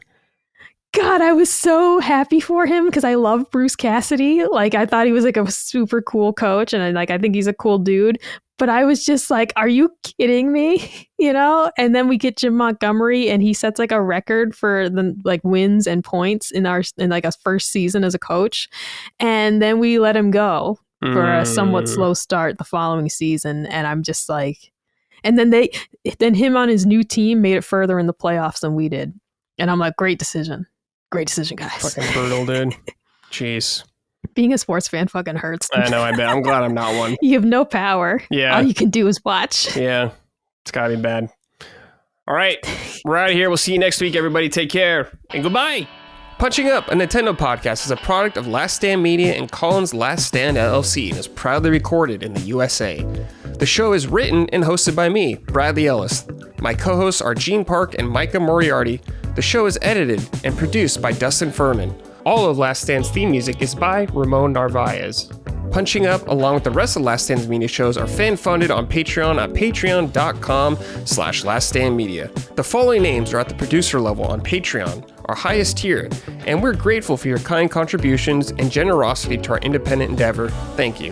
God, I was so happy for him because I love Bruce Cassidy. Like, I thought he was like a super cool coach, and I think he's a cool dude. But I was just like, are you kidding me? You know? And then we get Jim Montgomery, and he sets like a record for the like wins and points in like a first season as a coach. And then we let him go for a somewhat slow start the following season. And I'm just like, and then him on his new team made it further in the playoffs than we did. And I'm like, great decision. Great decision, guys. Fucking brutal, dude. Jeez. Being a sports fan fucking hurts. I know, I bet. I'm glad I'm not one. You have no power. Yeah. All you can do is watch. Yeah. It's gotta be bad. All right. We're out of here. We'll see you next week, everybody. Take care. And goodbye. Punching Up, a Nintendo podcast, is a product of Last Stand Media and Colin's Last Stand LLC and is proudly recorded in the USA. The show is written and hosted by me, Bradley Ellis. My co-hosts are Gene Park and Micah Moriarty. The show is edited and produced by Dustin Furman. All of Last Stand's theme music is by Ramon Narvaez. Punching Up, along with the rest of Last Stand's media shows, are fan-funded on Patreon at patreon.com/laststandmedia. The following names are at the producer level on Patreon, our highest tier, and we're grateful for your kind contributions and generosity to our independent endeavor. Thank you.